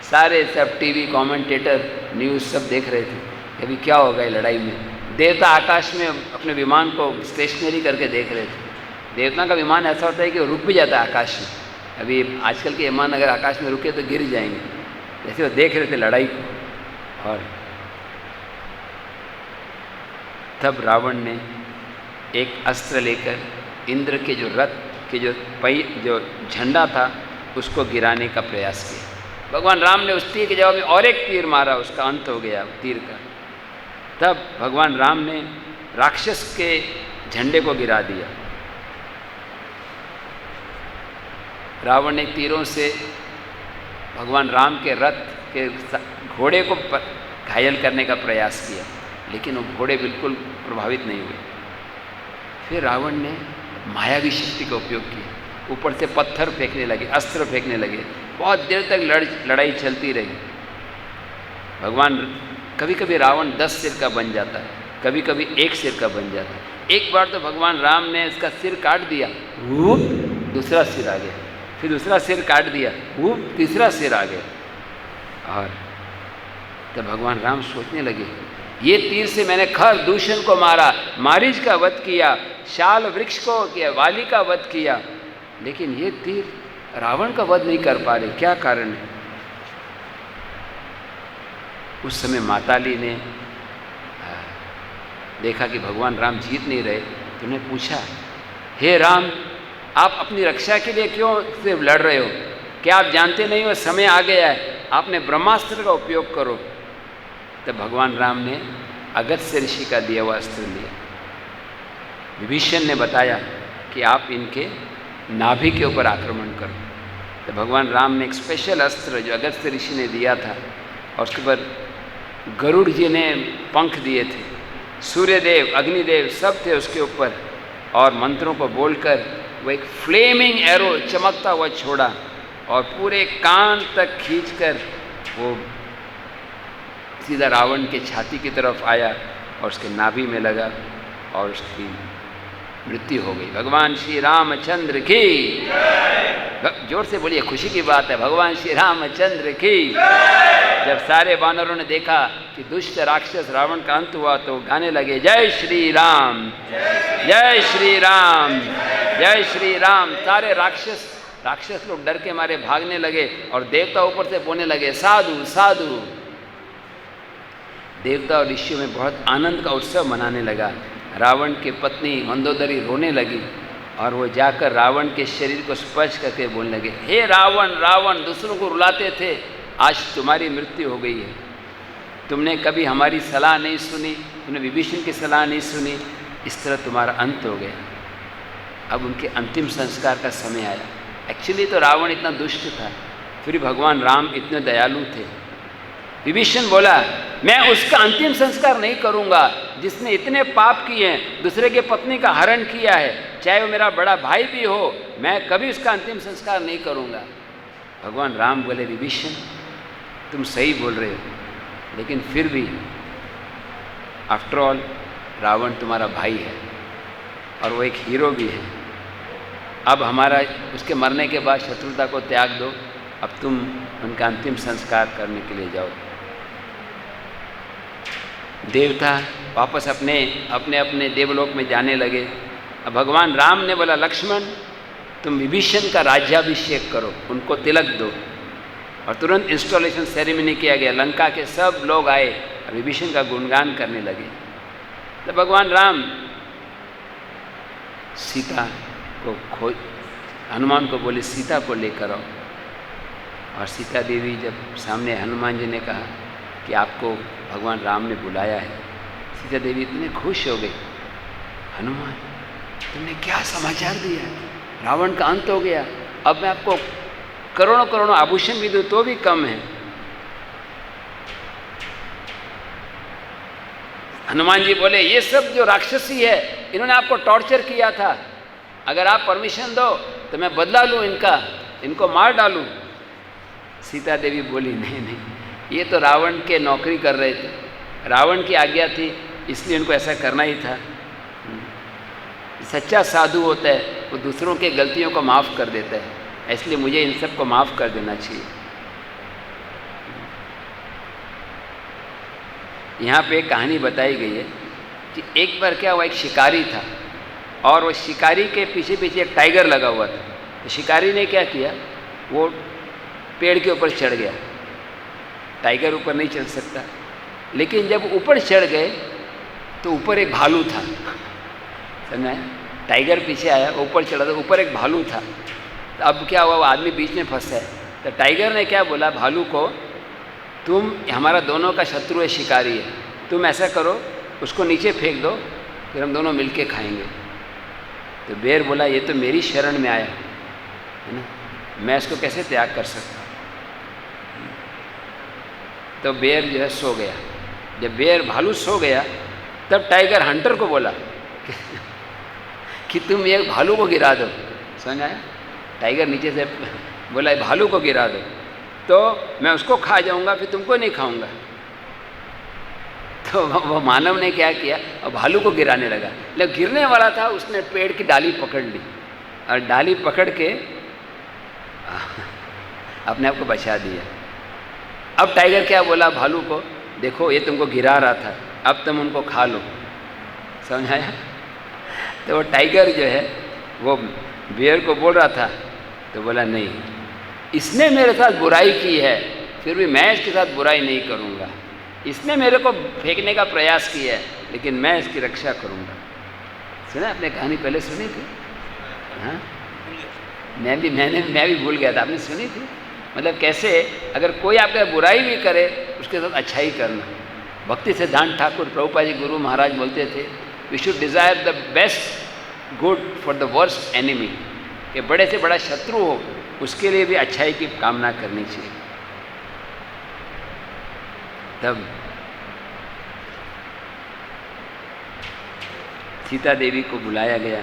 सारे सब टीवी कमेंटेटर, न्यूज़ सब देख रहे थे कि अभी क्या होगा ये लड़ाई में। देवता आकाश में अपने विमान को स्टेशनरी करके देख रहे थे। देवता का विमान ऐसा होता है कि वो रुक भी जाता है आकाश में। अभी आजकल के विमान अगर आकाश में रुके तो गिर जाएंगे, जैसे वो देख रहे थे लड़ाई को। और तब रावण ने एक अस्त्र लेकर इंद्र के जो रथ के जो झंडा था उसको गिराने का प्रयास किया। भगवान राम ने उस तीर के जवाब में और एक तीर मारा, उसका अंत हो गया तीर का। तब भगवान राम ने राक्षस के झंडे को गिरा दिया। रावण ने तीरों से भगवान राम के रथ के घोड़े को घायल करने का प्रयास किया, लेकिन वो घोड़े बिल्कुल प्रभावित नहीं हुए। फिर रावण ने मायावी शक्ति का उपयोग किया, ऊपर से पत्थर फेंकने लगे, अस्त्र फेंकने लगे। बहुत देर तक लड़ाई चलती रही। भगवान, कभी कभी रावण 10 सिर का बन जाता है, कभी कभी एक सिर का बन जाता है। एक बार तो भगवान राम ने इसका सिर काट दिया, वो दूसरा सिर आ गया, फिर दूसरा सिर काट दिया, वो तीसरा सिर आ गया। और तब भगवान राम सोचने लगे, ये तीर से मैंने खर दूषण को मारा, मारीच का वध किया, शाल वृक्ष को किया, वाली का वध किया, लेकिन ये तीर रावण का वध नहीं कर पा रहे, क्या कारण है? उस समय माताली ने देखा कि भगवान राम जीत नहीं रहे, तो उन्हें पूछा, हे राम, आप अपनी रक्षा के लिए क्यों सिर्फ लड़ रहे हो? क्या आप जानते नहीं हो समय आ गया है, आपने ब्रह्मास्त्र का उपयोग करो। तब भगवान राम ने अगस्त्य ऋषि का दिया हुआ अस्त्र लिया। विभीषण ने बताया कि आप इनके नाभि के ऊपर आक्रमण करो। तो भगवान राम ने एक स्पेशल अस्त्र जो अगस्त्य ऋषि ने दिया था, और उसके ऊपर गरुड़ जी ने पंख दिए थे, सूर्यदेव, अग्निदेव सब थे उसके ऊपर, और मंत्रों को बोलकर वो एक फ्लेमिंग एरो चमकता हुआ छोड़ा और पूरे कान तक खींचकर वो सीधा रावण के छाती की तरफ आया और उसके नाभि में लगा और उसकी मृत्यु हो गई। भगवान श्री रामचंद्र की, जोर से बोलिए, खुशी की बात है, भगवान श्री रामचंद्र की। जब सारे वानरों ने देखा कि दुष्ट राक्षस रावण का अंत हुआ तो गाने लगे, जय श्री राम, जय श्री राम, जय श्री राम। सारे राक्षस लोग डर के मारे भागने लगे और देवता ऊपर से बोलने लगे, साधु साधु। देवता और ऋषियों में बहुत आनंद का उत्सव मनाने लगा। रावण की पत्नी मंदोदरी रोने लगी और वो जाकर रावण के शरीर को स्पर्श करके बोलने लगे, हे रावण, रावण दूसरों को रुलाते थे, आज तुम्हारी मृत्यु हो गई है। तुमने कभी हमारी सलाह नहीं सुनी, तुमने विभीषण की सलाह नहीं सुनी, इस तरह तुम्हारा अंत हो गया। अब उनके अंतिम संस्कार का समय आया। एक्चुअली तो रावण इतना दुष्ट था, फिर भगवान राम इतने दयालु थे। विभीषण बोला, मैं उसका अंतिम संस्कार नहीं करूंगा जिसने इतने पाप किए हैं, दूसरे के पत्नी का हरण किया है, चाहे वो मेरा बड़ा भाई भी हो, मैं कभी उसका अंतिम संस्कार नहीं करूंगा। भगवान राम बोले, विभीषण तुम सही बोल रहे हो, लेकिन फिर भी आफ्टर ऑल रावण तुम्हारा भाई है और वो एक हीरो भी है। अब हमारा उसके मरने के बाद शत्रुता को त्याग दो, अब तुम उनका अंतिम संस्कार करने के लिए जाओ। देवता वापस अपने अपने अपने देवलोक में जाने लगे। अब भगवान राम ने बोला, लक्ष्मण तुम विभीषण का राज्याभिषेक करो, उनको तिलक दो। और तुरंत इंस्टॉलेशन सेरेमनी किया गया। लंका के सब लोग आए और विभीषण का गुणगान करने लगे। तो भगवान राम सीता को हनुमान को बोले, सीता को लेकर आओ। और सीता देवी जब सामने हनुमान जी ने कहा कि आपको भगवान राम ने बुलाया है, सीता देवी इतने खुश हो गई, हनुमान तुमने क्या समाचार दिया, रावण का अंत हो गया, अब मैं आपको करोड़ों करोड़ों आभूषण भी दूं तो भी कम है। हनुमान जी बोले, ये सब जो राक्षसी है इन्होंने आपको टॉर्चर किया था, अगर आप परमिशन दो तो मैं बदला लूँ इनका, इनको मार डालूँ। सीता देवी बोली, नहीं नहीं, ये तो रावण के नौकरी कर रहे थे, रावण की आज्ञा थी इसलिए इनको ऐसा करना ही था। सच्चा साधु होता है वो दूसरों के गलतियों को माफ़ कर देता है, इसलिए मुझे इन सब को माफ़ कर देना चाहिए। यहाँ पे एक कहानी बताई गई है कि एक बार क्या हुआ, एक शिकारी था और वो शिकारी के पीछे पीछे एक टाइगर लगा हुआ था। तो शिकारी ने क्या किया, वो पेड़ के ऊपर चढ़ गया। टाइगर ऊपर नहीं चढ़ सकता, लेकिन जब ऊपर चढ़ गए तो ऊपर एक भालू था। समझा? टाइगर पीछे आया, ऊपर चढ़ा था, ऊपर एक भालू था। तो अब क्या हुआ, वो आदमी बीच में फंसा है। तो टाइगर ने क्या बोला भालू को, तुम हमारा दोनों का शत्रु है, शिकारी है, तुम ऐसा करो उसको नीचे फेंक दो, फिर हम दोनों मिलके खाएंगे। तो बेर बोला, ये तो मेरी शरण में आया है ना, मैं इसको कैसे त्याग कर सकता। तो बेर जो है सो गया। जब बेर भालू सो गया तब टाइगर हंटर को बोला कि तुम एक भालू को गिरा दो। समझ आया? टाइगर नीचे से बोला भालू को गिरा दो तो मैं उसको खा जाऊंगा, फिर तुमको नहीं खाऊंगा। तो वो मानव ने क्या किया, और भालू को गिराने लगा। जब गिरने वाला था उसने पेड़ की डाली पकड़ ली और डाली पकड़ के अपने आप को बचा दिया। अब टाइगर क्या बोला भालू को, देखो ये तुमको गिरा रहा था, अब तुम उनको खा लो। समझ आया? तो वो टाइगर जो है वो बियर को बोल रहा था, तो बोला नहीं, इसने मेरे साथ बुराई की है, फिर भी मैं इसके साथ बुराई नहीं करूँगा। इसने मेरे को फेंकने का प्रयास किया है, लेकिन मैं इसकी रक्षा करूँगा। सुना आपने कहानी पहले सुनी थी? हाँ, मैं भी भूल गया था, आपने सुनी थी? मतलब कैसे अगर कोई आपका बुराई भी करे उसके साथ अच्छाई करना। भक्ति सिद्धांत ठाकुर प्रभुपाद जी गुरु महाराज बोलते थे, we should desire the best good for the worst enemy, कि बड़े से बड़ा शत्रु हो उसके लिए भी अच्छाई की कामना करनी चाहिए। तब सीता देवी को बुलाया गया।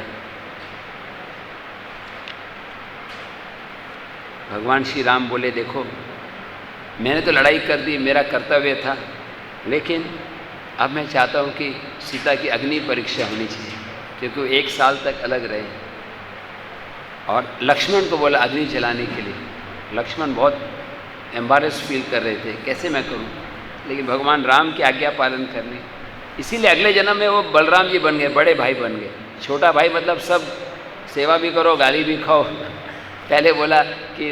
भगवान श्री राम बोले, देखो मैंने तो लड़ाई कर दी, मेरा कर्तव्य था, लेकिन अब मैं चाहता हूँ कि सीता की अग्नि परीक्षा होनी चाहिए, क्योंकि वो 1 साल तक अलग रहे। और लक्ष्मण को बोला अग्नि जलाने के लिए। लक्ष्मण बहुत एम्बारेस फील कर रहे थे, कैसे मैं करूँ, लेकिन भगवान राम की आज्ञा पालन करनी, इसीलिए अगले जन्म में वो बलराम जी बन गए, बड़े भाई बन गए। छोटा भाई मतलब सब सेवा भी करो, गाली भी खाओ। पहले बोला कि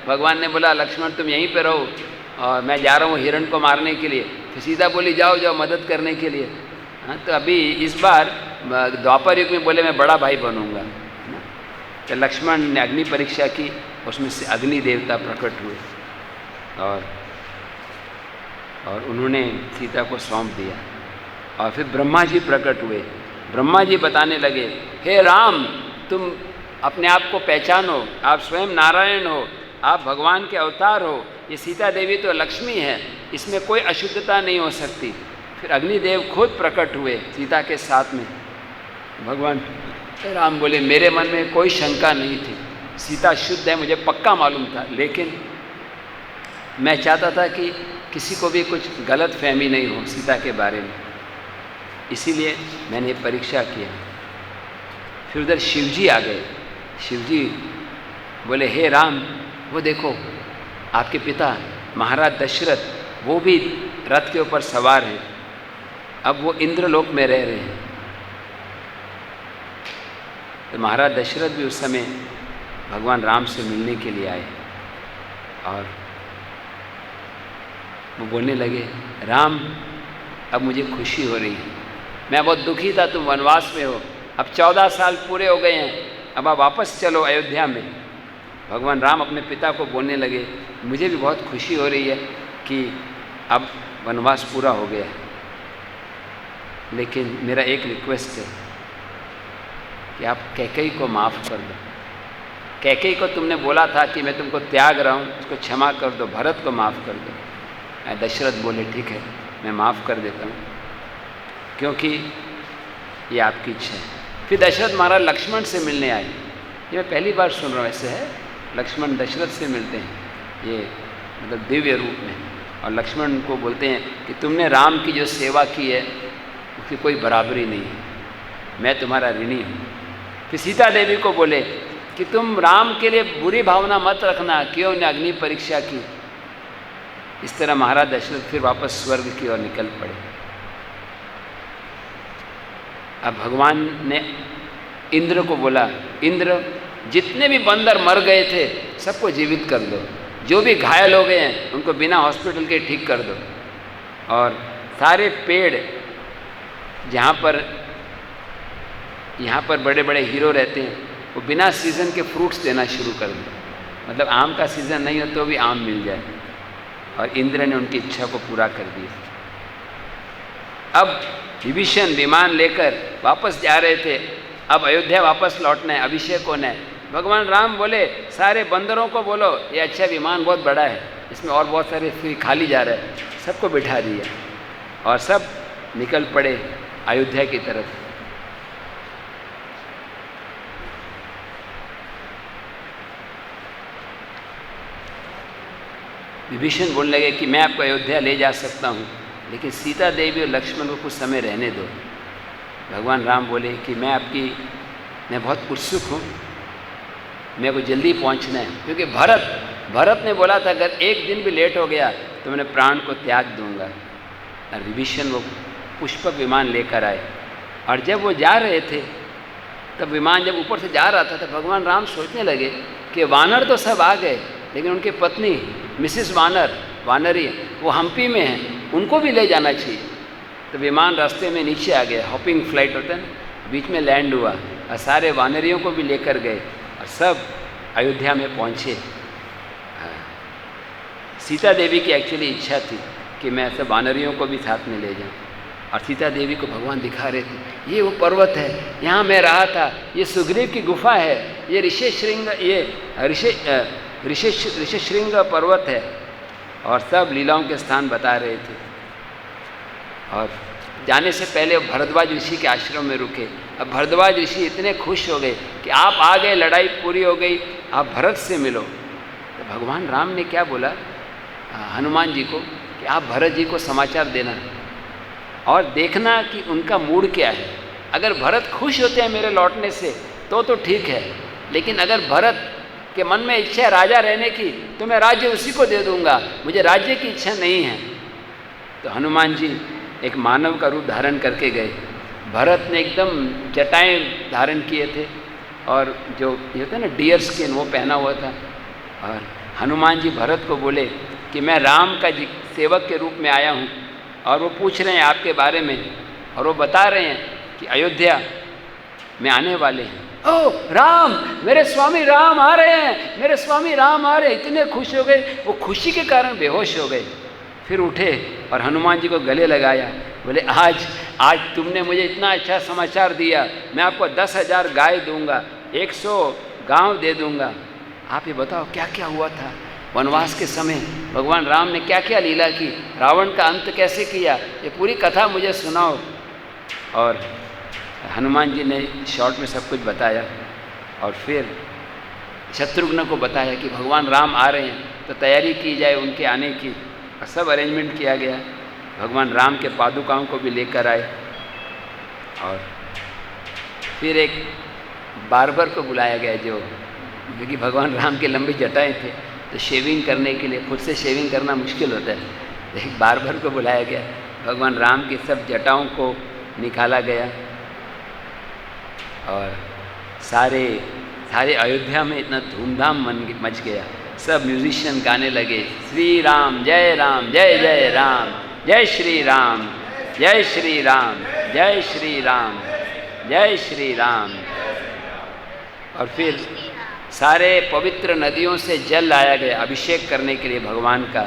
भगवान ने बोला लक्ष्मण तुम यहीं पे रहो और मैं जा रहा हूँ हिरण को मारने के लिए, फिर सीता बोली जाओ जाओ मदद करने के लिए। हाँ, तो अभी इस बार द्वापर युग में बोले मैं बड़ा भाई बनूंगा। तो लक्ष्मण ने अग्नि परीक्षा की, उसमें से अग्नि देवता प्रकट हुए और उन्होंने सीता को सौंप दिया। और फिर ब्रह्मा जी प्रकट हुए। ब्रह्मा जी बताने लगे, हे राम तुम अपने आप को पहचानो, आप स्वयं नारायण हो, आप भगवान के अवतार हो, ये सीता देवी तो लक्ष्मी है, इसमें कोई अशुद्धता नहीं हो सकती। फिर अग्निदेव खुद प्रकट हुए सीता के साथ में। भगवान राम बोले मेरे मन में कोई शंका नहीं थी, सीता शुद्ध है, मुझे पक्का मालूम था, लेकिन मैं चाहता था कि किसी को भी कुछ गलत फहमी नहीं हो सीता के बारे में, इसीलिए मैंने परीक्षा किया। फिर उधर शिवजी आ गए। शिवजी बोले हे राम वो देखो आपके पिता महाराज दशरथ वो भी रथ के ऊपर सवार हैं, अब वो इंद्रलोक में रह रहे हैं। तो महाराज दशरथ भी उस समय भगवान राम से मिलने के लिए आए और वो बोलने लगे राम अब मुझे खुशी हो रही है, मैं बहुत दुखी था, तुम वनवास में हो, अब 14 साल पूरे हो गए हैं, अब आप वापस चलो अयोध्या में। भगवान राम अपने पिता को बोलने लगे मुझे भी बहुत खुशी हो रही है कि अब वनवास पूरा हो गया है, लेकिन मेरा एक रिक्वेस्ट है कि आप कैकेयी को माफ़ कर दो। कैकेयी को तुमने बोला था कि मैं तुमको त्याग रहा हूँ, उसको क्षमा कर दो, भरत को माफ़ कर दो। दशरथ बोले ठीक है मैं माफ़ कर देता हूँ, क्योंकि ये आपकी इच्छा है। फिर दशरथ महाराज लक्ष्मण से मिलने आए। ये मैं पहली बार सुन रहा हूँ, ऐसे है लक्ष्मण दशरथ से मिलते हैं, ये मतलब दिव्य रूप में। और लक्ष्मण को बोलते हैं कि तुमने राम की जो सेवा की है उसकी कोई बराबरी नहीं है, मैं तुम्हारा ऋणी हूँ। फिर सीता देवी को बोले कि तुम राम के लिए बुरी भावना मत रखना, क्यों ने अग्नि परीक्षा की। इस तरह महाराज दशरथ फिर वापस स्वर्ग की ओर निकल पड़े। अब भगवान ने इंद्र को बोला इंद्र जितने भी बंदर मर गए थे सबको जीवित कर दो, जो भी घायल हो गए हैं उनको बिना हॉस्पिटल के ठीक कर दो, और सारे पेड़ जहाँ पर बड़े बड़े हीरो रहते हैं वो बिना सीज़न के फ्रूट्स देना शुरू कर दो, मतलब आम का सीज़न नहीं हो तो भी आम मिल जाए। और इंद्र ने उनकी इच्छा को पूरा कर दिया। अब विभीषण विमान लेकर वापस जा रहे थे, अब अयोध्या वापस लौटना है, अभिषेक होना है। भगवान राम बोले सारे बंदरों को बोलो ये अच्छा विमान बहुत बड़ा है, इसमें और बहुत सारे खाली जा रहे हैं, सबको बिठा दिया और सब निकल पड़े अयोध्या की तरफ। विभीषण बोलने लगे कि मैं आपको अयोध्या ले जा सकता हूँ, लेकिन सीता देवी और लक्ष्मण को कुछ समय रहने दो। भगवान राम बोले कि मैं बहुत उत्सुक हूँ, मेरे को जल्दी पहुँचना है, क्योंकि भरत ने बोला था अगर एक दिन भी लेट हो गया तो मैंने प्राण को त्याग दूंगा। और विभीषण वो पुष्पक विमान लेकर आए, और जब वो जा रहे थे तब विमान जब ऊपर से जा रहा था तो भगवान राम सोचने लगे कि वानर तो सब आ गए, लेकिन उनकी पत्नी मिसिस वानरी वो हम्पी में हैं, उनको भी ले जाना चाहिए। तो विमान रास्ते में नीचे आ गया, हॉपिंग फ्लाइट होता है ना, बीच में लैंड हुआ और सारे वानरियों को भी लेकर गए और सब अयोध्या में पहुँचे। सीता देवी की एक्चुअली इच्छा थी कि मैं सब वानरियों को भी साथ में ले जाऊँ, और सीता देवी को भगवान दिखा रहे थे ये वो पर्वत है, यहाँ मैं रहा था, ये सुग्रीव की गुफा है, ये ऋषिशृंग पर्वत है, और सब लीलाओं के स्थान बता रहे थे। और जाने से पहले भरद्वाज ऋषि के आश्रम में रुके। अब भरद्वाज ऋषि इतने खुश हो गए कि आप आ गए, लड़ाई पूरी हो गई, आप भरत से मिलो। तो भगवान राम ने क्या बोला हनुमान जी को कि आप भरत जी को समाचार देना और देखना कि उनका मूड क्या है। अगर भरत खुश होते हैं मेरे लौटने से तो ठीक है, लेकिन अगर भरत के मन में इच्छा है राजा रहने की तो मैं राज्य उसी को दे दूंगा, मुझे राज्य की इच्छा नहीं है। तो हनुमान जी एक मानव का रूप धारण करके गए। भरत ने एकदम जटाएं धारण किए थे और जो ये होता है ना डियर स्किन वो पहना हुआ था। और हनुमान जी भरत को बोले कि मैं राम का सेवक के रूप में आया हूँ, और वो पूछ रहे हैं आपके बारे में, और वो बता रहे हैं कि अयोध्या में आने वाले हैं। ओह राम, मेरे स्वामी राम आ रहे हैं, मेरे स्वामी राम आ रहे हैं। इतने खुश हो गए, वो खुशी के कारण बेहोश हो गए। फिर उठे और हनुमान जी को गले लगाया, बोले आज तुमने मुझे इतना अच्छा समाचार दिया, मैं आपको 10,000 गाय दूंगा, 100 गांव दे दूंगा। आप ये बताओ क्या क्या हुआ था वनवास के समय, भगवान राम ने क्या क्या लीला की, रावण का अंत कैसे किया, ये पूरी कथा मुझे सुनाओ। और हनुमान जी ने शॉर्ट में सब कुछ बताया। और फिर शत्रुघ्न को बताया कि भगवान राम आ रहे हैं तो तैयारी की जाए उनके आने की, और सब अरेंजमेंट किया गया। भगवान राम के पादुकाओं को भी लेकर आए। और फिर एक बार्बर को बुलाया गया, जो क्योंकि भगवान राम के लंबी जटाएं थे तो शेविंग करने के लिए, खुद से शेविंग करना मुश्किल होता है, तो एक बार्बर को बुलाया गया। भगवान राम की सब जटाओं को निकाला गया और सारे अयोध्या में इतना धूमधाम मच गया। सब म्यूजिशियन गाने लगे, श्री राम जय राम, जय जय राम, जय श्री राम, जय श्री राम, जय श्री राम, जय श्री राम। और फिर सारे पवित्र नदियों से जल लाया गया अभिषेक करने के लिए भगवान का।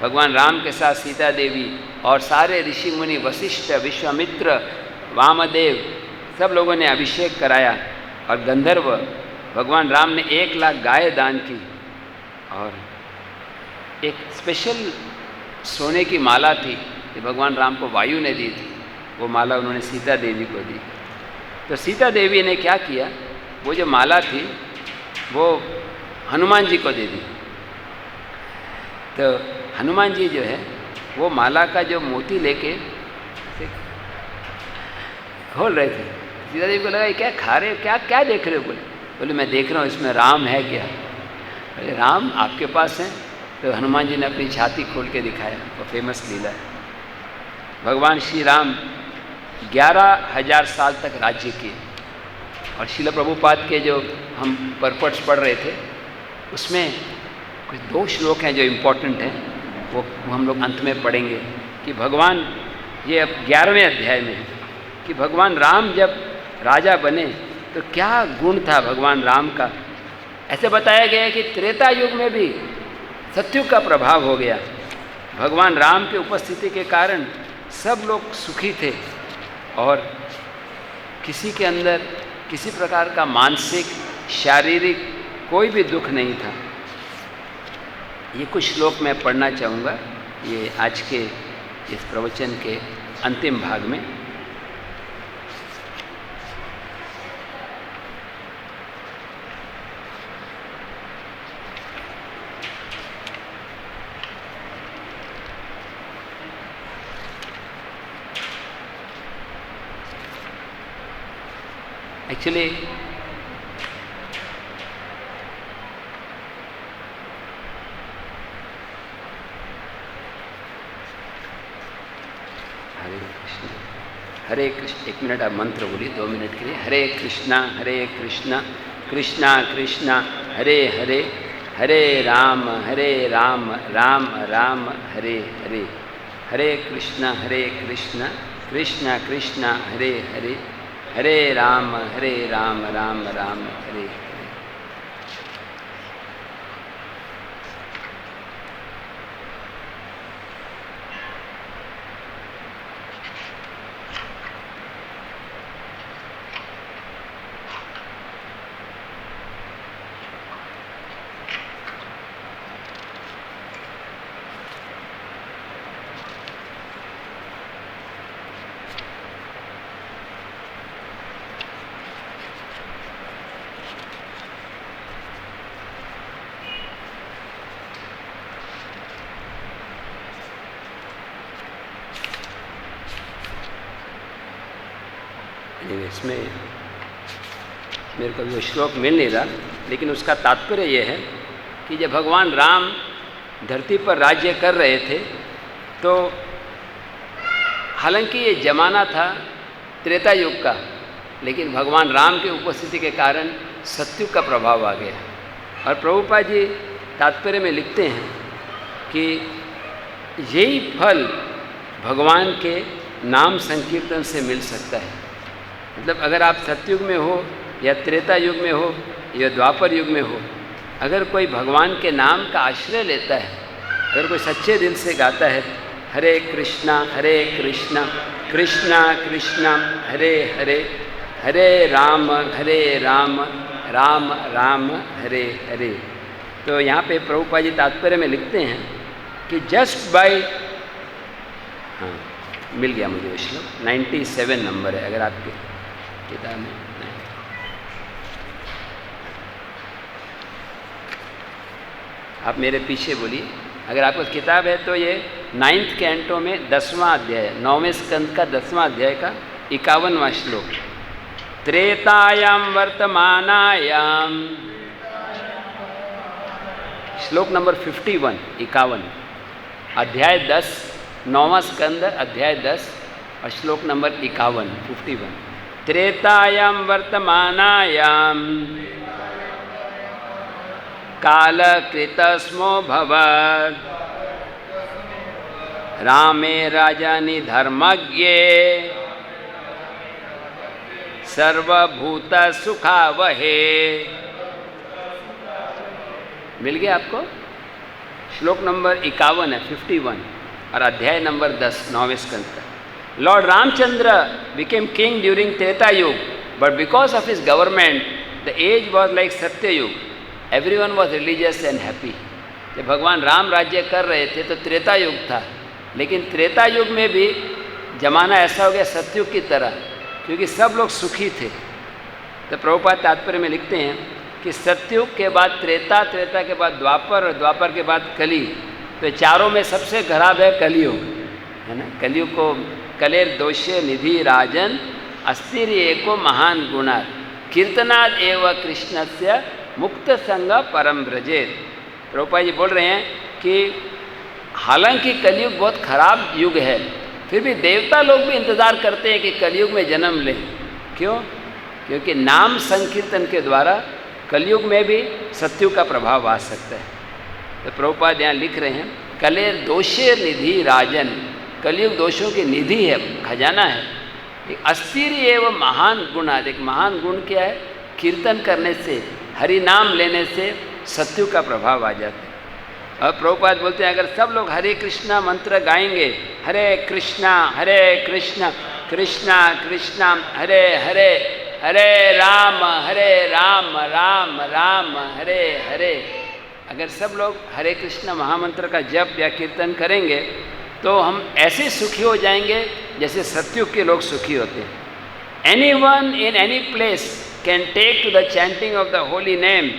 भगवान राम के साथ सीता देवी और सारे ऋषि मुनि, वशिष्ठ, विश्वामित्र, वामदेव, सब लोगों ने अभिषेक कराया। और गंधर्व, भगवान राम ने 1 लाख गाय दान की, और एक स्पेशल सोने की माला थी कि भगवान राम को वायु ने दी थी, वो माला उन्होंने सीता देवी को दी। तो सीता देवी ने क्या किया, वो जो माला थी वो हनुमान जी को दे दी। तो हनुमान जी जो है वो माला का जो मोती लेके खोल रहे थे। सीता देवी को लगा ये क्या खा रहे हो, क्या देख रहे हो? बोले मैं देख रहा हूँ इसमें राम है क्या। बोले राम आपके पास हैं? तो हनुमान जी ने अपनी छाती खोल के दिखाया, वो फेमस लीला है। भगवान श्री राम 11,000 साल तक राज्य किए। और श्रील प्रभुपाद के जो हम परपट्स पढ़ रहे थे उसमें कुछ 2 श्लोक हैं जो इम्पोर्टेंट हैं, वो हम लोग अंत में पढ़ेंगे। कि भगवान, ये अब 11वें अध्याय में है कि भगवान राम जब राजा बने तो क्या गुण था भगवान राम का। ऐसे बताया गया है कि त्रेता युग में भी सत्युग का प्रभाव हो गया। भगवान राम की उपस्थिति के कारण सब लोग सुखी थे और किसी के अंदर किसी प्रकार का मानसिक, शारीरिक कोई भी दुख नहीं था। ये कुछ श्लोक मैं पढ़ना चाहूँगा, ये आज के इस प्रवचन के अंतिम भाग में। एक्चुअली हरे कृष्ण, 1 मिनट आप मंत्र बोलिए, 2 मिनट के लिए। हरे कृष्णा कृष्णा कृष्णा हरे हरे, हरे राम राम राम हरे हरे, हरे कृष्णा कृष्णा कृष्णा हरे हरे, हरे राम राम राम हरे हरे। इसमें मेरे को वो श्लोक मिल नहीं रहा, लेकिन उसका तात्पर्य ये है कि जब भगवान राम धरती पर राज्य कर रहे थे तो हालांकि ये जमाना था त्रेता युग का, लेकिन भगवान राम की उपस्थिति के कारण सतयुग का प्रभाव आ गया। और प्रभुपाद जी तात्पर्य में लिखते हैं कि यही फल भगवान के नाम संकीर्तन से मिल सकता है। मतलब अगर आप सतयुग में हो या त्रेता युग में हो या द्वापर युग में हो, अगर कोई भगवान के नाम का आश्रय लेता है, अगर कोई सच्चे दिल से गाता है हरे कृष्णा कृष्णा कृष्णा हरे हरे, हरे राम राम राम हरे हरे, तो यहाँ पे प्रभुपाद जी तात्पर्य में लिखते हैं कि जस्ट बाय, हाँ मिल गया मुझे वो श्लोक, 97 नंबर है अगर आपके किताब में। आप मेरे पीछे बोलिए, अगर आपको किताब है तो ये 9th कैंटो में 10वां अध्याय, 9वें स्कंद का 10वां अध्याय का 51वां श्लोक। त्रेतायां वर्तमानायां, श्लोक नंबर 51, 51, अध्याय 10, 9वां स्कंद अध्याय 10 और श्लोक नंबर 51, 51। त्रेतायां वर्तमानायां कालकृतस्मो भवत् रामे राजानि धर्मज्ञे सर्वभूत सुखावहे। मिल गया आपको? श्लोक नंबर 51 है, 51 और अध्याय नंबर 10, 9वें स्कंद का। Lord Ramchandra became king during Treta Yuga, but because of his government, the age was like Satya Yuga. Everyone was religious and happy. जब भगवान राम राज्य कर रहे थे तो त्रेता युग था, लेकिन त्रेता युग में भी जमाना ऐसा हो गया सतयुग की तरह, क्योंकि सब लोग सुखी थे। तो प्रभुपाद तात्पर्य में लिखते हैं कि सतयुग के बाद त्रेता, त्रेता के बाद द्वापर और द्वापर के बाद कली, तो चारों में सबसे खराब है कलियुग, है ना। कलियुग को कलेर दोष्य निधि राजन अस्थिर एको महान गुणा कीर्तनाद एव कृष्णस्य मुक्त संग परम ब्रजेत। प्रभुपाद जी बोल रहे हैं कि हालांकि कलियुग बहुत खराब युग है, फिर भी देवता लोग भी इंतज़ार करते हैं कि कलियुग में जन्म लें। क्यों? क्योंकि नाम संकीर्तन के द्वारा कलियुग में भी सतयुग का प्रभाव आ सकता है। तो प्रभुपाद यहाँ लिख रहे हैं कलेर दोषे निधि राजन, कलियुग दोषों की निधि है, खजाना है। एक अस्थिर एवं महान गुण, एक महान गुण क्या है? कीर्तन करने से, हरि नाम लेने से सतयुग का प्रभाव आ जाता है। और प्रभुपाद बोलते हैं अगर सब लोग हरे कृष्णा मंत्र गाएंगे, हरे कृष्णा कृष्णा कृष्णा हरे हरे, हरे राम राम राम हरे हरे, अगर सब लोग हरे कृष्णा महामंत्र का जप या कीर्तन करेंगे तो हम ऐसे सुखी हो जाएंगे जैसे सतयुग के लोग सुखी होते हैं। Anyone in any place can take to the chanting of the holy name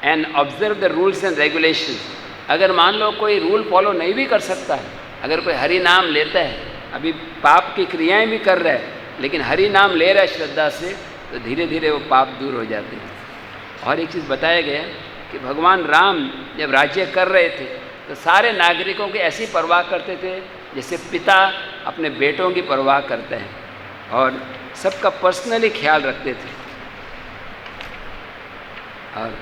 and observe the rules and regulations. अगर मान लो कोई रूल फॉलो नहीं भी कर सकता है, अगर कोई हरि नाम लेता है, अभी पाप की क्रियाएं भी कर रहा है, लेकिन हरि नाम ले रहा है श्रद्धा से, तो धीरे धीरे वो पाप दूर हो जाते हैं। और एक चीज़ बताया गया कि भगवान राम जब राज्य कर रहे थे तो सारे नागरिकों की ऐसी परवाह करते थे जैसे पिता अपने बेटों की परवाह करते हैं, और सबका पर्सनली ख्याल रखते थे। और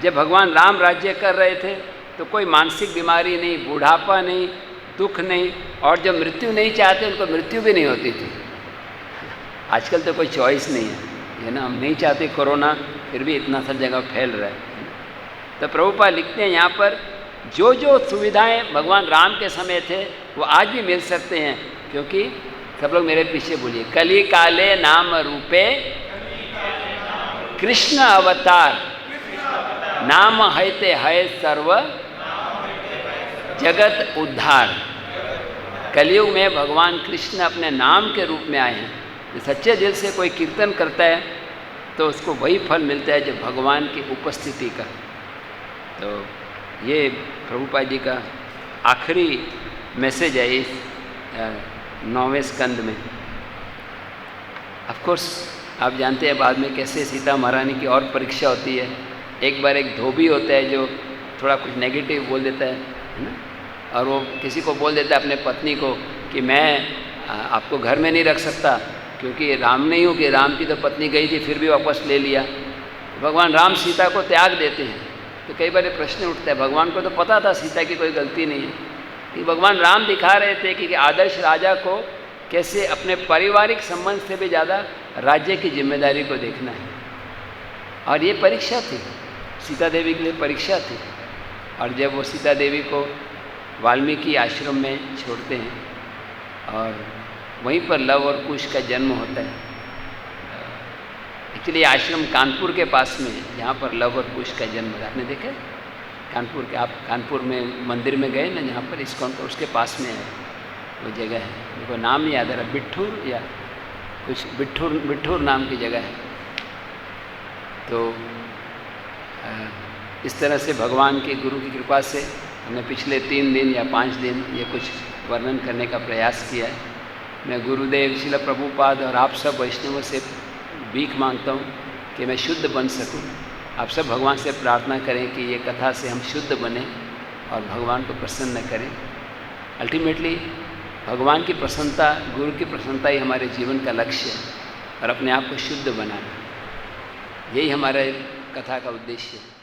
जब भगवान राम राज्य कर रहे थे तो कोई मानसिक बीमारी नहीं, बूढ़ापा नहीं, दुख नहीं, और जब मृत्यु नहीं चाहते उनको मृत्यु भी नहीं होती थी। आजकल तो कोई चॉइस नहीं है ना, हम नहीं चाहते कोरोना, फिर भी इतना सब जगह फैल रहा है। तो प्रभुपाद लिखते हैं यहाँ पर जो जो सुविधाएं भगवान राम के समय थे वो आज भी मिल सकते हैं, क्योंकि सब लोग मेरे पीछे बोलिए, कली काले नाम रूपे कृष्ण अवतार, नाम हैते है सर्व जगत उद्धार। कलयुग में भगवान कृष्ण अपने नाम के रूप में आए हैं। जो सच्चे दिल से कोई कीर्तन करता है तो उसको वही फल मिलता है जो भगवान की उपस्थिति का। तो ये प्रभुपाद जी का आखिरी मैसेज है इस 9वें स्कंद में। ऑफ कोर्स आप जानते हैं बाद में कैसे सीता महारानी की और परीक्षा होती है। एक बार एक धोबी होता है जो थोड़ा कुछ नेगेटिव बोल देता है ना, और वो किसी को बोल देता है अपने पत्नी को कि मैं आपको घर में नहीं रख सकता, क्योंकि राम नहीं हूँ कि राम की तो पत्नी गई थी फिर भी वापस ले लिया। भगवान राम सीता को त्याग देते हैं। तो कई बार ये प्रश्न उठता है, भगवान को तो पता था सीता की कोई गलती नहीं है, कि भगवान राम दिखा रहे थे कि आदर्श राजा को कैसे अपने पारिवारिक संबंध से भी ज़्यादा राज्य की जिम्मेदारी को देखना है। और ये परीक्षा थी, सीता देवी के लिए परीक्षा थी। और जब वो सीता देवी को वाल्मीकि आश्रम में छोड़ते हैं और वहीं पर लव और कुश का जन्म होता है। एक्चुअली आश्रम कानपुर के पास में, जहाँ पर लव और कुश का जन्म होता है। आपने देखा कानपुर के, आप कानपुर में मंदिर में गए ना जहाँ पर इस्कॉन, तो उसके पास में है वो जगह है, मेरे को नाम नहीं याद आ रहा, बिट्ठूर या कुछ, बिट्ठूर नाम की जगह है। तो इस तरह से भगवान के गुरु की कृपा से हमने पिछले 3 दिन या 5 दिन ये कुछ वर्णन करने का प्रयास किया है। मैं गुरुदेव श्रील प्रभुपाद और आप सब वैष्णवों से भीख मांगता हूँ कि मैं शुद्ध बन सकूँ। आप सब भगवान से प्रार्थना करें कि ये कथा से हम शुद्ध बने और भगवान को प्रसन्न करें। अल्टीमेटली भगवान की प्रसन्नता, गुरु की प्रसन्नता ही हमारे जीवन का लक्ष्य है, और अपने आप को शुद्ध बनाना, यही हमारे कथा का उद्देश्य है।